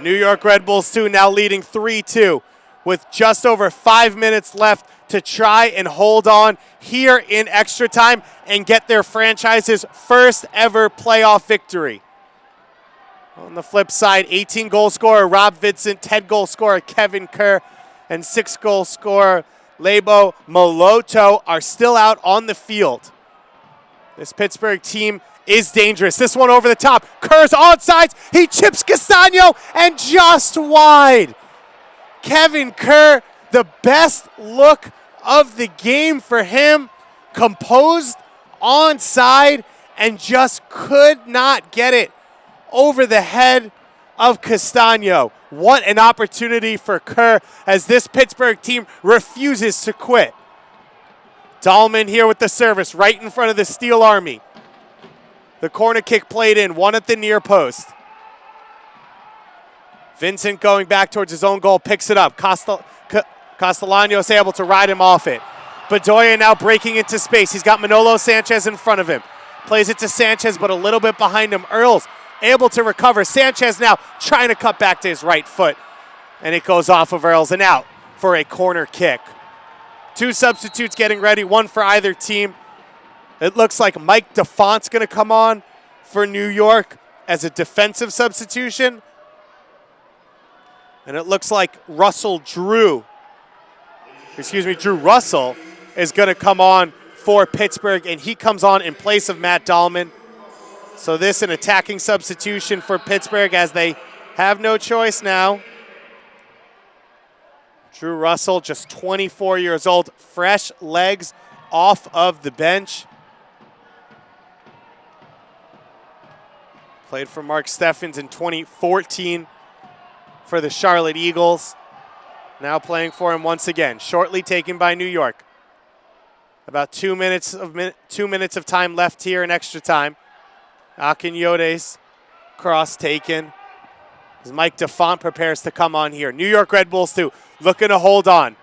New York Red Bulls 2 now leading 3-2 with just over 5 minutes left to try and hold on here in extra time and get their franchise's first ever playoff victory. On the flip side, 18 goal scorer Rob Vincent, 10 goal scorer Kevin Kerr, and 6 goal scorer Lebo Moloto are still out on the field. This Pittsburgh team is dangerous. This one over the top. Kerr's onside. He chips Castano and just wide. Kevin Kerr, the best look of the game for him. Composed onside and just could not get it over the head of Castano. What an opportunity for Kerr as this Pittsburgh team refuses to quit. Dahlman here with the service right in front of the Steel Army. The corner kick played in, one at the near post. Vincent going back towards his own goal, picks it up. Castellanos able to ride him off it. Bedoya now breaking into space. He's got Manolo Sanchez in front of him. Plays it to Sanchez, but a little bit behind him. Earls able to recover. Sanchez now trying to cut back to his right foot. And it goes off of Earls and out for a corner kick. Two substitutes getting ready, one for either team. It looks like Mike DeFont's going to come on for New York as a defensive substitution. And it looks like Drew Russell is going to come on for Pittsburgh, and he comes on in place of Matt Dahlman. So this an attacking substitution for Pittsburgh as they have no choice now. Drew Russell, just 24 years old, fresh legs off of the bench. Played for Mark Steffens in 2014 for the Charlotte Eagles. Now playing for him once again, shortly taken by New York. About 2 minutes of time left here in extra time. Akinyode's cross taken as Mike DeFont prepares to come on here. New York Red Bulls too, looking to hold on.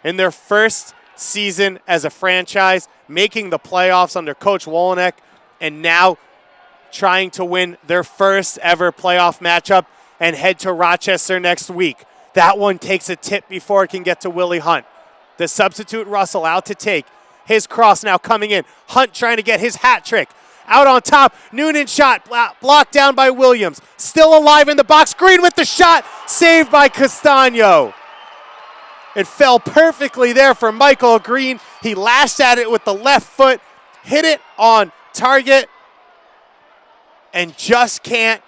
In their first season as a franchise, making the playoffs under Coach Wolenek, and now trying to win their first ever playoff matchup and head to Rochester next week. That one takes a tip before it can get to Willie Hunt. The substitute Russell out to take. His cross now coming in. Hunt trying to get his hat trick. Out on top, Noonan shot, blocked down by Williams. Still alive in the box. Green with the shot, saved by Castano. It fell perfectly there for Michael Green. He lashed at it with the left foot, hit it on target, and just can't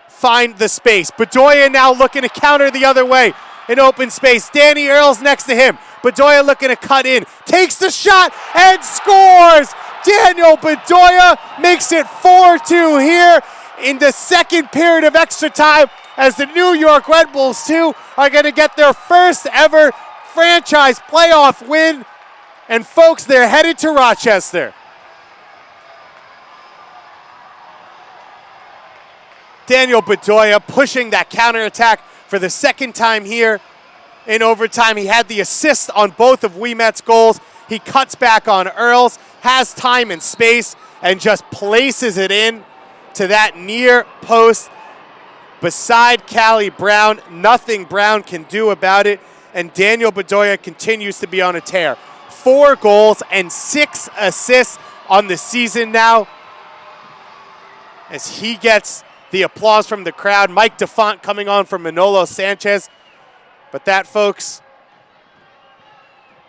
find the space. Bedoya now looking to counter the other way in open space. Danny Earls next to him. Bedoya looking to cut in. Takes the shot and scores! Daniel Bedoya makes it 4-2 here in the second period of extra time as the New York Red Bulls, too, are going to get their first ever franchise playoff win. And, folks, they're headed to Rochester. Daniel Bedoya pushing that counterattack for the second time here in overtime. He had the assist on both of Ouimet's goals. He cuts back on Earls, has time and space, and just places it in to that near post beside Callie Brown. Nothing Brown can do about it, and Daniel Bedoya continues to be on a tear. 4 goals and 6 assists on the season now as he gets the applause from the crowd. Mike DeFont coming on for Manolo Sanchez. But that, folks,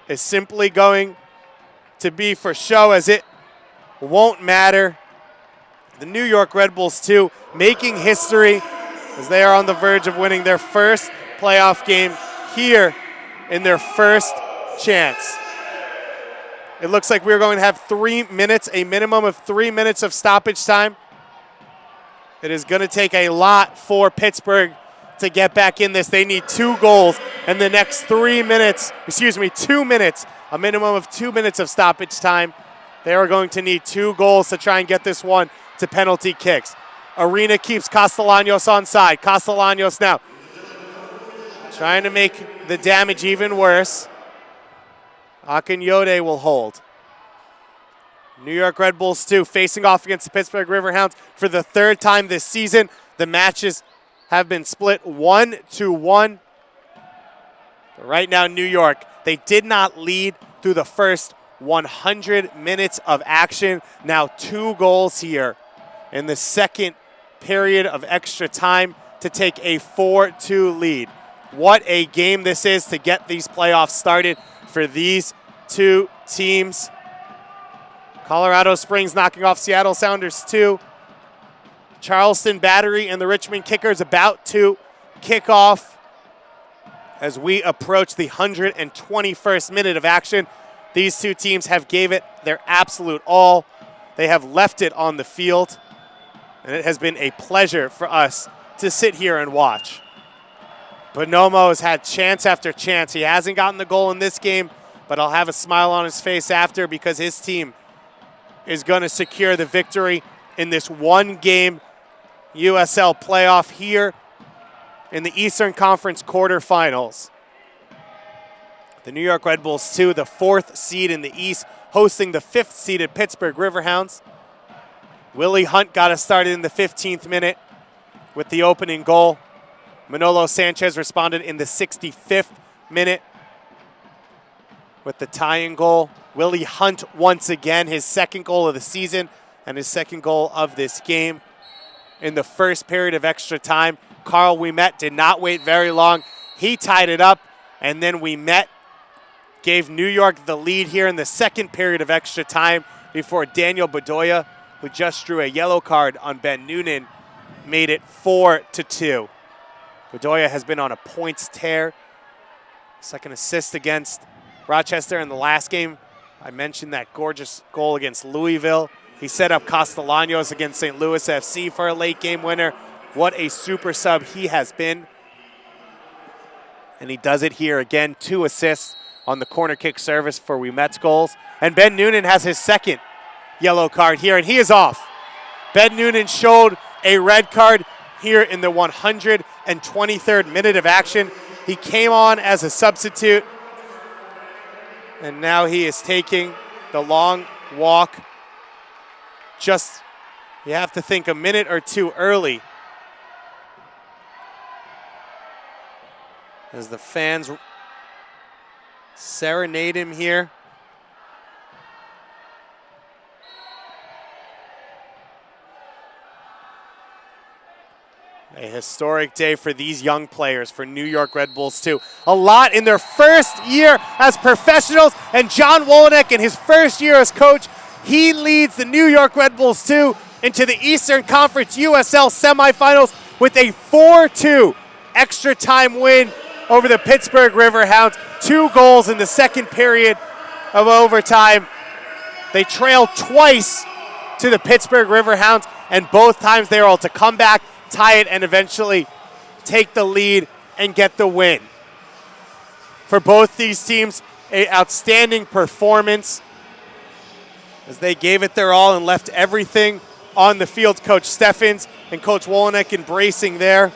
is simply going to be for show, as it won't matter. The New York Red Bulls, too, making history as they are on the verge of winning their first playoff game here in their first chance. It looks like we're going to have 3 minutes, a minimum of 3 minutes of stoppage time. It is going to take a lot for Pittsburgh to get back in this. They need 2 goals in the next 2 minutes, a minimum of 2 minutes of stoppage time. They are going to need 2 goals to try and get this one to penalty kicks. Arena keeps Castellanos onside. Castellanos now trying to make the damage even worse. Akinyode will hold. New York Red Bulls, too, facing off against the Pittsburgh Riverhounds for the 3rd time this season. The matches have been split 1-1. But right now, New York, they did not lead through the first 100 minutes of action. Now 2 goals here in the second period of extra time to take a 4-2 lead. What a game this is to get these playoffs started for these 2 teams. Colorado Springs knocking off Seattle Sounders 2. Charleston Battery and the Richmond Kickers about to kick off As we approach the 121st minute of action, these two teams have gave it their absolute all. They have left it on the field, and it has been a pleasure for us to sit here and watch. Bonomo has had chance after chance. He hasn't gotten the goal in this game, but I'll have a smile on his face after because his team is going to secure the victory in this one-game USL playoff here in the Eastern Conference quarterfinals. The New York Red Bulls 2, the 4th seed in the East, hosting the 5th seeded Pittsburgh Riverhounds. Willie Hunt got us started in the 15th minute with the opening goal. Manolo Sanchez responded in the 65th minute with the tying goal. Willie Hunt once again, his second goal of the season and his second goal of this game. In the first period of extra time, Carl Ouimet did not wait very long. He tied it up, and then Ouimet gave New York the lead here in the second period of extra time before Daniel Bedoya, who just drew a yellow card on Ben Noonan, made it 4-2. Bedoya has been on a points tear. Second assist against Rochester in the last game. I mentioned that gorgeous goal against Louisville. He set up Castellanos against St. Louis FC for a late game winner. What a super sub he has been. And he does it here again. 2 assists on the corner kick service for Ouimet's goals. And Ben Noonan has his second yellow card here, and he is off. Ben Noonan showed a red card here in the 123rd minute of action. He came on as a substitute, and now he is taking the long walk. Just, you have to think, a minute or two early. As the fans serenade him here. A historic day for these young players, for New York Red Bulls too. A lot in their first year as professionals, and John Wolyniec in his first year as coach, he leads the New York Red Bulls 2 into the Eastern Conference USL semifinals with a 4-2 extra time win over the Pittsburgh Riverhounds. 2 goals in the second period of overtime. They trailed twice to the Pittsburgh Riverhounds, and both times they were able to come back, tie it, and eventually take the lead and get the win. For both these teams, an outstanding performance as they gave it their all and left everything on the field. Coach Steffens and Coach Wolyniec embracing there.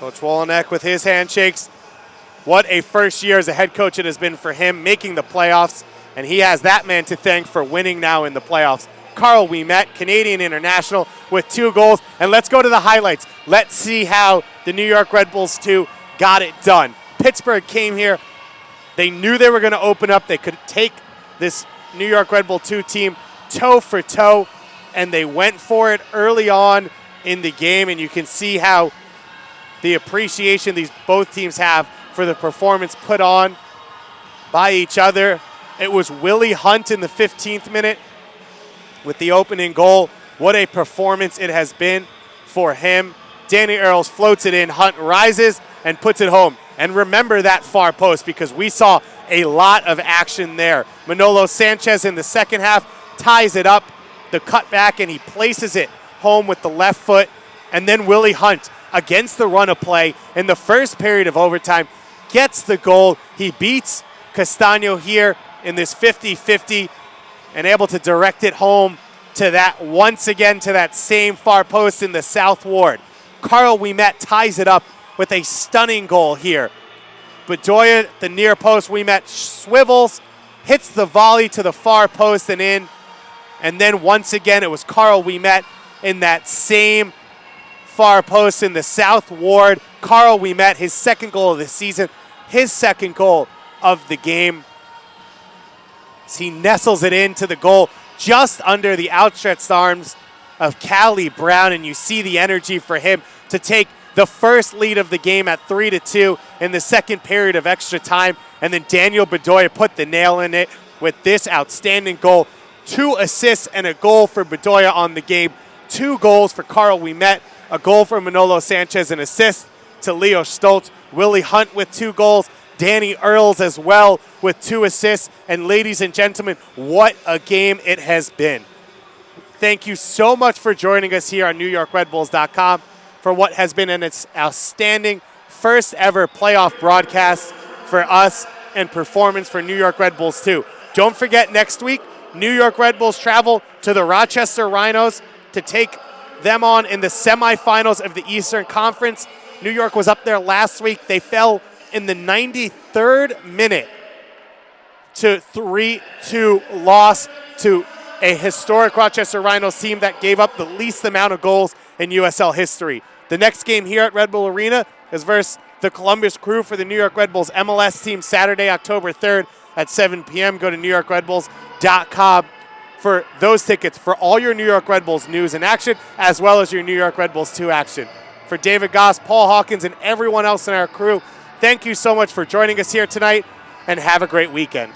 Coach Wolyniec with his handshakes. What a first year as a head coach it has been for him, making the playoffs, and he has that man to thank for winning now in the playoffs. Carl Ouimet, Canadian international, with 2 goals. And let's go to the highlights. Let's see how the New York Red Bulls 2 got it done. Pittsburgh came here. They knew they were going to open up. They could take this New York Red Bull 2 team toe for toe, and they went for it early on in the game. And you can see how the appreciation these both teams have for the performance put on by each other. It was Willie Hunt in the 15th minute with the opening goal. What a performance it has been for him. Danny Earls floats it in. Hunt rises and puts it home. And remember that far post because we saw a lot of action there. Manolo Sanchez in the second half ties it up, the cutback, and he places it home with the left foot. And then Willie Hunt, against the run of play in the first period of overtime, gets the goal. He beats Castano here in this 50-50 and able to direct it home to that, once again, to that same far post in the South Ward. Carl Ouimet ties it up with a stunning goal here. Bedoya, the near post, Ouimet swivels, hits the volley to the far post and in. And then once again, it was Carl Ouimet in that same far post in the South Ward. Carl Ouimet, his second goal of the season, his second goal of the game. As he nestles it into the goal just under the outstretched arms of Callie Brown, and you see the energy for him to take the first lead of the game at 3-2 in the second period of extra time. And then Daniel Bedoya put the nail in it with this outstanding goal. 2 assists and a goal for Bedoya on the game. 2 goals for Carl Ouimet. a goal from Manolo Sanchez, an assist to Leo Stoltz, Willie Hunt with 2 goals, Danny Earls as well with 2 assists. And ladies and gentlemen, what a game it has been. Thank you so much for joining us here on NewYorkRedBulls.com for what has been an outstanding first ever playoff broadcast for us and performance for New York Red Bulls too. Don't forget, next week, New York Red Bulls travel to the Rochester Rhinos to take them on in the semifinals of the Eastern Conference. New York was up there last week. They fell in the 93rd minute to 3-2 loss to a historic Rochester Rhinos team that gave up the least amount of goals in USL history. The next game here at Red Bull Arena is versus the Columbus Crew for the New York Red Bulls MLS team Saturday, October 3rd at 7 p.m. Go to NewYorkRedBulls.com for those tickets for all your New York Red Bulls news and action, as well as your New York Red Bulls 2 action. For David Goss, Paul Hawkins, and everyone else in our crew, thank you so much for joining us here tonight, and have a great weekend.